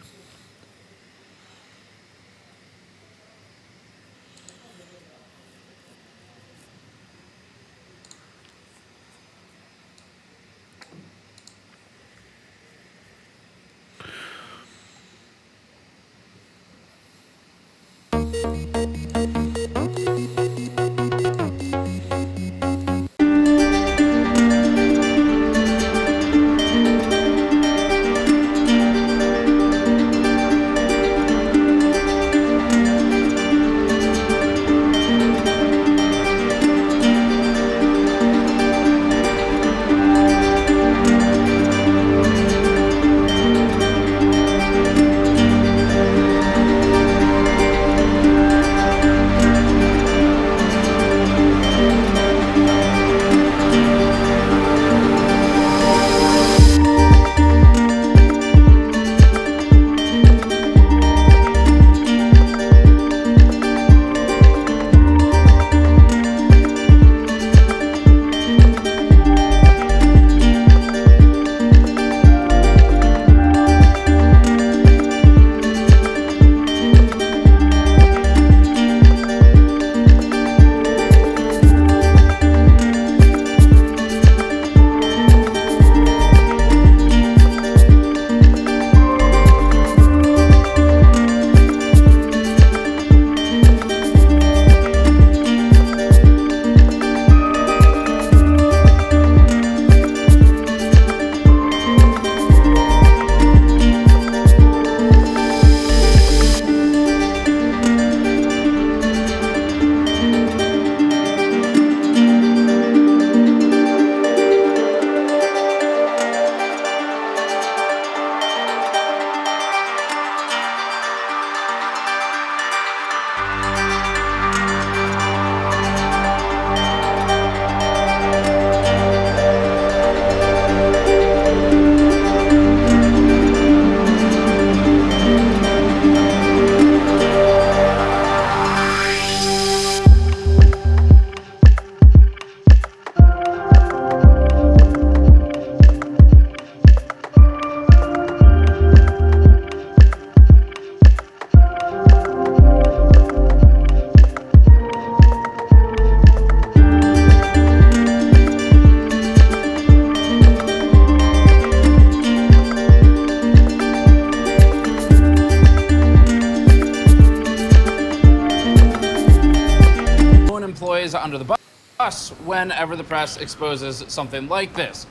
Under the bus whenever the press exposes something like this.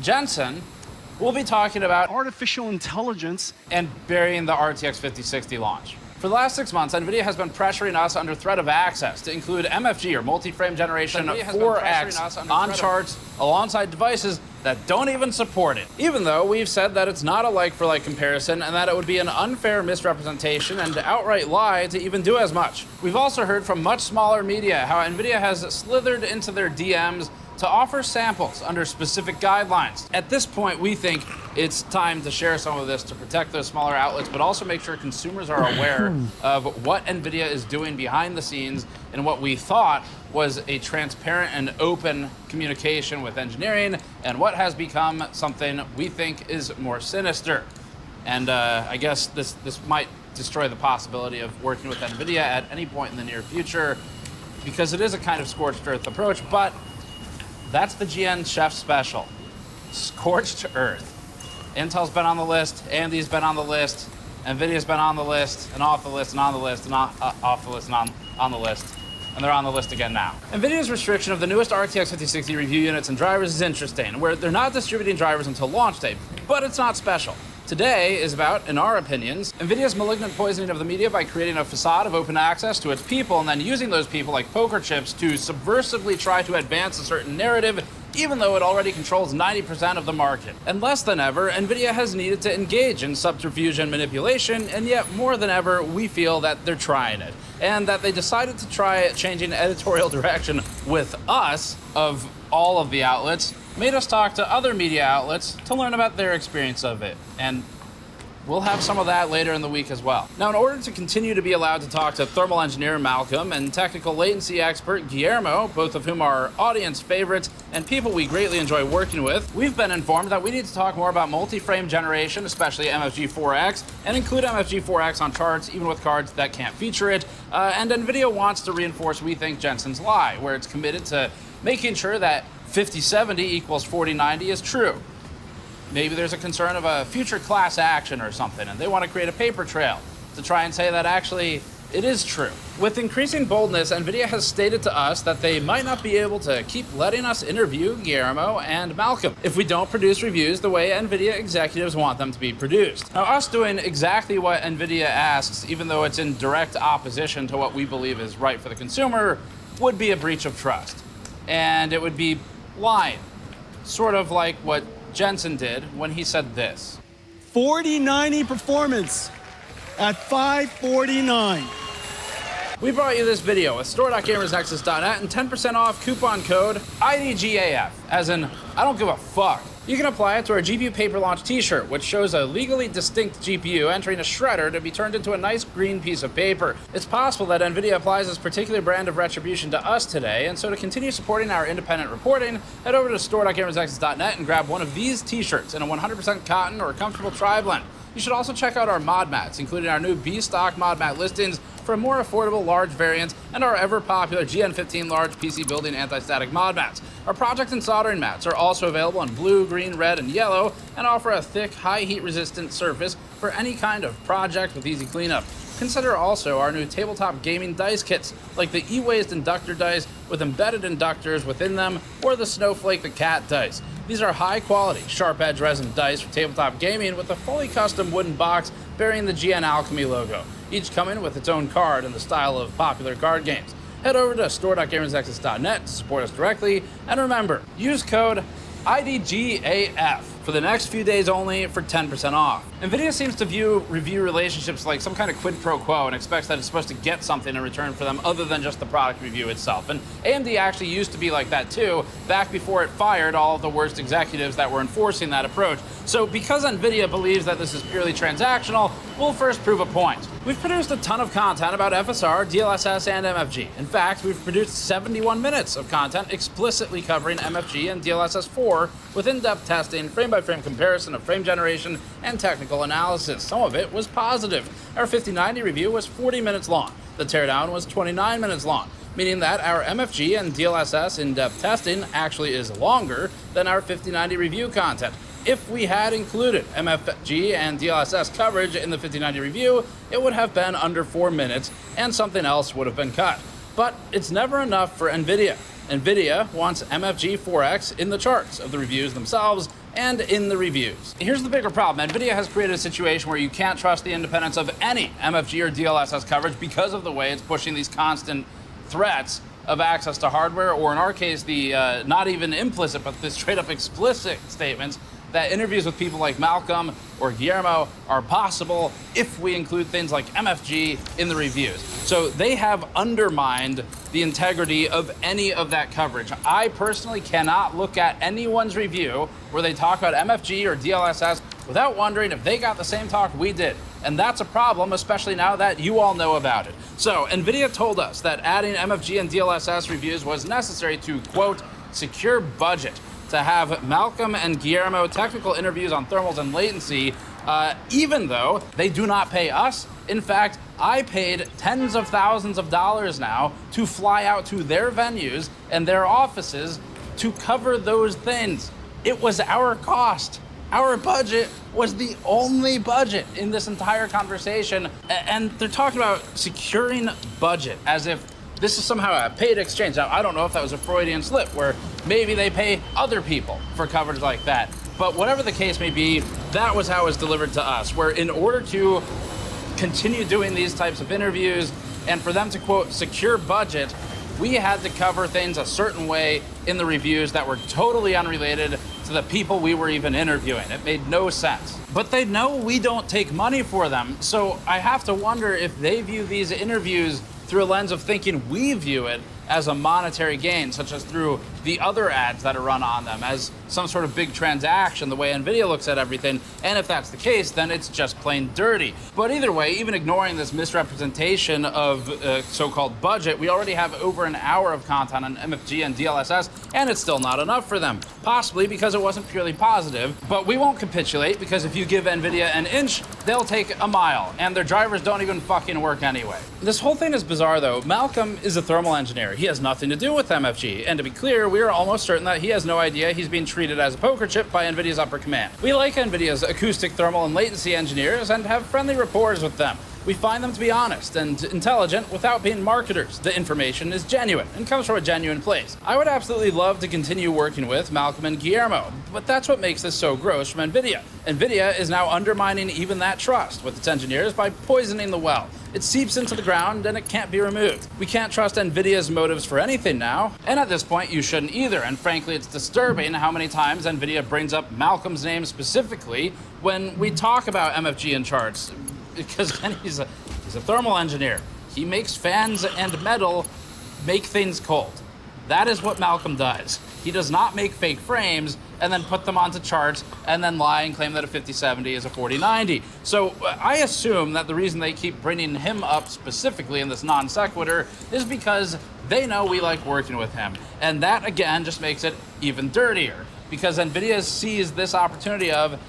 Jensen will be talking about artificial intelligence and burying the RTX 5060 launch. For the last 6 months, NVIDIA has been pressuring us under threat of access to include MFG, or multi-frame generation 4X, on charts alongside devices that don't even support it. Even though we've said that it's not a like-for-like comparison and that it would be an unfair misrepresentation and outright lie to even do as much. We've also heard from much smaller media how NVIDIA has slithered into their DMs to offer samples under specific guidelines. At this point, we think it's time to share some of this to protect those smaller outlets, but also make sure consumers are aware of what NVIDIA is doing behind the scenes and what we thought was a transparent and open communication with engineering and what has become something we think is more sinister. And I guess this might destroy the possibility of working with NVIDIA at any point in the near future, because it is a kind of scorched earth approach, but that's the GN Chef special. Scorched earth. Intel's been on the list, AMD's been on the list, NVIDIA's been on the list, and off the list, and on the list, and off the list, and on the list. And they're on the list again now. NVIDIA's restriction of the newest RTX 5060 review units and drivers is interesting, where they're not distributing drivers until launch day, but it's not special. Today is about, in our opinions, NVIDIA's malignant poisoning of the media by creating a facade of open access to its people and then using those people like poker chips to subversively try to advance a certain narrative, even though it already controls 90% of the market. And less than ever, NVIDIA has needed to engage in subterfuge and manipulation, and yet more than ever, we feel that they're trying it. And that they decided to try changing editorial direction with us, of all of the outlets, made us talk to other media outlets to learn about their experience of it. And we'll have some of that later in the week as well. Now, in order to continue to be allowed to talk to thermal engineer Malcolm and technical latency expert Guillermo, both of whom are audience favorites and people we greatly enjoy working with, we've been informed that we need to talk more about multi-frame generation, especially MFG4X, and include MFG4X on charts, even with cards that can't feature it. And NVIDIA wants to reinforce, we think, Jensen's lie, where it's committed to making sure that 5070 equals 4090 is true. Maybe there's a concern of a future class action or something, and they want to create a paper trail to try and say that actually it is true. With increasing boldness, NVIDIA has stated to us that they might not be able to keep letting us interview Guillermo and Malcolm if we don't produce reviews the way NVIDIA executives want them to be produced. Now, us doing exactly what NVIDIA asks, even though it's in direct opposition to what we believe is right for the consumer, would be a breach of trust. And it would be lying, sort of like what Jensen did when he said this. 4090 performance at 549. We brought you this video with store.gamersnexus.net and 10% off coupon code IDGAF, as in, I don't give a fuck. You can apply it to our GPU Paper Launch t-shirt, which shows a legally distinct GPU entering a shredder to be turned into a nice green piece of paper. It's possible that NVIDIA applies this particular brand of retribution to us today, and so to continue supporting our independent reporting, head over to store.gamersnexus.net and grab one of these t-shirts in a 100% cotton or comfortable tri-blend. You should also check out our mod mats, including our new B-Stock mod mat listings for a more affordable large variant, and our ever-popular GN15 large PC building anti-static mod mats. Our project and soldering mats are also available in blue, green, red, and yellow, and offer a thick, high heat-resistant surface for any kind of project with easy cleanup. Consider also our new tabletop gaming dice kits, like the E-Waste inductor dice with embedded inductors within them, or the Snowflake the Cat dice. These are high-quality, sharp-edge resin dice for tabletop gaming with a fully custom wooden box bearing the GN Alchemy logo, each coming with its own card in the style of popular card games. Head over to store.gamersnexus.net to support us directly, and remember, use code IDGAF for the next few days only for 10% off. NVIDIA seems to view review relationships like some kind of quid pro quo and expects that it's supposed to get something in return for them other than just the product review itself. And AMD actually used to be like that too, back before it fired all of the worst executives that were enforcing that approach. So because NVIDIA believes that this is purely transactional, we'll first prove a point. We've produced a ton of content about FSR, DLSS, and MFG. In fact, we've produced 71 minutes of content explicitly covering MFG and DLSS 4 with in-depth testing, frame-by-frame comparison of frame generation, and technical analysis. Some of it was positive. Our 5090 review was 40 minutes long. The teardown was 29 minutes long, meaning that our MFG and DLSS in-depth testing actually is longer than our 5090 review content. If we had included MFG and DLSS coverage in the 5090 review, it would have been under 4 minutes, and something else would have been cut. But it's never enough for NVIDIA. NVIDIA wants MFG4X in the charts of the reviews themselves and in the reviews. Here's the bigger problem. NVIDIA has created a situation where you can't trust the independence of any MFG or DLSS coverage because of the way it's pushing these constant threats of access to hardware, or in our case, the not even implicit, but the straight up explicit statements that interviews with people like Malcolm or Guillermo are possible if we include things like MFG in the reviews. So they have undermined the integrity of any of that coverage. I personally cannot look at anyone's review where they talk about MFG or DLSS without wondering if they got the same talk we did. And that's a problem, especially now that you all know about it. So NVIDIA told us that adding MFG and DLSS reviews was necessary to, quote, secure budget, to have Malcolm and Guillermo technical interviews on thermals and latency, even though they do not pay us. In fact, I paid tens of thousands of dollars now to fly out to their venues and their offices to cover those things. It was our cost. Our budget was the only budget in this entire conversation. And they're talking about securing budget as if this is somehow a paid exchange. Now, I don't know if that was a Freudian slip where maybe they pay other people for coverage like that. But whatever the case may be, that was how it was delivered to us, where in order to continue doing these types of interviews and for them to, quote, secure budget, we had to cover things a certain way in the reviews that were totally unrelated to the people we were even interviewing. It made no sense. But they know we don't take money for them, so I have to wonder if they view these interviews through a lens of thinking we view it as a monetary gain, such as through the other ads that are run on them, as some sort of big transaction, the way NVIDIA looks at everything. And if that's the case, then it's just plain dirty. But either way, even ignoring this misrepresentation of so-called budget, we already have over an hour of content on MFG and DLSS, and it's still not enough for them. Possibly because it wasn't purely positive, but we won't capitulate, because if you give NVIDIA an inch, they'll take a mile, and their drivers don't even fucking work anyway. This whole thing is bizarre though. Malcolm is a thermal engineer. He has nothing to do with MFG, and to be clear, we are almost certain that he has no idea he's being treated as a poker chip by NVIDIA's upper command. We like NVIDIA's acoustic, thermal, and latency engineers and have friendly rapport with them. We find them to be honest and intelligent without being marketers. The information is genuine and comes from a genuine place. I would absolutely love to continue working with Malcolm and Guillermo, but that's what makes this so gross from NVIDIA. NVIDIA is now undermining even that trust with its engineers by poisoning the well. It seeps into the ground and it can't be removed. We can't trust NVIDIA's motives for anything now, and at this point you shouldn't either. And frankly, it's disturbing how many times NVIDIA brings up Malcolm's name specifically when we talk about MFG and charts, because again, he's a thermal engineer. He makes fans and metal make things cold. That is what Malcolm does. He does not make fake frames and then put them onto charts and then lie and claim that a 5070 is a 4090. So I assume that the reason they keep bringing him up specifically in this non sequitur is because they know we like working with him. And that, again, just makes it even dirtier, because NVIDIA sees this opportunity of,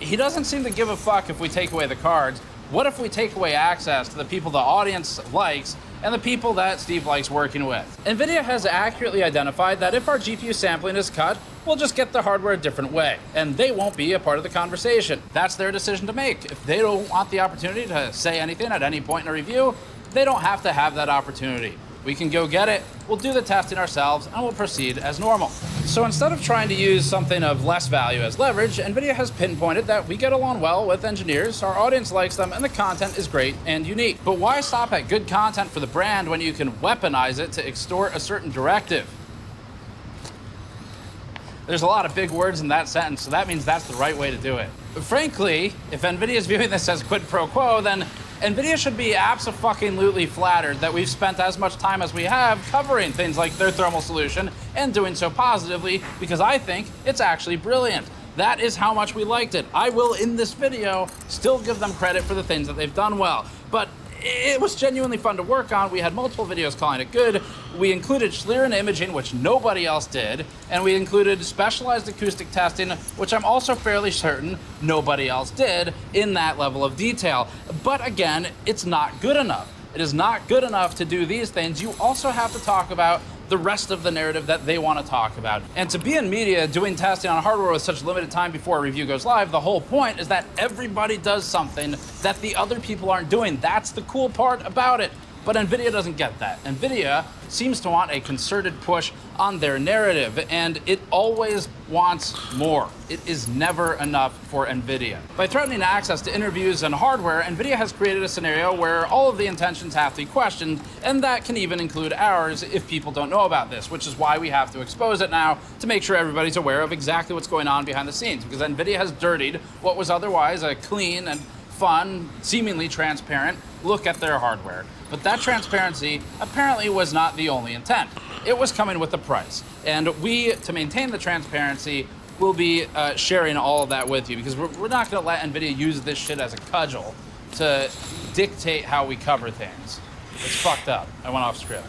he doesn't seem to give a fuck if we take away the cards. What if we take away access to the people the audience likes and the people that Steve likes working with? NVIDIA has accurately identified that if our GPU sampling is cut, we'll just get the hardware a different way, and they won't be a part of the conversation. That's their decision to make. If they don't want the opportunity to say anything at any point in a review, they don't have to have that opportunity. We can go get it, we'll do the testing ourselves, and we'll proceed as normal. So instead of trying to use something of less value as leverage, NVIDIA has pinpointed that we get along well with engineers, our audience likes them, and the content is great and unique. But why stop at good content for the brand when you can weaponize it to extort a certain directive? There's a lot of big words in that sentence, so that means that's the right way to do it. Frankly, if NVIDIA is viewing this as quid pro quo, then NVIDIA should be abso-fucking-lutely flattered that we've spent as much time as we have covering things like their thermal solution and doing so positively, because I think it's actually brilliant. That is how much we liked it. I will, in this video, still give them credit for the things that they've done well. But it was genuinely fun to work on. We had multiple videos calling it good. We included Schlieren imaging, which nobody else did. And we included specialized acoustic testing, which I'm also fairly certain nobody else did in that level of detail. But again, it's not good enough. It is not good enough to do these things. You also have to talk about the rest of the narrative that they want to talk about. And to be in media doing testing on hardware with such limited time before a review goes live, the whole point is that everybody does something that the other people aren't doing. That's the cool part about it. But NVIDIA doesn't get that. NVIDIA seems to want a concerted push on their narrative, and it always wants more. It is never enough for NVIDIA. By threatening access to interviews and hardware, NVIDIA has created a scenario where all of the intentions have to be questioned, and that can even include ours if people don't know about this, which is why we have to expose it now to make sure everybody's aware of exactly what's going on behind the scenes, because NVIDIA has dirtied what was otherwise a clean and fun, seemingly transparent look at their hardware. But that transparency apparently was not the only intent. It was coming with a price. And we, to maintain the transparency, will be sharing all of that with you, because we're not going to let NVIDIA use this shit as a cudgel to dictate how we cover things. It's fucked up. I went off script.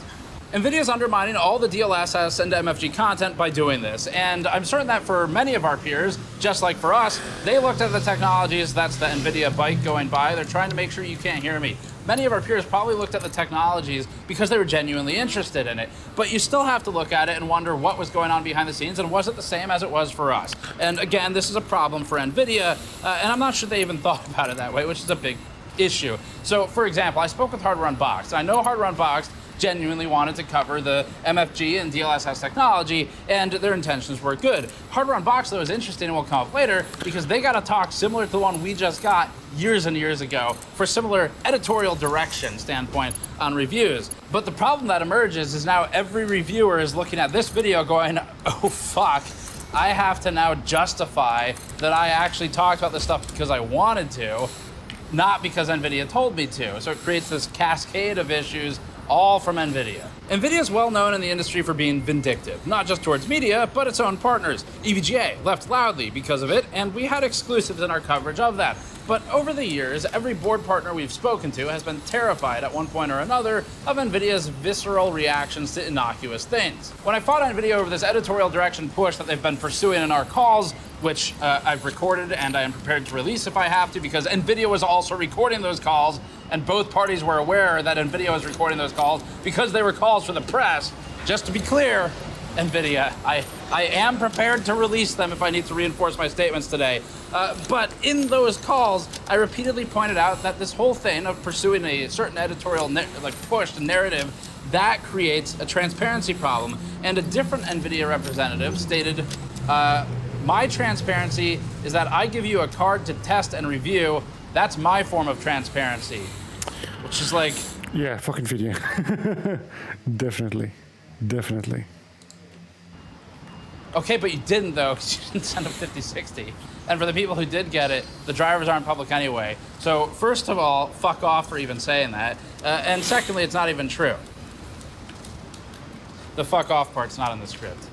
NVIDIA's undermining all the DLSS and MFG content by doing this, and I'm certain that for many of our peers, just like for us, they looked at the technologies. That's the NVIDIA bike going by. They're trying to make sure you can't hear me. Many of our peers probably looked at the technologies because they were genuinely interested in it, but you still have to look at it and wonder what was going on behind the scenes, and was it the same as it was for us? And again, this is a problem for NVIDIA, and I'm not sure they even thought about it that way, which is a big issue. So, for example, I spoke with Hardware Unboxed. I know Hardware Unboxed genuinely wanted to cover the MFG and DLSS technology, and their intentions were good. Hardware Unboxed, though, is interesting and will come up later because they got a talk similar to the one we just got years and years ago for similar editorial direction standpoint on reviews. But the problem that emerges is now every reviewer is looking at this video going, oh fuck, I have to now justify that I actually talked about this stuff because I wanted to, not because NVIDIA told me to. So it creates this cascade of issues, all from NVIDIA. NVIDIA is well known in the industry for being vindictive, not just towards media, but its own partners. EVGA left loudly because of it, and we had exclusives in our coverage of that. But over the years, every board partner we've spoken to has been terrified at one point or another of NVIDIA's visceral reactions to innocuous things. When I fought NVIDIA over this editorial direction push that they've been pursuing in our calls, which I've recorded and I am prepared to release if I have to, because NVIDIA was also recording those calls, and both parties were aware that NVIDIA was recording those calls because they were calls for the press. Just to be clear, NVIDIA, I am prepared to release them if I need to reinforce my statements today. But in those calls, I repeatedly pointed out that this whole thing of pursuing a certain editorial push narrative, that creates a transparency problem. And a different NVIDIA representative stated, my transparency is that I give you a card to test and review. That's my form of transparency. Which is like... Yeah, fucking video. Definitely. Definitely. Okay, but you didn't, though, because you didn't send a 5060. And for the people who did get it, the drivers aren't public anyway. So, first of all, fuck off for even saying that. And secondly, it's not even true. The fuck off part's not in the script.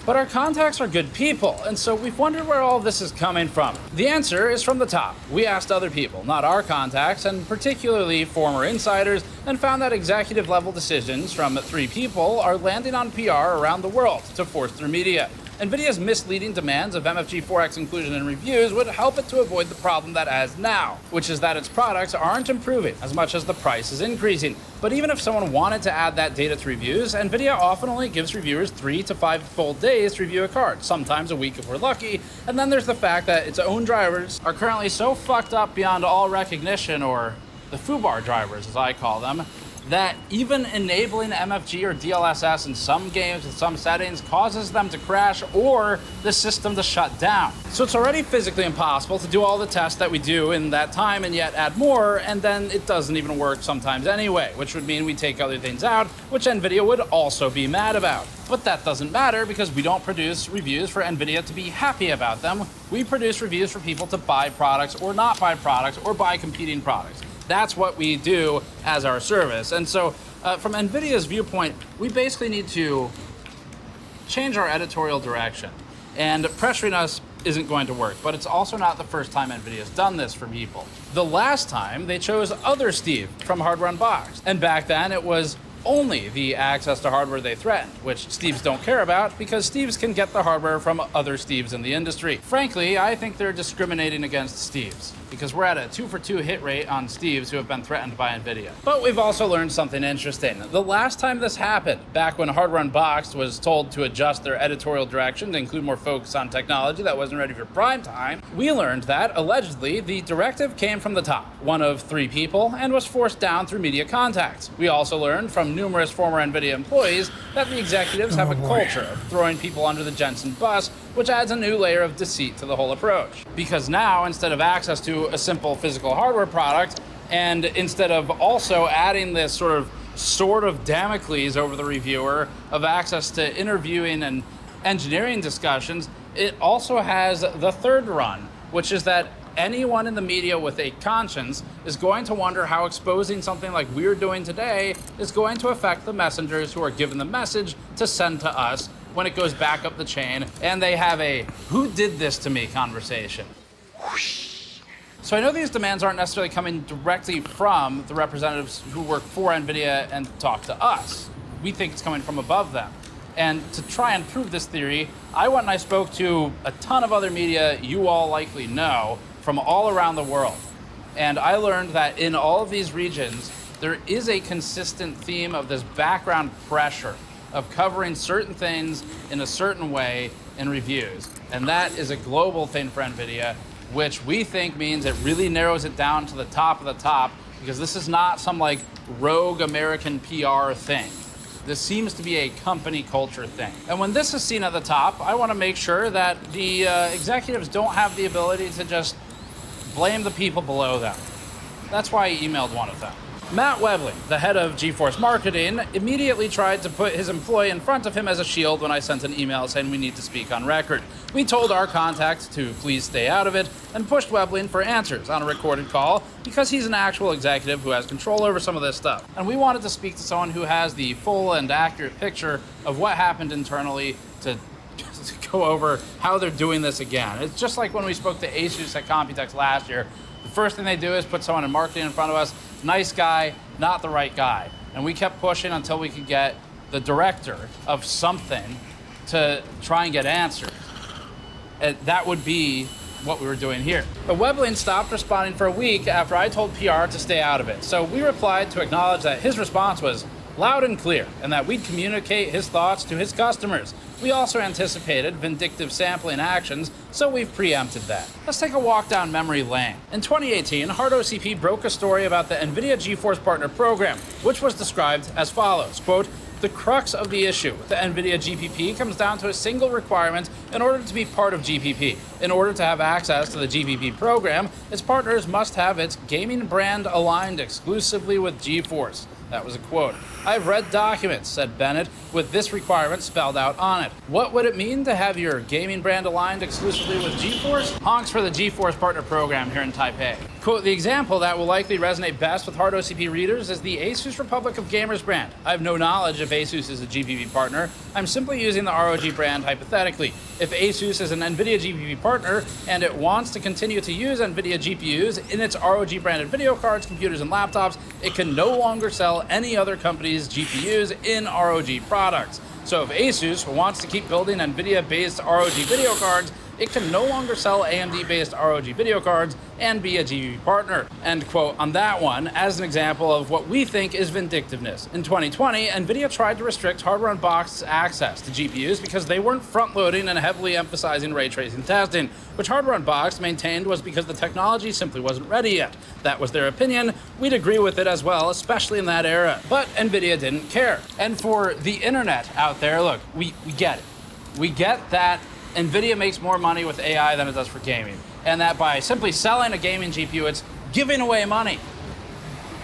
But our contacts are good people, and so we've wondered where all this is coming from. The answer is from the top. We asked other people, not our contacts, and particularly former insiders, and found that executive-level decisions from 3 people are landing on PR around the world to force through media. NVIDIA's misleading demands of MFG 4X inclusion in reviews would help it to avoid the problem that it has now, which is that its products aren't improving as much as the price is increasing. But even if someone wanted to add that data to reviews, NVIDIA often only gives reviewers 3 to 5 full days to review a card, sometimes a week if we're lucky. And then there's the fact that its own drivers are currently so fucked up beyond all recognition, or the FUBAR drivers as I call them, that even enabling MFG or DLSS in some games with some settings causes them to crash or the system to shut down. So it's already physically impossible to do all the tests that we do in that time and yet add more, and then it doesn't even work sometimes anyway, which would mean we take other things out, which NVIDIA would also be mad about. But that doesn't matter because we don't produce reviews for NVIDIA to be happy about them. We produce reviews for people to buy products or not buy products or buy competing products. That's what we do as our service. And so from NVIDIA's viewpoint, we basically need to change our editorial direction. And pressuring us isn't going to work, but it's also not the first time NVIDIA's done this for people. The last time, they chose other Steve from Hardware Unboxed. And back then, it was only the access to hardware they threatened, which Steves don't care about because Steves can get the hardware from other Steves in the industry. Frankly, I think they're discriminating against Steves. because we're at a 2-for-2 hit rate on Steves who have been threatened by NVIDIA. But we've also learned something interesting. The last time this happened, back when Hardware Unboxed was told to adjust their editorial direction to include more focus on technology that wasn't ready for prime time, we learned that, allegedly, the directive came from the top, one of 3 people, and was forced down through media contacts. We also learned from numerous former NVIDIA employees that the executives have a culture of throwing people under the Jensen bus, which adds a new layer of deceit to the whole approach. Because now, instead of access to a simple physical hardware product, and instead of also adding this sort of Damocles over the reviewer of access to interviewing and engineering discussions, it also has the third run, which is that anyone in the media with a conscience is going to wonder how exposing something like we're doing today is going to affect the messengers who are given the message to send to us when it goes back up the chain, and they have a "who did this to me" conversation. So I know these demands aren't necessarily coming directly from the representatives who work for NVIDIA and talk to us. We think it's coming from above them. And to try and prove this theory, I went and I spoke to a ton of other media you all likely know from all around the world. And I learned that in all of these regions, there is a consistent theme of this background pressure of covering certain things in a certain way in reviews. And that is a global thing for NVIDIA, which we think means it really narrows it down to the top of the top, because this is not some like rogue American PR thing. This seems to be a company culture thing. And when this is seen at the top, I want to make sure that the executives don't have the ability to just blame the people below them. That's why I emailed one of them. Matt Webley, the head of GeForce Marketing, immediately tried to put his employee in front of him as a shield when I sent an email saying we need to speak on record. We told our contact to please stay out of it and pushed Webley for answers on a recorded call because he's an actual executive who has control over some of this stuff. And we wanted to speak to someone who has the full and accurate picture of what happened internally to go over how they're doing this again. It's just like when we spoke to Asus at Computex last year. The first thing they do is put someone in marketing in front of us. Nice guy, not the right guy. And we kept pushing until we could get the director of something to try and get answers. And that would be what we were doing here. But Webley stopped responding for a week after I told PR to stay out of it. So we replied to acknowledge that his response was loud and clear, and that we'd communicate his thoughts to his customers. We also anticipated vindictive sampling actions, so we've preempted that. Let's take a walk down memory lane. In 2018, HardOCP broke a story about the NVIDIA GeForce Partner Program, which was described as follows, quote, "The crux of the issue with the NVIDIA GPP comes down to a single requirement in order to be part of GPP. In order to have access to the GPP program, its partners must have its gaming brand aligned exclusively with GeForce." That was a quote. "I've read documents," said Bennett, "with this requirement spelled out on it. What would it mean to have your gaming brand aligned exclusively with GeForce? Honks for the GeForce Partner Program here in Taipei." Quote, "The example that will likely resonate best with HardOCP readers is the Asus Republic of Gamers brand. I have no knowledge if Asus is a GPP partner. I'm simply using the ROG brand hypothetically. If Asus is an NVIDIA GPP partner and it wants to continue to use NVIDIA GPUs in its ROG branded video cards, computers, and laptops, it can no longer sell any other company's GPUs in ROG products. So if Asus wants to keep building NVIDIA-based ROG video cards, it can no longer sell AMD-based ROG video cards and be a GPP partner." End quote on that one, as an example of what we think is vindictiveness. In 2020, NVIDIA tried to restrict Hardware Unboxed's access to GPUs because they weren't front-loading and heavily emphasizing ray tracing testing, which Hardware Unboxed maintained was because the technology simply wasn't ready yet. That was their opinion. We'd agree with it as well, especially in that era. But NVIDIA didn't care. And for the internet out there, look, we get it. We get that NVIDIA makes more money with AI than it does for gaming, and that by simply selling a gaming GPU, it's giving away money.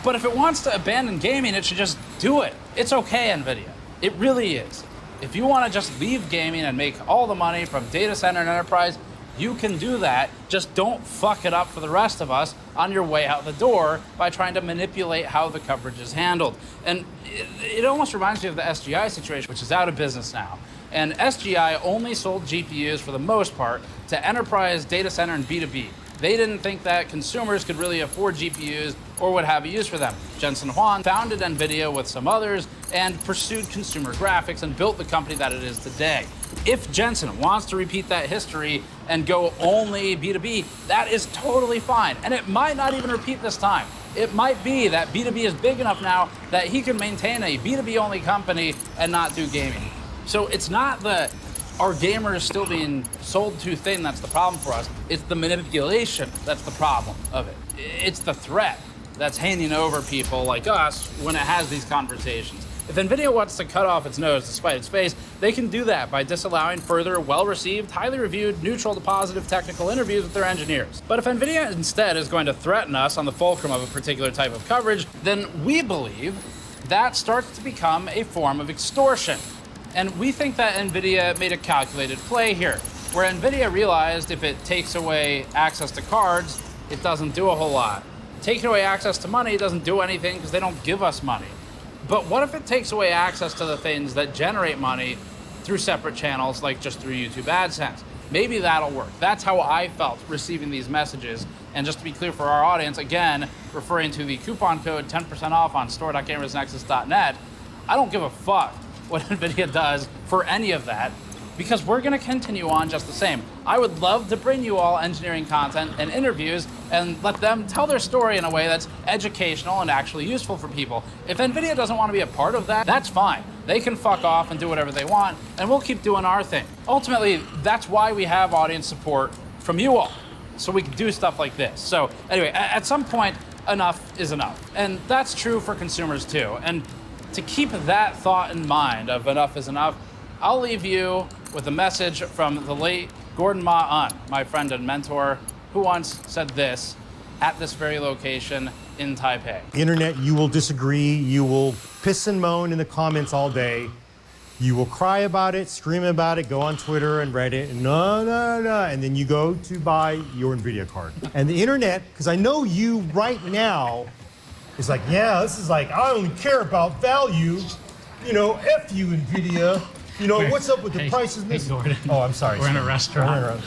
But if it wants to abandon gaming, it should just do it. It's okay, NVIDIA. It really is. If you want to just leave gaming and make all the money from data center and enterprise, you can do that. Just don't fuck it up for the rest of us on your way out the door by trying to manipulate how the coverage is handled. And it almost reminds me of the SGI situation, which is out of business now. And SGI only sold GPUs for the most part to enterprise, data center, and B2B. They didn't think that consumers could really afford GPUs or would have a use for them. Jensen Huang founded NVIDIA with some others and pursued consumer graphics and built the company that it is today. If Jensen wants to repeat that history and go only B2B, that is totally fine. And it might not even repeat this time. It might be that B2B is big enough now that he can maintain a B2B only company and not do gaming. So it's not the our gamers still being sold too thin that's the problem for us. It's the manipulation that's the problem of it. It's the threat that's handing over people like us when it has these conversations. If NVIDIA wants to cut off its nose to spite its face, they can do that by disallowing further well-received, highly reviewed, neutral to positive technical interviews with their engineers. But if NVIDIA instead is going to threaten us on the fulcrum of a particular type of coverage, then we believe that starts to become a form of extortion. And we think that NVIDIA made a calculated play here, where NVIDIA realized if it takes away access to cards, it doesn't do a whole lot. Taking away access to money doesn't do anything because they don't give us money. But what if it takes away access to the things that generate money through separate channels, like just through YouTube AdSense? Maybe that'll work. That's how I felt receiving these messages. And just to be clear for our audience, again, referring to the coupon code 10% off on store.gamersnexus.net, I don't give a fuck what NVIDIA does for any of that, because we're gonna continue on just the same. I would love to bring you all engineering content and interviews and let them tell their story in a way that's educational and actually useful for people. If NVIDIA doesn't want to be a part of that, that's fine. They can fuck off and do whatever they want, and we'll keep doing our thing. Ultimately, that's why we have audience support from you all, so we can do stuff like this. So anyway, at some point, enough is enough. And that's true for consumers too. And to keep that thought in mind of enough is enough, I'll leave you with a message from the late Gordon Ma-Un, my friend and mentor, who once said this at this very location in Taipei. Internet, you will disagree, you will piss and moan in the comments all day, you will cry about it, scream about it, go on Twitter and Reddit, and then you go to buy your NVIDIA card. And the internet, because I know you right now, is like, yeah, this is like, I only care about value, you know, F you, NVIDIA. You know, what's up with the prices? Hey, Gordon. Oh, I'm sorry. We're in a restaurant.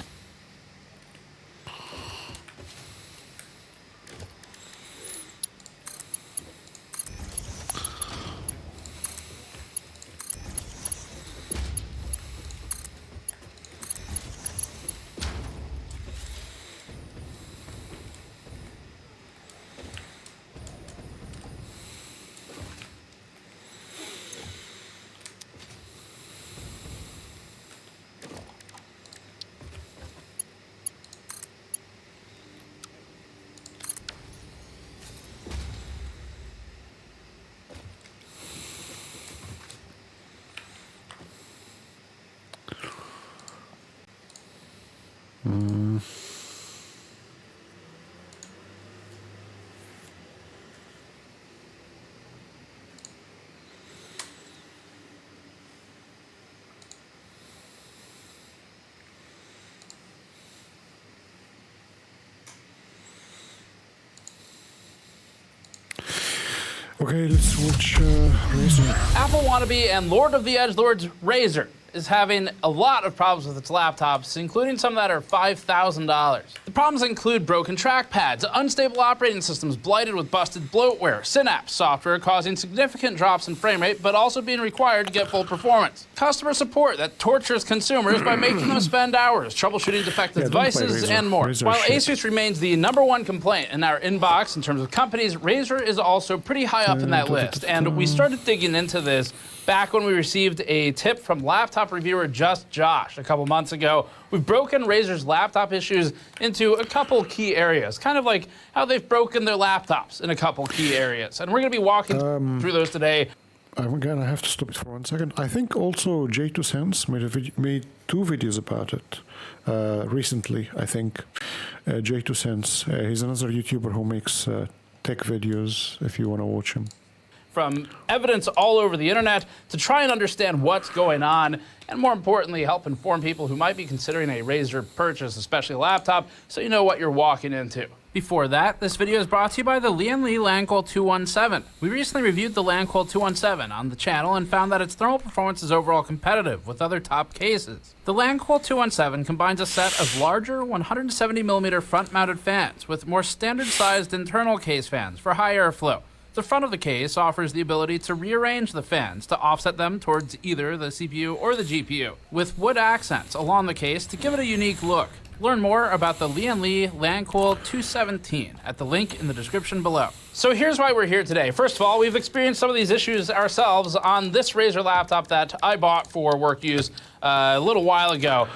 Okay, let's watch Razer. Apple wannabe and Lord of the Edgelords Razer is having a lot of problems with its laptops, including some that are $5,000. The problems include broken trackpads, unstable operating systems blighted with busted bloatware, Synapse software causing significant drops in frame rate, but also being required to get full performance, customer support that tortures consumers by making them spend hours troubleshooting defective devices, and more. While Asus remains the #1 complaint in our inbox in terms of companies, Razer is also pretty high up in that list, and we started digging into this back when we received a tip from laptop reviewer Just Josh a couple months ago. We've broken Razer's laptop issues into a couple key areas, kind of like how they've broken their laptops in a couple key areas. And we're going to be walking through those today. Again, I have to stop it for 1 second. I think also J2Sense made 2 videos about it recently, I think. J2Sense, he's another YouTuber who makes tech videos, if you want to watch him. From evidence all over the internet to try and understand what's going on, and more importantly, help inform people who might be considering a Razer purchase, especially a laptop, so you know what you're walking into. Before that, this video is brought to you by the Lian-Li Lanquil 217. We recently reviewed the Lanquil 217 on the channel and found that its thermal performance is overall competitive with other top cases. The Lanquil 217 combines a set of larger 170mm front-mounted fans with more standard-sized internal case fans for high airflow. The front of the case offers the ability to rearrange the fans to offset them towards either the CPU or the GPU, with wood accents along the case to give it a unique look. Learn more about the Lian-Li Lanquil 217 at the link in the description below. So here's why we're here today. First of all, we've experienced some of these issues ourselves on this Razer laptop that I bought for work use a little while ago.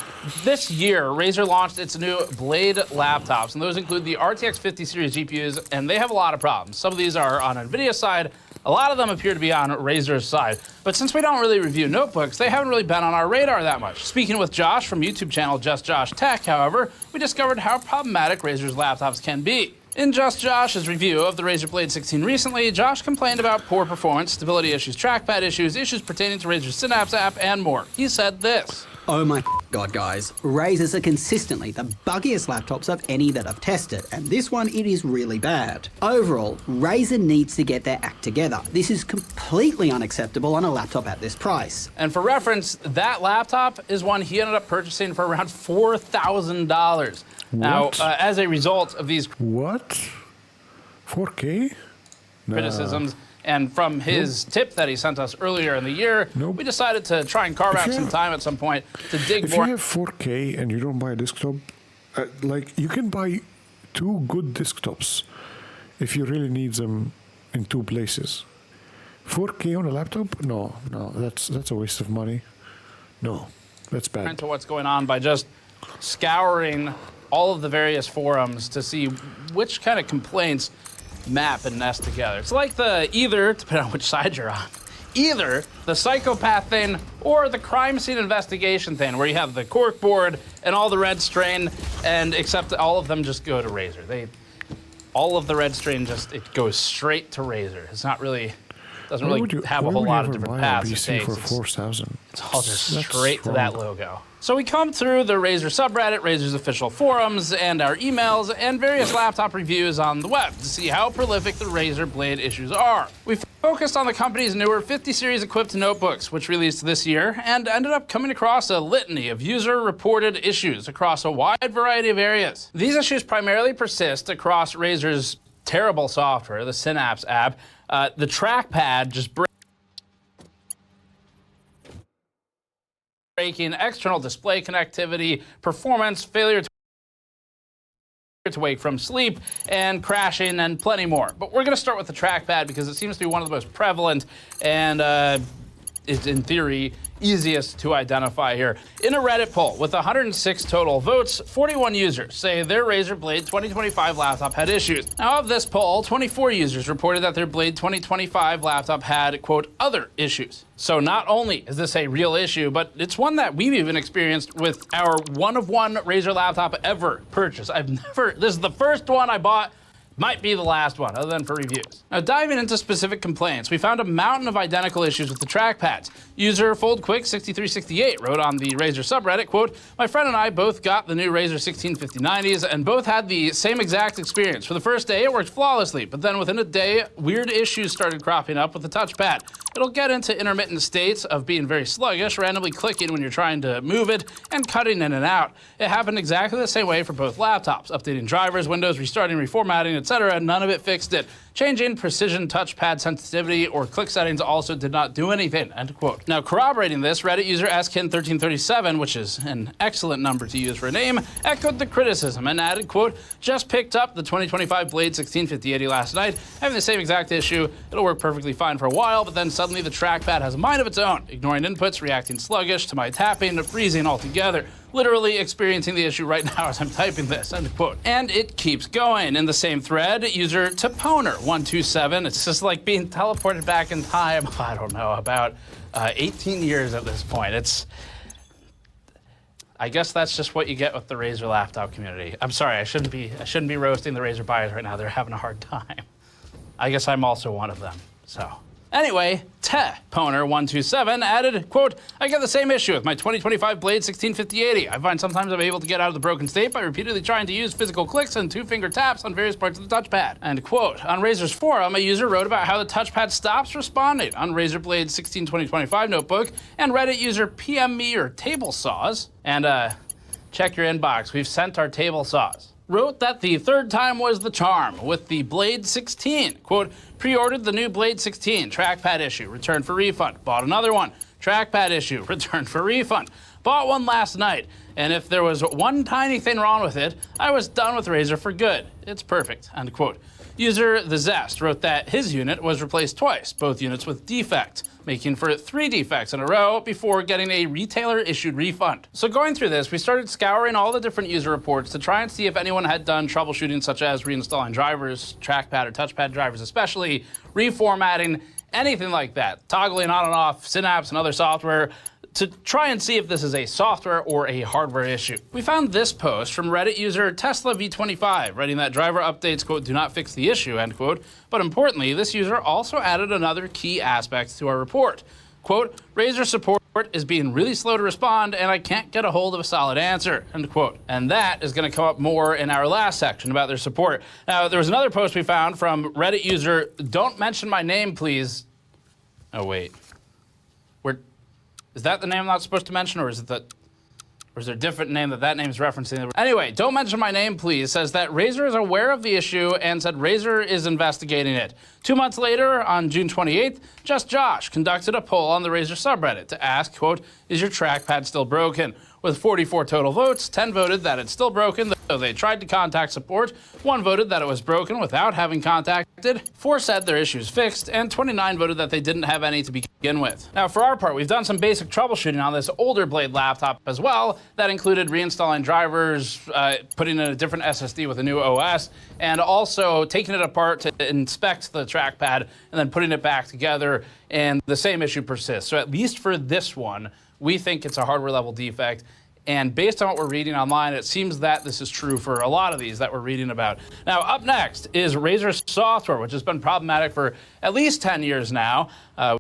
This year, Razer launched its new Blade laptops, and those include the RTX 50 series GPUs, and they have a lot of problems. Some of these are on NVIDIA's side. A lot of them appear to be on Razer's side. But since we don't really review notebooks, they haven't really been on our radar that much. Speaking with Josh from YouTube channel Just Josh Tech, however, we discovered how problematic Razer's laptops can be. In Just Josh's review of the Razer Blade 16 recently, Josh complained about poor performance, stability issues, trackpad issues, issues pertaining to Razer's Synapse app, and more. He said this. Oh my god, guys. Razers are consistently the buggiest laptops of any that I've tested, and this one, it is really bad. Overall, Razer needs to get their act together. This is completely unacceptable on a laptop at this price. And for reference, that laptop is one he ended up purchasing for around $4,000. Now, as a result of these 4K? criticisms, and from his tip that he sent us earlier in the year, we decided to try and carve out some time at some point to dig more. If you have 4K and you don't buy a desktop, like you can buy 2 good desktops if you really need them in 2 places. 4K on a laptop? No, that's a waste of money. No, that's bad. Into what's going on by just scouring all of the various forums to see which kind of complaints map and nest together. It's like either, depending on which side you're on, either the psychopath thing or the crime scene investigation thing, where you have the corkboard and all the red strain, and except all of them just go to Razer. All of the red strain it goes straight to Razer. It's not really, doesn't really have a whole lot of different paths it takes. For 4,000. It's all just straight to that logo. So we come through the Razer subreddit, Razer's official forums, and our emails, and various laptop reviews on the web to see how prolific the Razer Blade issues are. We focused on the company's newer 50 series equipped notebooks, which released this year, and ended up coming across a litany of user-reported issues across a wide variety of areas. These issues primarily persist across Razer's terrible software, the Synapse app. The trackpad just breaking, external display connectivity, performance, failure to wake from sleep, and crashing, and plenty more. But we're going to start with the trackpad because it seems to be one of the most prevalent and is, in theory, easiest to identify here. In a Reddit poll with 106 total votes, 41 users say their Razer Blade 2025 laptop had issues. Now, of this poll, 24 users reported that their Blade 2025 laptop had, quote, other issues. So not only is this a real issue, but it's one that we've even experienced with our one-of-one Razer laptop ever purchased. This is the first one I bought. Might be the last one, other than for reviews. Now, diving into specific complaints, we found a mountain of identical issues with the trackpads. User FoldQuick6368 wrote on the Razer subreddit, quote, my friend and I both got the new Razer 165090s and both had the same exact experience. For the first day, it worked flawlessly, but then within a day, weird issues started cropping up with the touchpad. It'll get into intermittent states of being very sluggish, randomly clicking when you're trying to move it, and cutting in and out. It happened exactly the same way for both laptops, updating drivers, windows, restarting, reformatting, etc. None of it fixed it. Changing precision touchpad sensitivity or click settings also did not do anything, end quote. Now, corroborating this, Reddit user Askin1337, which is an excellent number to use for a name, echoed the criticism and added, quote, just picked up the 2025 Blade 165080 last night, having the same exact issue. It'll work perfectly fine for a while, but then suddenly the trackpad has a mind of its own, ignoring inputs, reacting sluggish to my tapping, freezing altogether. Literally experiencing the issue right now as I'm typing this, end quote. And it keeps going. In the same thread, user Toponer127, it's just like being teleported back in time, I don't know, about 18 years at this point. I guess that's just what you get with the Razer laptop community. I'm sorry, I shouldn't be roasting the Razer buyers right now. They're having a hard time. I guess I'm also one of them, so Anyway, Poner127 added, quote, I get the same issue with my 2025 Blade 165080. I find sometimes I'm able to get out of the broken state by repeatedly trying to use physical clicks and two-finger taps on various parts of the touchpad. End quote. On Razer's forum, a user wrote about how the touchpad stops responding on Razer Blade 16 2025 notebook, and Reddit user PM Me or Table Saws, and check your inbox, we've sent our table saws, wrote that the third time was the charm with the Blade 16. Quote, pre-ordered the new Blade 16, trackpad issue, returned for refund. Bought another one, trackpad issue, returned for refund. Bought one last night, and if there was one tiny thing wrong with it, I was done with Razer for good. It's perfect, end quote. User The Zest wrote that his unit was replaced twice, both units with defect, making for 3 defects in a row before getting a retailer-issued refund. So going through this, we started scouring all the different user reports to try and see if anyone had done troubleshooting such as reinstalling drivers, trackpad or touchpad drivers especially, reformatting, anything like that, toggling on and off Synapse and other software, to try and see if this is a software or a hardware issue. We found this post from Reddit user Tesla V25, writing that driver updates, quote, do not fix the issue, end quote. But importantly, this user also added another key aspect to our report. Quote, Razer support is being really slow to respond and I can't get a hold of a solid answer, end quote. And that is gonna come up more in our last section about their support. Now, there was another post we found from Reddit user, don't mention my name, please. Oh, wait. Is that the name I'm not supposed to mention, or is there a different name that name's referencing? Anyway, don't mention my name, please, says that Razer is aware of the issue and said Razer is investigating it. 2 months later, on June 28th, Just Josh conducted a poll on the Razer subreddit to ask, quote, is your trackpad still broken? With 44 total votes, 10 voted that it's still broken, though they tried to contact support. 1 voted that it was broken without having contacted. 4 said their issue is fixed, and 29 voted that they didn't have any to begin with. Now, for our part, we've done some basic troubleshooting on this older Blade laptop as well. That included reinstalling drivers, putting in a different SSD with a new OS, and also taking it apart to inspect the trackpad and then putting it back together, and the same issue persists. So at least for this one, we think it's a hardware level defect. And based on what we're reading online, it seems that this is true for a lot of these that we're reading about. Now, up next is Razer's software, which has been problematic for at least 10 years now.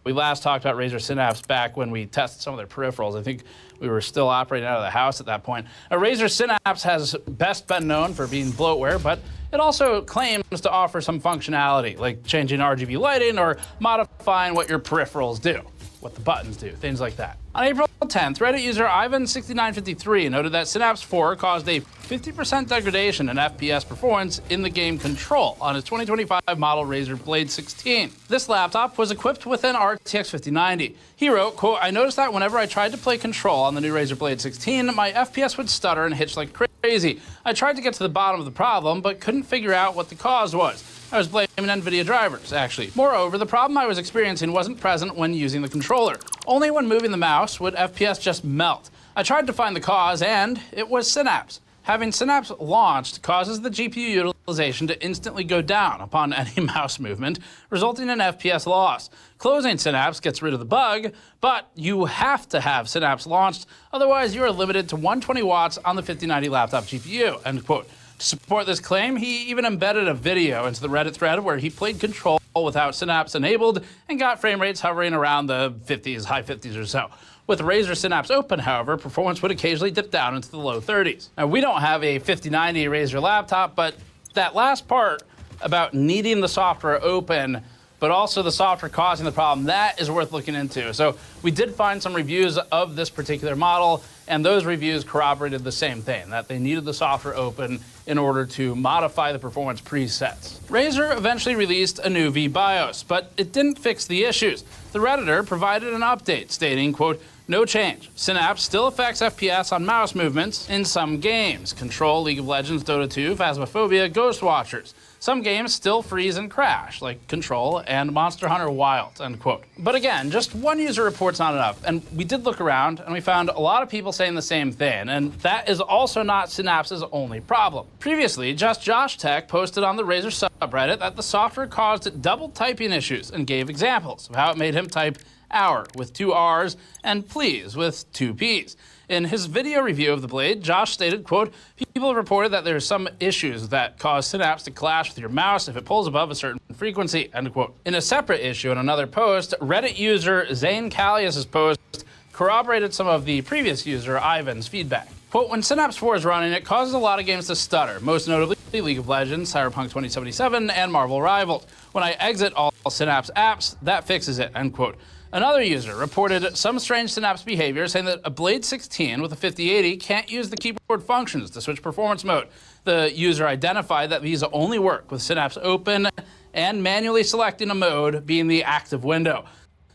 We last talked about Razer Synapse back when we tested some of their peripherals. I think we were still operating out of the house at that point. Razer Synapse has best been known for being bloatware, but it also claims to offer some functionality, like changing RGB lighting or modifying what your peripherals do, what the buttons do, things like that. On April 10th, Reddit user Ivan6953 noted that Synapse 4 caused a 50% degradation in FPS performance in the game Control on his 2025 model Razer Blade 16. This laptop was equipped with an RTX 5090. He wrote, quote, I noticed that whenever I tried to play Control on the new Razer Blade 16, my FPS would stutter and hitch like crazy. I tried to get to the bottom of the problem, but couldn't figure out what the cause was. I was blaming NVIDIA drivers, actually. Moreover, the problem I was experiencing wasn't present when using the controller. Only when moving the mouse would FPS just melt. I tried to find the cause, and it was Synapse. Having Synapse launched causes the GPU utilization to instantly go down upon any mouse movement, resulting in FPS loss. Closing Synapse gets rid of the bug, but you have to have Synapse launched, otherwise you are limited to 120 watts on the 5090 laptop GPU, end quote. To support this claim, he even embedded a video into the Reddit thread where he played Control without Synapse enabled and got frame rates hovering around the 50s, high 50s or so. With Razer Synapse open, however, performance would occasionally dip down into the low 30s. Now, we don't have a 5090 Razer laptop, but that last part about needing the software open, but also the software causing the problem, that is worth looking into. So we did find some reviews of this particular model, and those reviews corroborated the same thing, that they needed the software open in order to modify the performance presets. Razer eventually released a new vBIOS, but it didn't fix the issues. The Redditor provided an update stating, quote, no change. Synapse still affects FPS on mouse movements in some games. Control, League of Legends, Dota 2, Phasmophobia, Ghost Watchers. Some games still freeze and crash, like Control and Monster Hunter Wilds, end quote. But again, just one user report's not enough, and we did look around, and we found a lot of people saying the same thing, and that is also not Synapse's only problem. Previously, Just Josh Tech posted on the Razer subreddit that the software caused double typing issues and gave examples of how it made him type hour with 2 R's and please with 2 P's. In his video review of the Blade, Josh stated, quote, people have reported that there are some issues that cause Synapse to clash with your mouse if it pulls above a certain frequency, end quote. In a separate issue, in another post, Reddit user Zane Callius' post corroborated some of the previous user Ivan's feedback. Quote, when Synapse 4 is running, it causes a lot of games to stutter, most notably League of Legends, Cyberpunk 2077, and Marvel Rivals. When I exit all Synapse apps, that fixes it, end quote. Another user reported some strange Synapse behavior, saying that a Blade 16 with a 5080 can't use the keyboard functions to switch performance mode. The user identified that these only work with Synapse open and manually selecting a mode being the active window,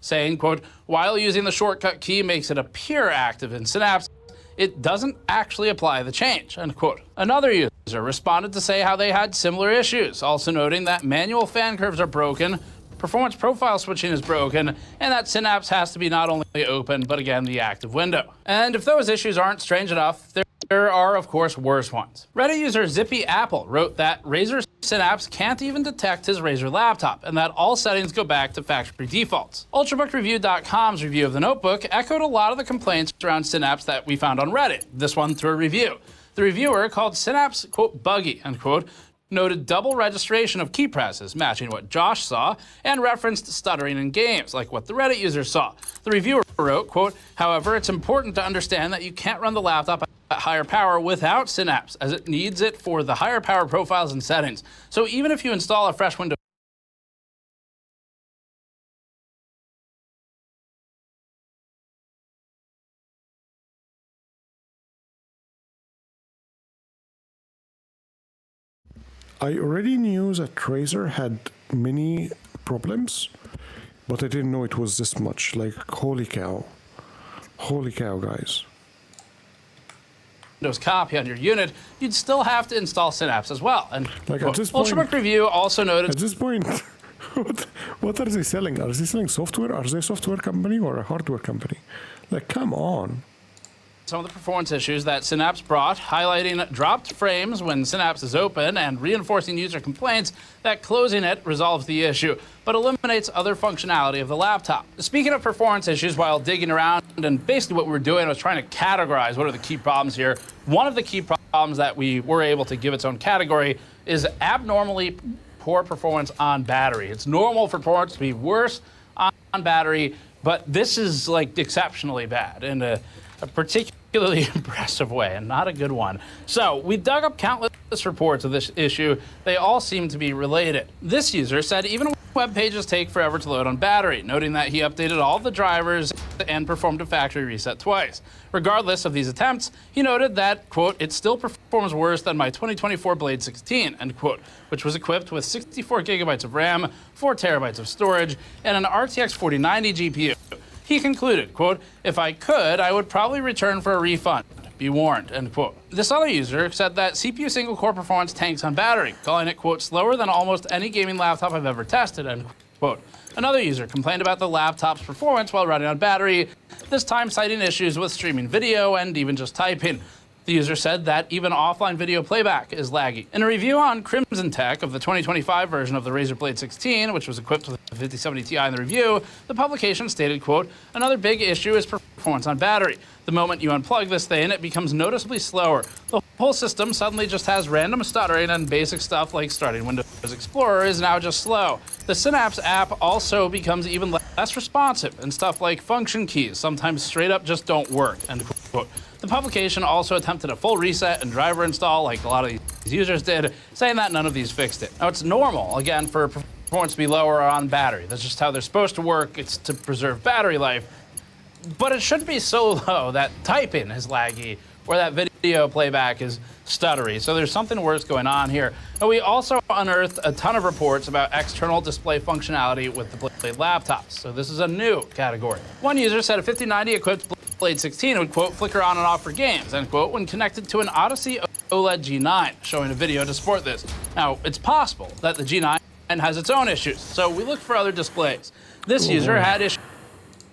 saying, quote, while using the shortcut key makes it appear active in Synapse, it doesn't actually apply the change, end quote. Another user responded to say how they had similar issues, also noting that manual fan curves are broken, performance profile switching is broken, and that Synapse has to be not only open, but again, the active window. And if those issues aren't strange enough, there are, of course, worse ones. Reddit user Zippy Apple wrote that Razer Synapse can't even detect his Razer laptop, and that all settings go back to factory defaults. UltrabookReview.com's review of the notebook echoed a lot of the complaints around Synapse that we found on Reddit, this one through a review. The reviewer called Synapse, quote, buggy, end quote, noted double registration of key presses, matching what Josh saw, and referenced stuttering in games, like what the Reddit user saw. The reviewer wrote, quote, however, it's important to understand that you can't run the laptop at higher power without Synapse, as it needs it for the higher power profiles and settings. So even if you install a fresh Windows I already knew that Razer had many problems, but I didn't know it was this much. Like, holy cow. Holy cow, guys. Windows copy on your unit, you'd still have to install Synapse as well. And like at this point, Ultrabook Review also noted... At this point, what are they selling? Are they selling software? Are they a software company or a hardware company? Like, come on. Some of the performance issues that Synapse brought, highlighting dropped frames when Synapse is open and reinforcing user complaints that closing it resolves the issue, but eliminates other functionality of the laptop. Speaking of performance issues, while digging around, and basically what we were doing was trying to categorize what are the key problems here. One of the key problems that we were able to give its own category is abnormally poor performance on battery. It's normal for performance to be worse on battery, but this is like exceptionally bad in a particularly impressive way, and not a good one. So we dug up countless reports of this issue. They all seem to be related. This user said even web pages take forever to load on battery, noting that he updated all the drivers and performed a factory reset twice. Regardless of these attempts, he noted that, quote, it still performs worse than my 2024 Blade 16, end quote, which was equipped with 64 gigabytes of RAM, 4 terabytes of storage, and an RTX 4090 GPU. He concluded, quote, if I could, I would probably return for a refund. Be warned, end quote. This other user said that CPU single core performance tanks on battery, calling it, quote, slower than almost any gaming laptop I've ever tested, end quote. Another user complained about the laptop's performance while running on battery, this time citing issues with streaming video and even just typing. The user said that even offline video playback is laggy. In a review on Crimson Tech of the 2025 version of the Razer Blade 16, which was equipped with the 5070 Ti in the review, the publication stated, quote, another big issue is performance on battery. The moment you unplug this thing, it becomes noticeably slower. The whole system suddenly just has random stuttering, and basic stuff like starting Windows Explorer is now just slow. The Synapse app also becomes even less responsive, and stuff like function keys sometimes straight up just don't work, end quote. The publication also attempted a full reset and driver install like a lot of these users did, saying that none of these fixed it. Now, it's normal, again, for performance to be lower on battery. That's just how they're supposed to work. It's to preserve battery life. But it shouldn't be so low that typing is laggy or that video playback is stuttery. So there's something worse going on here. And we also unearthed a ton of reports about external display functionality with the Blade laptops. So this is a new category. One user said a 5090 equipped Blade 16 would, quote, flicker on and off for games, end quote, when connected to an Odyssey OLED G9, showing a video to support this. Now, it's possible that the G9 has its own issues, so we looked for other displays. This user had issues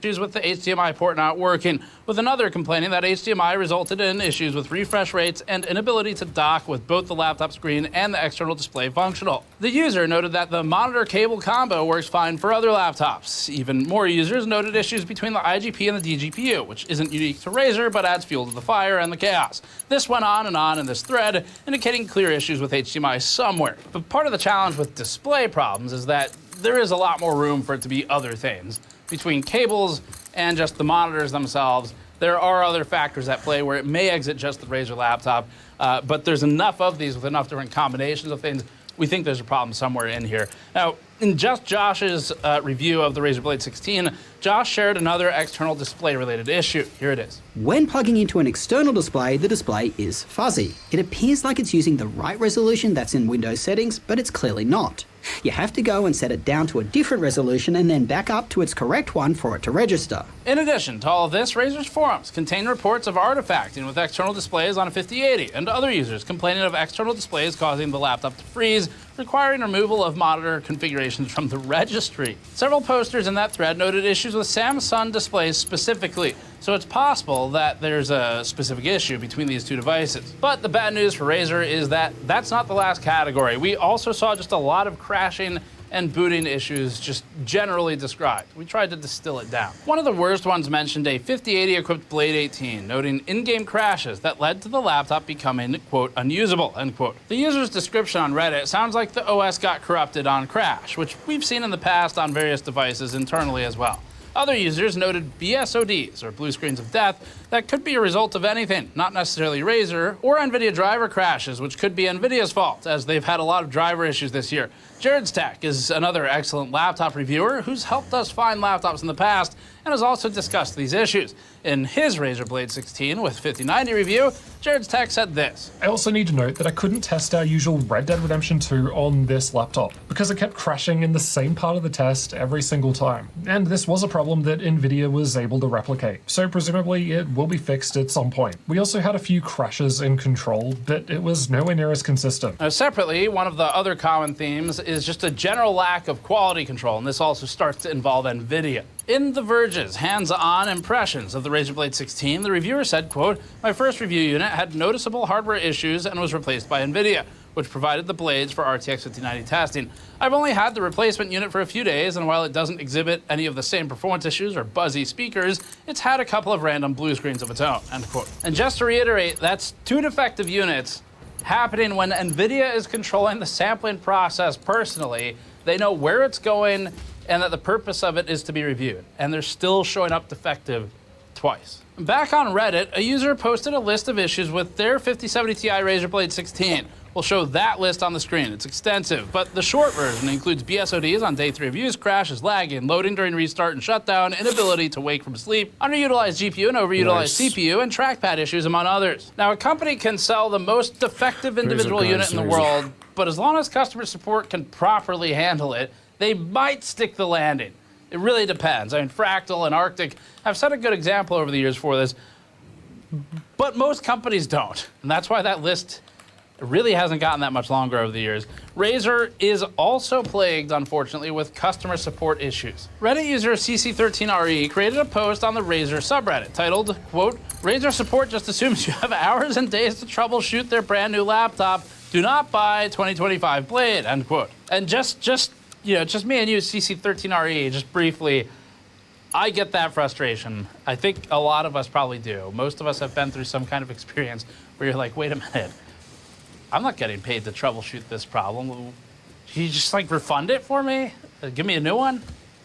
issues with the HDMI port not working, with another complaining that HDMI resulted in issues with refresh rates and inability to dock with both the laptop screen and the external display functional. The user noted that the monitor cable combo works fine for other laptops. Even more users noted issues between the IGP and the DGPU, which isn't unique to Razer but adds fuel to the fire and the chaos. This went on and on in this thread, indicating clear issues with HDMI somewhere. But part of the challenge with display problems is that there is a lot more room for it to be other things. Between cables and just the monitors themselves, there are other factors at play where it may exit just the Razer laptop, but there's enough of these with enough different combinations of things. We think there's a problem somewhere in here. Now, in just Josh's review of the Razer Blade 16, Josh shared another external display-related issue. Here it is. When plugging into an external display, the display is fuzzy. It appears like it's using the right resolution that's in Windows settings, but it's clearly not. You have to go and set it down to a different resolution and then back up to its correct one for it to register. In addition to all of this, Razer's forums contain reports of artifacting with external displays on a 5080 and other users complaining of external displays causing the laptop to freeze, requiring removal of monitor configurations from the registry. Several posters in that thread noted issues with Samsung displays specifically, so it's possible that there's a specific issue between these two devices. But the bad news for Razer is that that's not the last category. We also saw just a lot of crashing and booting issues just generally described. We tried to distill it down. One of the worst ones mentioned a 5080 equipped Blade 18, noting in-game crashes that led to the laptop becoming, quote, unusable, end quote. The user's description on Reddit sounds like the OS got corrupted on crash, which we've seen in the past on various devices internally as well. Other users noted BSODs, or blue screens of death, that could be a result of anything, not necessarily Razer, or NVIDIA driver crashes, which could be NVIDIA's fault, as they've had a lot of driver issues this year. Jared's Tech is another excellent laptop reviewer who's helped us find laptops in the past and has also discussed these issues. In his Razer Blade 16 with 5090 review, Jared's Tech said this. I also need to note that I couldn't test our usual Red Dead Redemption 2 on this laptop because it kept crashing in the same part of the test every single time. And this was a problem that NVIDIA was able to replicate, so presumably it will be fixed at some point. We also had a few crashes in Control, but it was nowhere near as consistent. Now, separately, one of the other common themes is just a general lack of quality control, and this also starts to involve NVIDIA. In The Verge's hands-on impressions of the Razer Blade 16, the reviewer said, quote, "My first review unit had noticeable hardware issues and was replaced by NVIDIA, which provided the blades for RTX 5090 testing. I've only had the replacement unit for a few days, and while it doesn't exhibit any of the same performance issues or buzzy speakers, it's had a couple of random blue screens of its own," end quote. And just to reiterate, that's two defective units happening when NVIDIA is controlling the sampling process personally. They know where it's going and that the purpose of it is to be reviewed, and they're still showing up defective twice. Back on Reddit, a user posted a list of issues with their 5070 Ti Razer Blade 16. We'll show that list on the screen. It's extensive, but the short version includes BSODs on day 3 of use, crashes, lagging, loading during restart and shutdown, inability to wake from sleep, underutilized GPU and overutilized CPU, and trackpad issues, among others. Now, a company can sell the most defective individual unit in the world, but as long as customer support can properly handle it, they might stick the landing. It really depends. I mean, Fractal and Arctic have set a good example over the years for this, but most companies don't. And that's why that list really hasn't gotten that much longer over the years. Razer is also plagued, unfortunately, with customer support issues. Reddit user CC13RE created a post on the Razer subreddit titled, quote, "Razer support just assumes you have hours and days to troubleshoot their brand new laptop. Do not buy 2025 Blade," end quote. And just me and you, CC13RE, just briefly, I get that frustration. I think a lot of us probably do. Most of us have been through some kind of experience where you're like, wait a minute, I'm not getting paid to troubleshoot this problem. Can you just refund it for me? Give me a new one?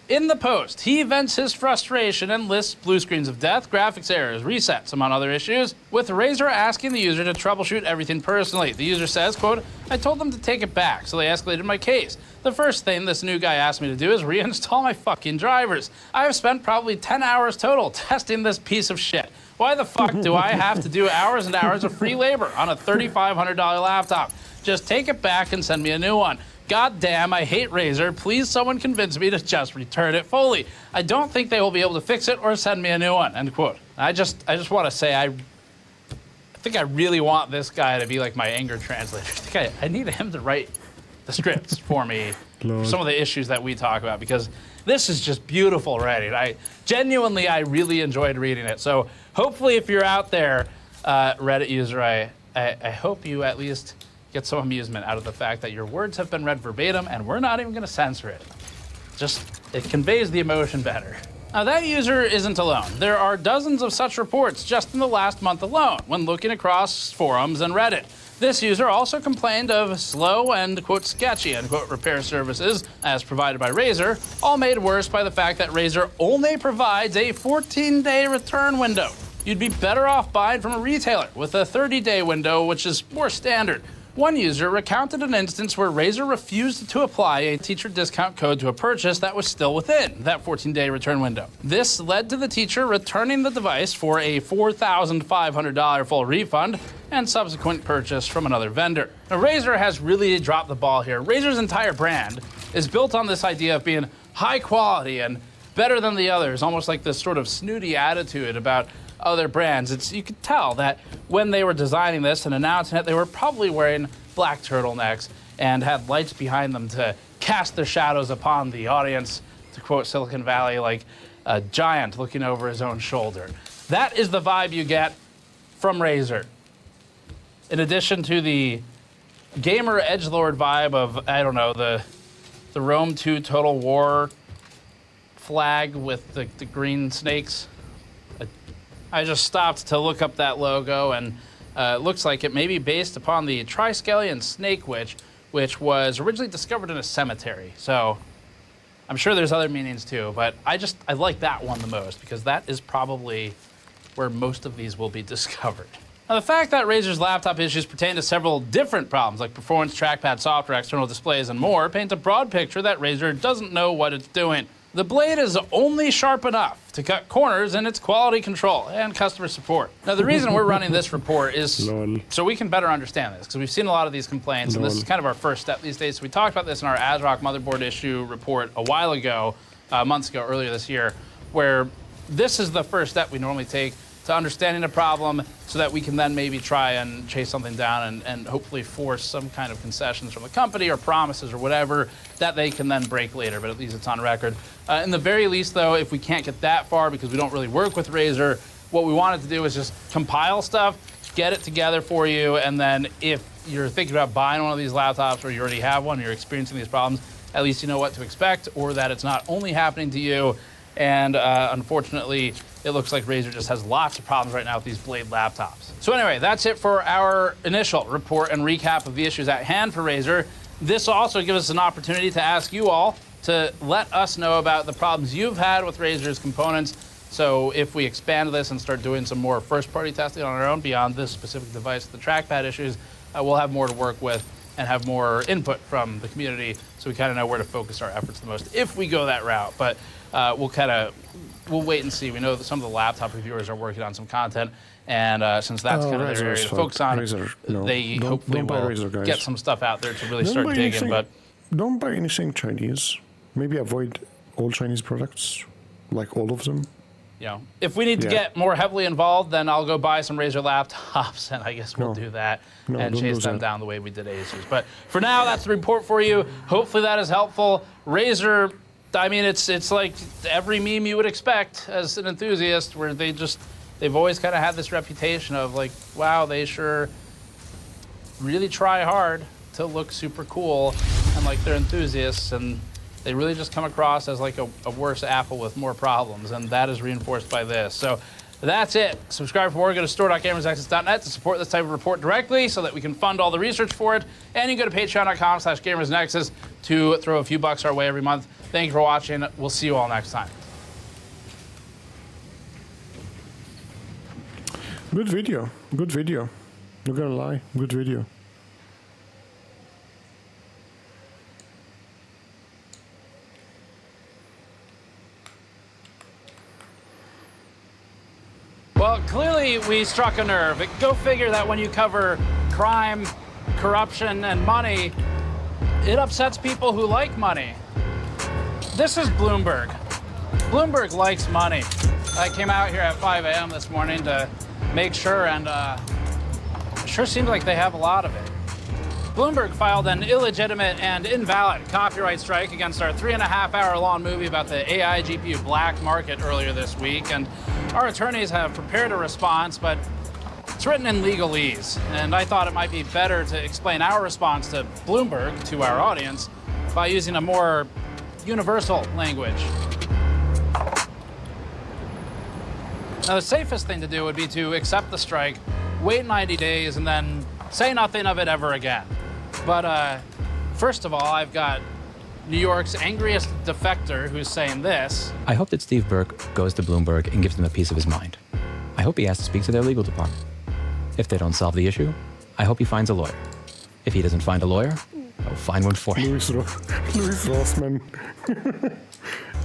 In the post, he vents his frustration and lists blue screens of death, graphics errors, resets, among other issues, with Razer asking the user to troubleshoot everything personally. The user says, quote, "I told them to take it back, so they escalated my case. The first thing this new guy asked me to do is reinstall my fucking drivers. I have spent probably 10 hours total testing this piece of shit. Why the fuck do I have to do hours and hours of free labor on a $3,500 laptop? Just take it back and send me a new one. God damn, I hate Razer. Please someone convince me to just return it fully. I don't think they will be able to fix it or send me a new one," end quote. I just want to say, I think I really want this guy to be like my anger translator. I need him to write the scripts for me for Lord. some of the issues that we talk about, because this is just beautiful writing. I really enjoyed reading it. So hopefully if you're out there, Reddit user, I hope you at least get some amusement out of the fact that your words have been read verbatim and we're not even going to censor it. Just, it conveys the emotion better. Now that user isn't alone. There are dozens of such reports just in the last month alone when looking across forums and Reddit. This user also complained of slow and, quote, sketchy, unquote, repair services as provided by Razer, all made worse by the fact that Razer only provides a 14-day return window. You'd be better off buying from a retailer with a 30-day window, which is more standard. One user recounted an instance where Razer refused to apply a teacher discount code to a purchase that was still within that 14-day return window. This led to the teacher returning the device for a $4,500 full refund and subsequent purchase from another vendor. Now, Razer has really dropped the ball here. Razer's entire brand is built on this idea of being high quality and better than the others, almost like this sort of snooty attitude about other brands. You could tell that when they were designing this and announcing it, they were probably wearing black turtlenecks and had lights behind them to cast their shadows upon the audience, to quote Silicon Valley, like a giant looking over his own shoulder. That is the vibe you get from Razer. In addition to the gamer edgelord vibe of, I don't know, the Rome 2 Total War flag with the green snakes. I just stopped to look up that logo, and it looks like it may be based upon the Triskelion Snake Witch, which was originally discovered in a cemetery. So I'm sure there's other meanings too, but I like that one the most because that is probably where most of these will be discovered. Now, the fact that Razer's laptop issues pertain to several different problems like performance, trackpad, software, external displays, and more paints a broad picture that Razer doesn't know what it's doing. The blade is only sharp enough to cut corners in its quality control and customer support. Now, the reason we're running this report is so we can better understand this, because we've seen a lot of these complaints, and this is kind of our first step these days. So we talked about this in our ASRock motherboard issue report a while ago, months ago, earlier this year, where this is the first step we normally take to understanding a problem so that we can then maybe try and chase something down and hopefully force some kind of concessions from the company or promises or whatever that they can then break later, but at least it's on record. In the very least, though, if we can't get that far because we don't really work with Razer, what we wanted to do is just compile stuff, get it together for you, and then if you're thinking about buying one of these laptops or you already have one and you're experiencing these problems, at least you know what to expect, or that it's not only happening to you. And unfortunately, it looks like Razer just has lots of problems right now with these Blade laptops. So anyway, that's it for our initial report and recap of the issues at hand for Razer. This will also give us an opportunity to ask you all to let us know about the problems you've had with Razer's components. So if we expand this and start doing some more first-party testing on our own beyond this specific device, the trackpad issues, we'll have more to work with and have more input from the community so we kind of know where to focus our efforts the most if we go that route. But we'll wait and see. We know that some of the laptop reviewers are working on some content, and since that's kind of their area to focus on, they hopefully will get some stuff out there to really start digging. But don't buy anything Chinese. Maybe avoid all Chinese products, like all of them. You know, if we need to get more heavily involved, then I'll go buy some Razer laptops, and I guess we'll do that and chase them down the way we did Asus. But for now, that's the report for you. Hopefully that is helpful. Razer, I mean, it's like every meme you would expect as an enthusiast, where they've always kind of had this reputation of like, wow, they sure really try hard to look super cool and like they're enthusiasts, and they really just come across as like a worse Apple with more problems, and that is reinforced by this. So that's it. Subscribe for more. Go to store.gamersnexus.net to support this type of report directly so that we can fund all the research for it. And you can go to patreon.com/gamersnexus to throw a few bucks our way every month. Thank you for watching. We'll see you all next time. Good video. Good video. Not gonna lie. Good video. Well, clearly we struck a nerve. Go figure that when you cover crime, corruption, and money, it upsets people who like money. This is Bloomberg. Bloomberg likes money. I came out here at 5 a.m. this morning to make sure, and it sure seems like they have a lot of it. Bloomberg filed an illegitimate and invalid copyright strike against our 3.5-hour-long movie about the AI GPU black market earlier this week, and our attorneys have prepared a response, but it's written in legalese, and I thought it might be better to explain our response to Bloomberg to our audience by using a more universal language. Now, the safest thing to do would be to accept the strike, wait 90 days, and then say nothing of it ever again. But first of all, I've got New York's angriest defector who's saying this. I hope that Steve Burke goes to Bloomberg and gives them a piece of his mind. I hope he has to speak to their legal department. If they don't solve the issue, I hope he finds a lawyer. If he doesn't find a lawyer, I'll find one for him. Louis Rossman.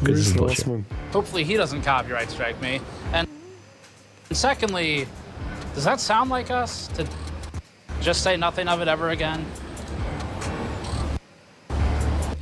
Louis Rossman. Hopefully he doesn't copyright strike me. And secondly, does that sound like us to just say nothing of it ever again?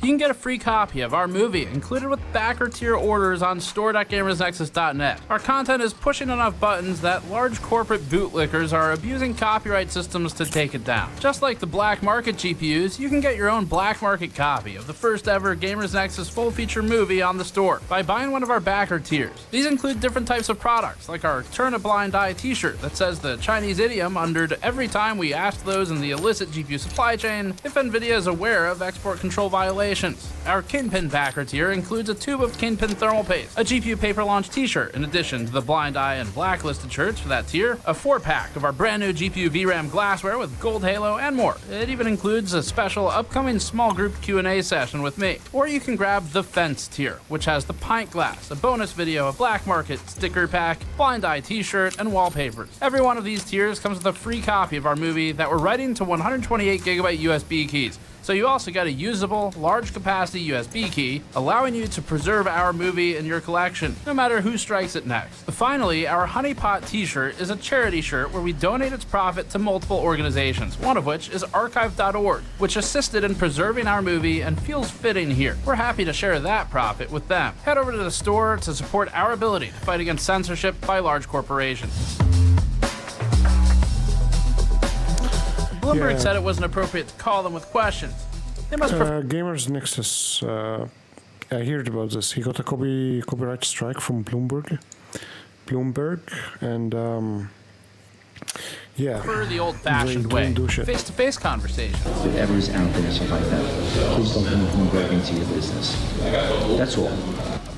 You can get a free copy of our movie included with backer tier orders on store.gamersnexus.net. Our content is pushing enough buttons that large corporate bootlickers are abusing copyright systems to take it down. Just like the black market GPUs, you can get your own black market copy of the first ever Gamers Nexus full feature movie on the store by buying one of our backer tiers. These include different types of products, like our Turn a Blind Eye t-shirt that says the Chinese idiom uttered every time we asked those in the illicit GPU supply chain if NVIDIA is aware of export control violations. Our Kingpin backer tier includes a tube of Kingpin thermal paste, a GPU paper launch t-shirt, in addition to the Blind Eye and Blacklisted shirts for that tier, a 4-pack of our brand new GPU VRAM glassware with gold halo, and more. It even includes a special upcoming small group Q&A session with me. Or you can grab the Fence tier, which has the pint glass, a bonus video, a black market sticker pack, Blind Eye t-shirt, and wallpapers. Every one of these tiers comes with a free copy of our movie that we're writing to 128GB USB keys. So you also get a usable, large-capacity USB key, allowing you to preserve our movie in your collection, no matter who strikes it next. Finally, our Honeypot t-shirt is a charity shirt where we donate its profit to multiple organizations, one of which is archive.org, which assisted in preserving our movie and feels fitting here. We're happy to share that profit with them. Head over to the store to support our ability to fight against censorship by large corporations. Bloomberg said it wasn't appropriate to call them with questions. They must Gamers Nexus, I heard about this. He got a copyright strike from Bloomberg, and yeah. prefer the old-fashioned way, face-to-face conversation. Whoever's out there, stuff like that, please don't bring Bloomberg into your business. That's all.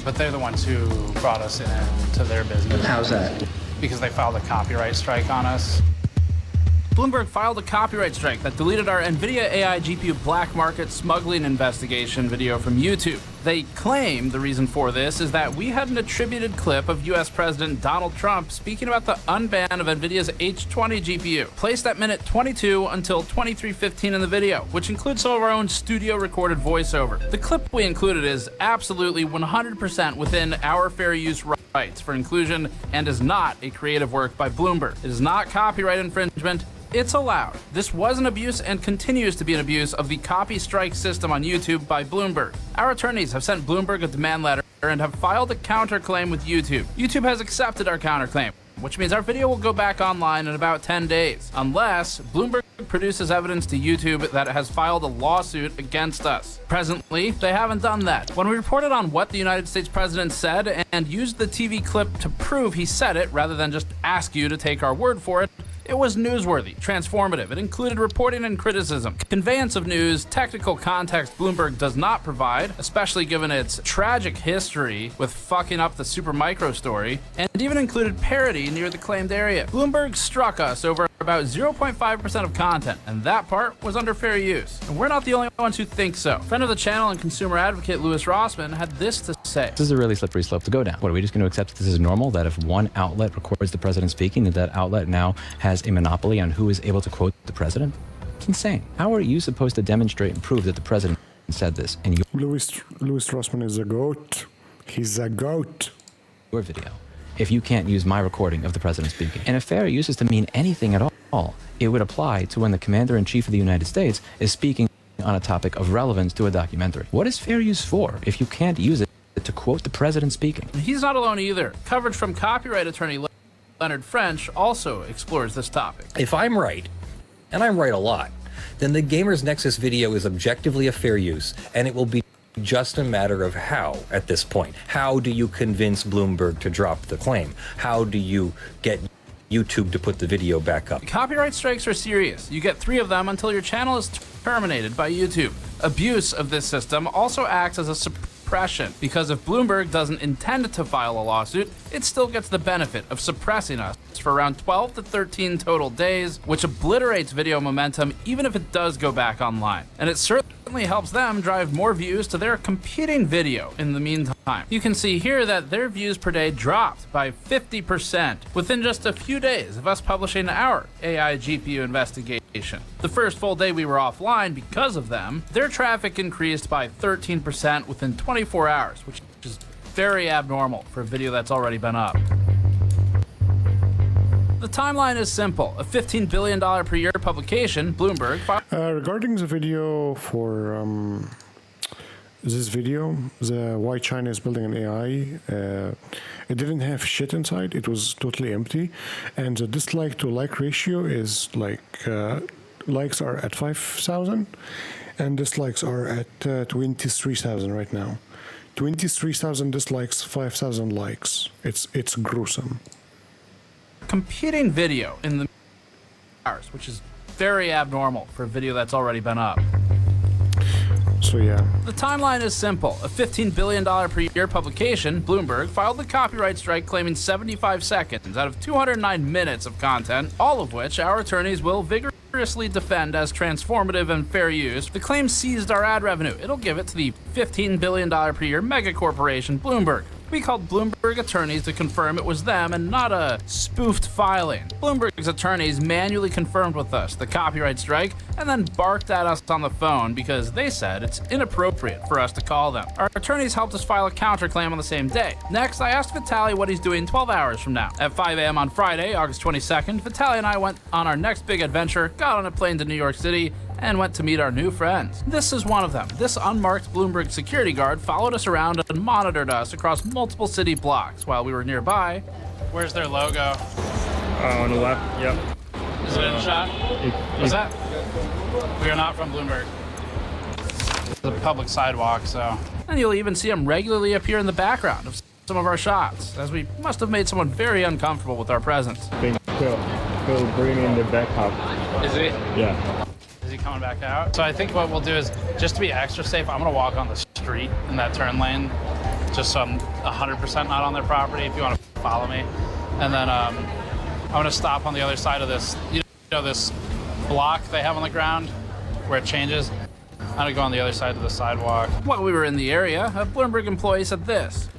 But they're the ones who brought us into their business. How's that? Because they filed a copyright strike on us. Bloomberg filed a copyright strike that deleted our NVIDIA AI GPU black market smuggling investigation video from YouTube. They claim the reason for this is that we had an attributed clip of US President Donald Trump speaking about the unban of NVIDIA's H20 GPU, placed at minute 22 until 23:15 in the video, which includes some of our own studio-recorded voiceover. The clip we included is absolutely 100% within our fair use rights for inclusion and is not a creative work by Bloomberg. It is not copyright infringement. It's allowed. This was an abuse and continues to be an abuse of the copy strike system on YouTube by Bloomberg. Our attorneys have sent Bloomberg a demand letter and have filed a counterclaim with YouTube. YouTube has accepted our counterclaim, which means our video will go back online in about 10 days, unless Bloomberg produces evidence to YouTube that it has filed a lawsuit against us. Presently, they haven't done that. When we reported on what the United States president said and used the TV clip to prove he said it rather than just ask you to take our word for it, it was newsworthy, transformative. It included reporting and criticism, conveyance of news, technical context Bloomberg does not provide, especially given its tragic history with fucking up the Supermicro story, and even included parody near the claimed area. Bloomberg struck us over about 0.5% of content, and that part was under fair use. And we're not the only ones who think so. Friend of the channel and consumer advocate Louis Rossman had this to say. This is a really slippery slope to go down. What, are we just going to accept that this is normal, that if one outlet records the president speaking, that outlet now has a monopoly on who is able to quote the president? It's insane. How are you supposed to demonstrate and prove that the president said this? And Louis Rossman is a goat. He's a goat. Your video, if you can't use my recording of the president speaking. And if fair use is to mean anything at all, it would apply to when the Commander-in-Chief of the United States is speaking on a topic of relevance to a documentary. What is fair use for if you can't use it to quote the president speaking? He's not alone either. Coverage from copyright attorney Leonard French also explores this topic. If I'm right, and I'm right a lot, then the Gamers Nexus video is objectively a fair use, and it will be just a matter of how at this point. How do you convince Bloomberg to drop the claim? How do you get YouTube to put the video back up? Copyright strikes are serious. You get 3 of them until your channel is terminated by YouTube. Abuse of this system also acts as a suppression, because if Bloomberg doesn't intend to file a lawsuit, it still gets the benefit of suppressing us for around 12 to 13 total days, which obliterates video momentum even if it does go back online. And it certainly helps them drive more views to their competing video in the meantime. You can see here that their views per day dropped by 50% within just a few days of us publishing our AI GPU investigation. The first full day we were offline because of them, their traffic increased by 13% within 24 hours, which is very abnormal for a video that's already been up. The timeline is simple. A $15 billion per year publication, Bloomberg... Regarding the video for this video, the why China is building an AI, it didn't have shit inside. It was totally empty. And the dislike to like ratio is like, likes are at 5,000 and dislikes are at 23,000 right now. 23,000 dislikes, 5,000 likes. It's gruesome. Competing video in the hours, which is very abnormal for a video that's already been up. So yeah. The timeline is simple. A $15 billion per year publication, Bloomberg, filed the copyright strike claiming 75 seconds out of 209 minutes of content, all of which our attorneys will vigorously defend as transformative and fair use. The claim seized our ad revenue. It'll give it to the $15 billion per year mega corporation, Bloomberg. We called Bloomberg attorneys to confirm it was them and not a spoofed filing. Bloomberg's attorneys manually confirmed with us the copyright strike and then barked at us on the phone because they said it's inappropriate for us to call them. Our attorneys helped us file a counterclaim on the same day. Next, I asked Vitaly what he's doing 12 hours from now. At 5 a.m. on Friday, August 22nd, Vitaly and I went on our next big adventure, got on a plane to New York City, and went to meet our new friends. This is one of them. This unmarked Bloomberg security guard followed us around and monitored us across multiple city blocks while we were nearby. Where's their logo? On the left, yep. Is it in shot? What's that? We are not from Bloomberg. It's a public sidewalk, so. And you'll even see them regularly appear in the background of some of our shots, as we must have made someone very uncomfortable with our presence. I think Phil bringing the back up. Is he? Yeah. Is he coming back out? So I think what we'll do is, just to be extra safe, I'm gonna walk on the street in that turn lane, just so I'm 100% not on their property, if you wanna follow me. And then I'm gonna stop on the other side of this, you know, this block they have on the ground where it changes. I'm gonna go on the other side of the sidewalk. While we were in the area, a Bloomberg employee said this.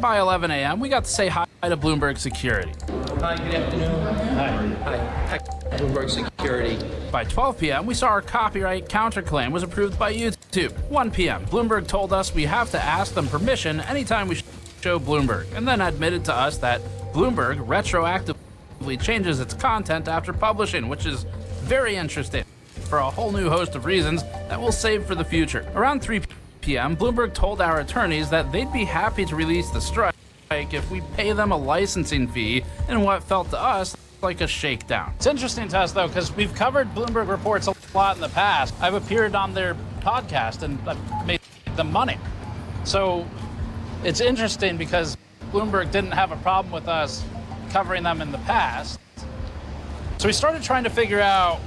By 11 a.m., we got to say hi to Bloomberg Security. Hi, good afternoon. Hi. Bloomberg Security. By 12 p.m., we saw our copyright counterclaim was approved by YouTube. 1 p.m., Bloomberg told us we have to ask them permission anytime we show Bloomberg, and then admitted to us that Bloomberg retroactively changes its content after publishing, which is very interesting for a whole new host of reasons that we'll save for the future. Around 3 p.m., Bloomberg told our attorneys that they'd be happy to release the strike if we pay them a licensing fee in what felt to us like a shakedown. It's interesting to us, though, because we've covered Bloomberg reports a lot in the past. I've appeared on their podcast and I've made them money. So it's interesting because Bloomberg didn't have a problem with us covering them in the past. So we started trying to figure out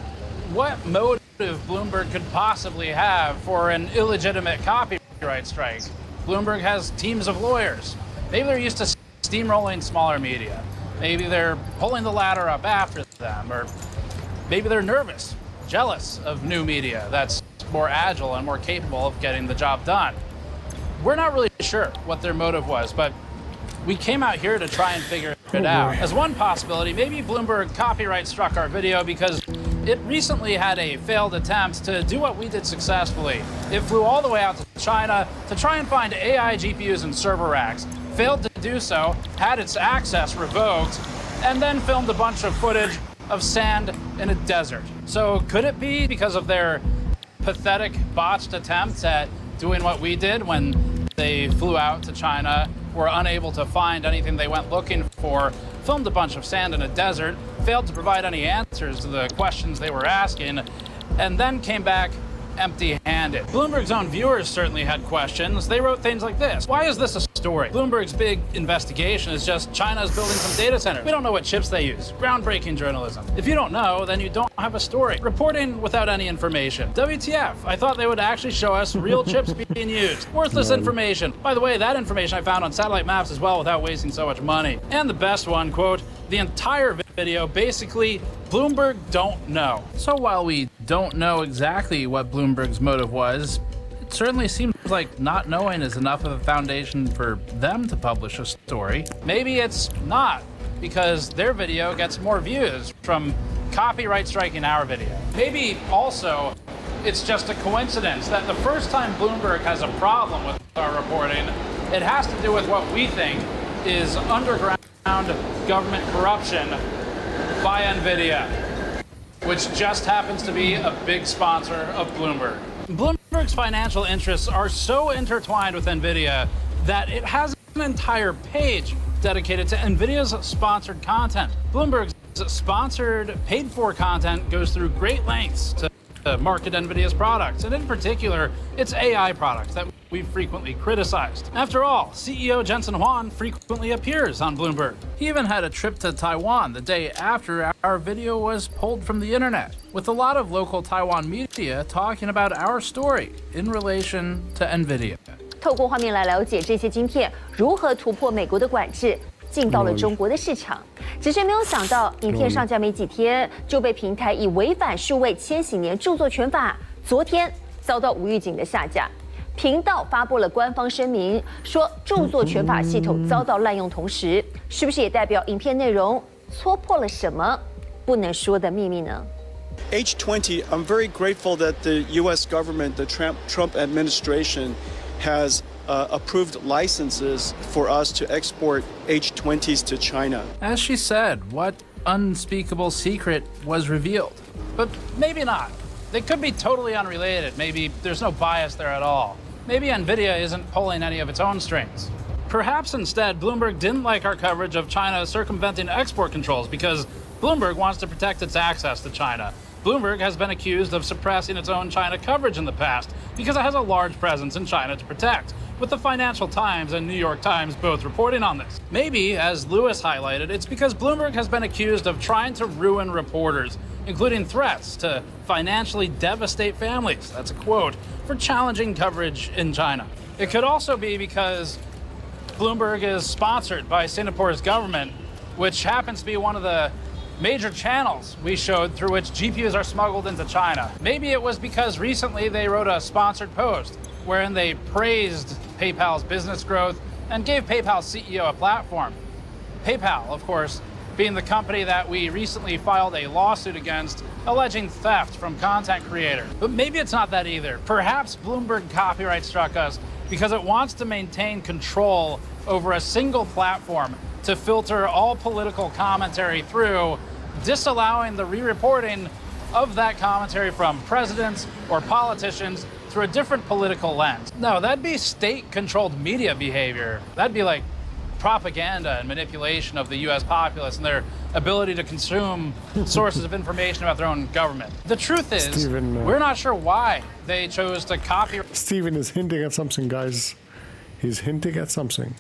what motive Bloomberg could possibly have for an illegitimate copyright strike. Bloomberg has teams of lawyers. Maybe they're used to steamrolling smaller media. Maybe they're pulling the ladder up after them, or maybe they're nervous, jealous of new media that's more agile and more capable of getting the job done. We're not really sure what their motive was, but we came out here to try and figure it out. As one possibility, maybe Bloomberg copyright struck our video because it recently had a failed attempt to do what we did successfully. It flew all the way out to China to try and find AI GPUs and server racks, failed to do so, had its access revoked, and then filmed a bunch of footage of sand in a desert. So could it be because of their pathetic, botched attempts at doing what we did when they flew out to China, were unable to find anything they went looking for, filmed a bunch of sand in a desert, failed to provide any answers to the questions they were asking, and then came back empty-handed. Bloomberg's own viewers certainly had questions. They wrote things like this. Why is this a story? Bloomberg's big investigation is just China's building some data centers. We don't know what chips they use. Groundbreaking journalism. If you don't know, then you don't have a story. Reporting without any information. WTF? I thought they would actually show us real chips being used. Worthless information. By the way, that information I found on satellite maps as well without wasting so much money. And the best one, quote, the entire video, basically, Bloomberg don't know. So while we don't know exactly what Bloomberg's motive was, it certainly seems like not knowing is enough of a foundation for them to publish a story. Maybe it's not, because their video gets more views from copyright striking our video. Maybe also it's just a coincidence that the first time Bloomberg has a problem with our reporting, it has to do with what we think is underground government corruption by NVIDIA, which just happens to be a big sponsor of Bloomberg. Bloomberg's financial interests are so intertwined with NVIDIA that it has an entire page dedicated to NVIDIA's sponsored content. Bloomberg's sponsored, paid-for content goes through great lengths to market NVIDIA's products, and in particular, its AI products that we've frequently criticized. After all, CEO Jensen Huang frequently appears on Bloomberg. He even had a trip to Taiwan the day after our video was pulled from the internet, with a lot of local Taiwan media talking about our story in relation to NVIDIA. 透过画面来了解这些晶片如何突破美国的管制，进到了中国的市场。只是没有想到，影片上架没几天就被平台以违反数位千禧年著作权法，昨天遭到无预警的下架。频道发布了官方声明，说著作权法系统遭到滥用，同时是不是也代表影片内容戳破了什么不能说的秘密呢？ H20, I'm very grateful that the U.S. government, the Trump administration, has approved licenses for us to export H20s to China. As she said, what unspeakable secret was revealed? But maybe not. They could be totally unrelated. Maybe there's no bias there at all. Maybe NVIDIA isn't pulling any of its own strings. Perhaps instead, Bloomberg didn't like our coverage of China circumventing export controls because Bloomberg wants to protect its access to China. Bloomberg has been accused of suppressing its own China coverage in the past because it has a large presence in China to protect, with the Financial Times and New York Times both reporting on this. Maybe, as Lewis highlighted, it's because Bloomberg has been accused of trying to ruin reporters, including threats to financially devastate families, that's a quote, for challenging coverage in China. It could also be because Bloomberg is sponsored by Singapore's government, which happens to be one of the major channels we showed through which GPUs are smuggled into China. Maybe it was because recently they wrote a sponsored post wherein they praised PayPal's business growth and gave PayPal's CEO a platform. PayPal, of course, being the company that we recently filed a lawsuit against alleging theft from content creators. But maybe it's not that either. Perhaps Bloomberg copyright struck us because it wants to maintain control over a single platform to filter all political commentary through, disallowing the re-reporting of that commentary from presidents or politicians through a different political lens. No, that'd be state-controlled media behavior. That'd be like propaganda and manipulation of the US populace and their ability to consume sources of information about their own government. The truth is, we're not sure why they chose to copy. Steven is hinting at something, guys. He's hinting at something.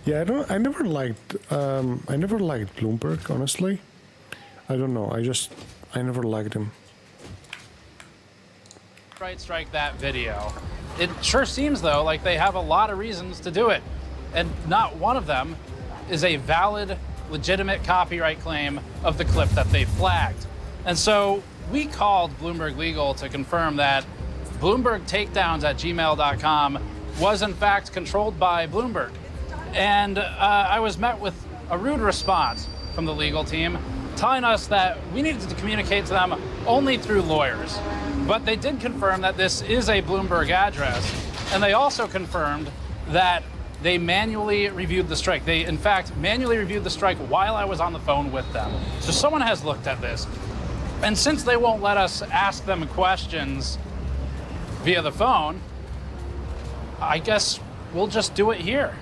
Yeah, I never liked Bloomberg, honestly. I don't know. I never liked him. Right, strike that video. It sure seems, though, like they have a lot of reasons to do it. And not one of them is a valid, legitimate copyright claim of the clip that they flagged. And so we called Bloomberg Legal to confirm that Bloomberg takedowns at gmail.com was in fact controlled by Bloomberg. And I was met with a rude response from the legal team, telling us that we needed to communicate to them only through lawyers. But they did confirm that this is a Bloomberg address, and they also confirmed that they manually reviewed the strike. They, in fact, manually reviewed the strike while I was on the phone with them. So someone has looked at this. And since they won't let us ask them questions via the phone, I guess we'll just do it here.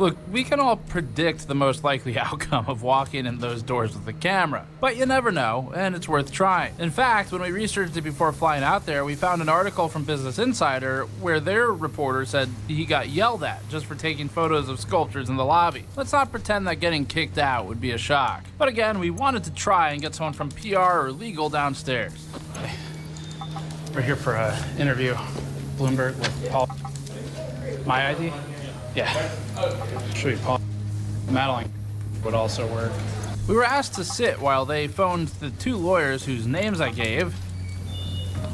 Look, we can all predict the most likely outcome of walking in those doors with a camera, but you never know, and it's worth trying. In fact, when we researched it before flying out there, we found an article from Business Insider where their reporter said he got yelled at just for taking photos of sculptures in the lobby. Let's not pretend that getting kicked out would be a shock. But again, we wanted to try and get someone from PR or legal downstairs. We're here for an interview. Bloomberg with Paul. My ID? Yeah. Show you Paul. Madeline would also work. We were asked to sit while they phoned the two lawyers whose names I gave.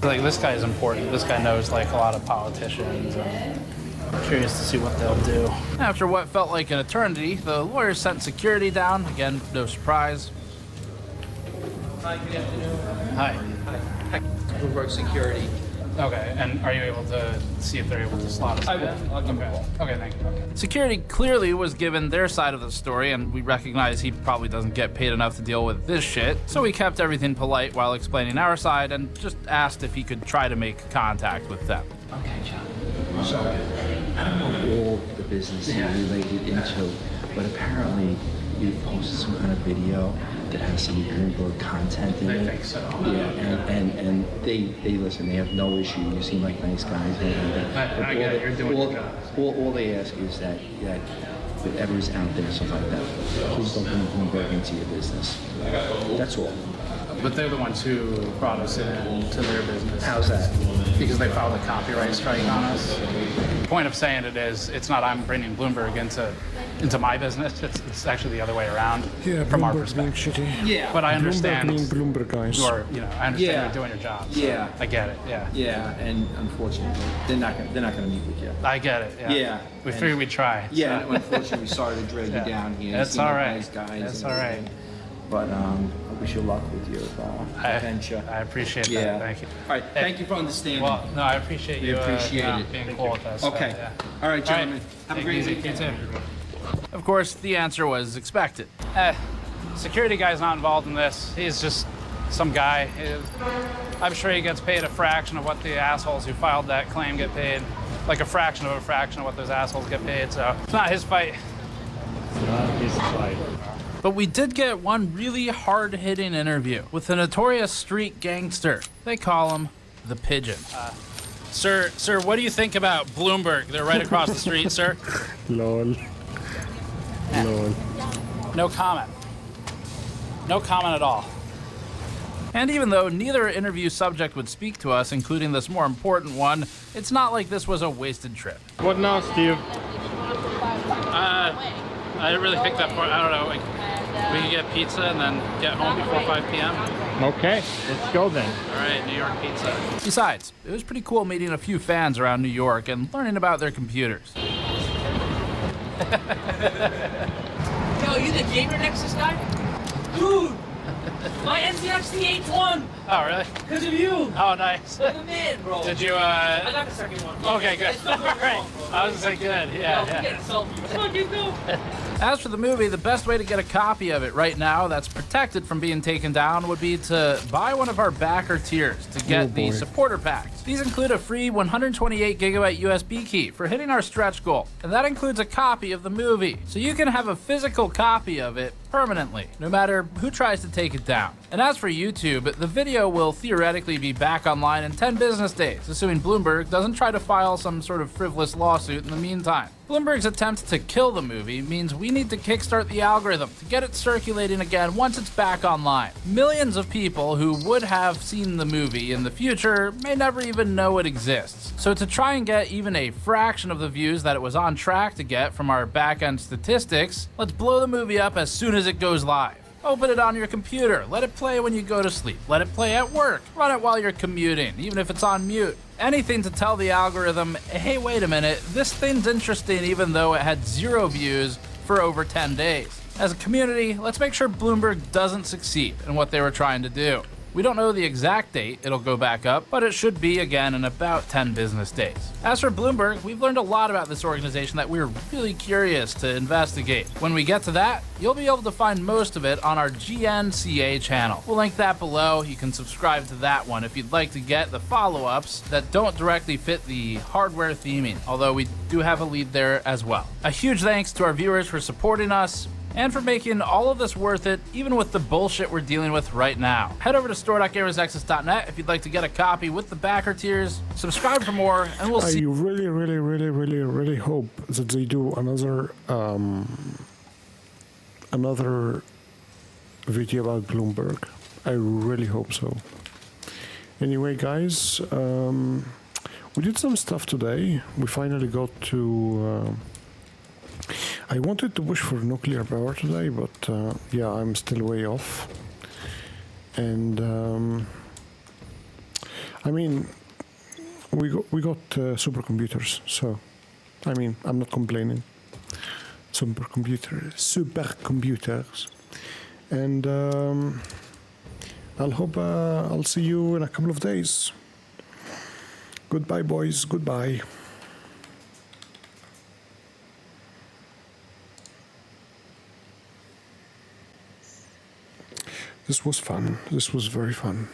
Like, this guy is important. This guy knows, like, a lot of politicians. I'm curious to see what they'll do. After what felt like an eternity, the lawyers sent security down. Again, no surprise. Hi, good afternoon. Hi. Hi. Bloomberg Security. Okay, and are you able to see if they're able to slot us I in? will. I'll give you a call. Okay, thank you. Okay. Security clearly was given their side of the story, and we recognize he probably doesn't get paid enough to deal with this shit, so we kept everything polite while explaining our side and just asked if he could try to make contact with them. Okay, John. So, I don't know all the business you're related into, but apparently you posted some kind of video that has some Bloomberg content in it. I think so. Yeah, and they listen, they have no issue. You seem like nice guys. I get it, you're doing your job. All they ask is that whatever's out there, stuff like that, please don't bring Bloomberg into your business. That's all. But they're the ones who brought us into their business. How's that? Because they filed a copyright strike on us. The point of saying it is, it's not I'm bringing Bloomberg into my business. It's actually the other way around. Yeah, from our Bloomberg being perspective. shitty. Yeah, but I understand. Bloomberg guys. I understand you're doing your job. So Yeah, I get it. Yeah. Yeah, and unfortunately, they're not gonna meet with you. I get it. Yeah. Yeah. We figured we'd try. Yeah, so. and unfortunately, we started to drag Yeah. you down here. That's You seem all like right. Nice guys. That's and all right. everything. But I wish you luck with your venture. I appreciate Yeah. that. Thank you. All right. Thank you for understanding. Well, no, I appreciate We you appreciate it. being cool with us. Okay. Yeah. All right, gentlemen. Have a Take great it easy. weekend. You too. Of course, the answer was expected. Security guy's not involved in this. He's just some guy. I'm sure he gets paid a fraction of what the assholes who filed that claim get paid. Like a fraction of what those assholes get paid. So it's not his fight. It's not his fight. But we did get one really hard-hitting interview with a notorious street gangster. They call him the Pigeon. Sir, what do you think about Bloomberg? They're right across the street, sir. Lol. Lol. No comment. No comment at all. And even though neither interview subject would speak to us, including this more important one, it's not like this was a wasted trip. What now, Steve? I didn't really pick that part. I don't know. We could get pizza and then get home before 5 p.m. Okay, let's go then. All right, New York pizza. Besides, it was pretty cool meeting a few fans around New York and learning about their computers. Yo, you the gamer Nexus guy? Dude! My NZXT 8-1! Oh, really? Because of you! Oh, nice. You're the man, bro. Did you, I got the second one. Okay, good. All right. I was gonna say good. Yeah. Get a selfie. Come on, dude, go! As for the movie, the best way to get a copy of it right now that's protected from being taken down would be to buy one of our backer tiers to get the supporter packs. These include a free 128 gigabyte USB key for hitting our stretch goal, and that includes a copy of the movie, so you can have a physical copy of it permanently, no matter who tries to take it down. And as for YouTube, the video will theoretically be back online in 10 business days, assuming Bloomberg doesn't try to file some sort of frivolous lawsuit in the meantime. Bloomberg's attempt to kill the movie means we need to kickstart the algorithm to get it circulating again once it's back online. Millions of people who would have seen the movie in the future may never even know it exists. So to try and get even a fraction of the views that it was on track to get from our back-end statistics, let's blow the movie up as soon as it goes live. Open it on your computer, let it play when you go to sleep, let it play at work, run it while you're commuting, even if it's on mute. Anything to tell the algorithm, hey, wait a minute, this thing's interesting even though it had 0 views for over 10 days. As a community, let's make sure Bloomberg doesn't succeed in what they were trying to do. We don't know the exact date it'll go back up, but it should be again in about 10 business days. As for Bloomberg, we've learned a lot about this organization that we're really curious to investigate. When we get to that, you'll be able to find most of it on our GNCA channel. We'll link that below. You can subscribe to that one if you'd like to get the follow-ups that don't directly fit the hardware theming, although we do have a lead there as well. A huge thanks to our viewers for supporting us and for making all of this worth it, even with the bullshit we're dealing with right now. Head over to store.gamersnexus.net if you'd like to get a copy with the backer tiers. Subscribe for more, and we'll see. I really hope that they do another video about Bloomberg. I really hope so. Anyway, guys, we did some stuff today. We finally got to. I wanted to wish for nuclear power today, but yeah, I'm still way off. And I mean, we got supercomputers, so I mean, I'm not complaining. Supercomputers, and I'll see you in a couple of days. Goodbye, boys. Goodbye. This was fun. This was very fun.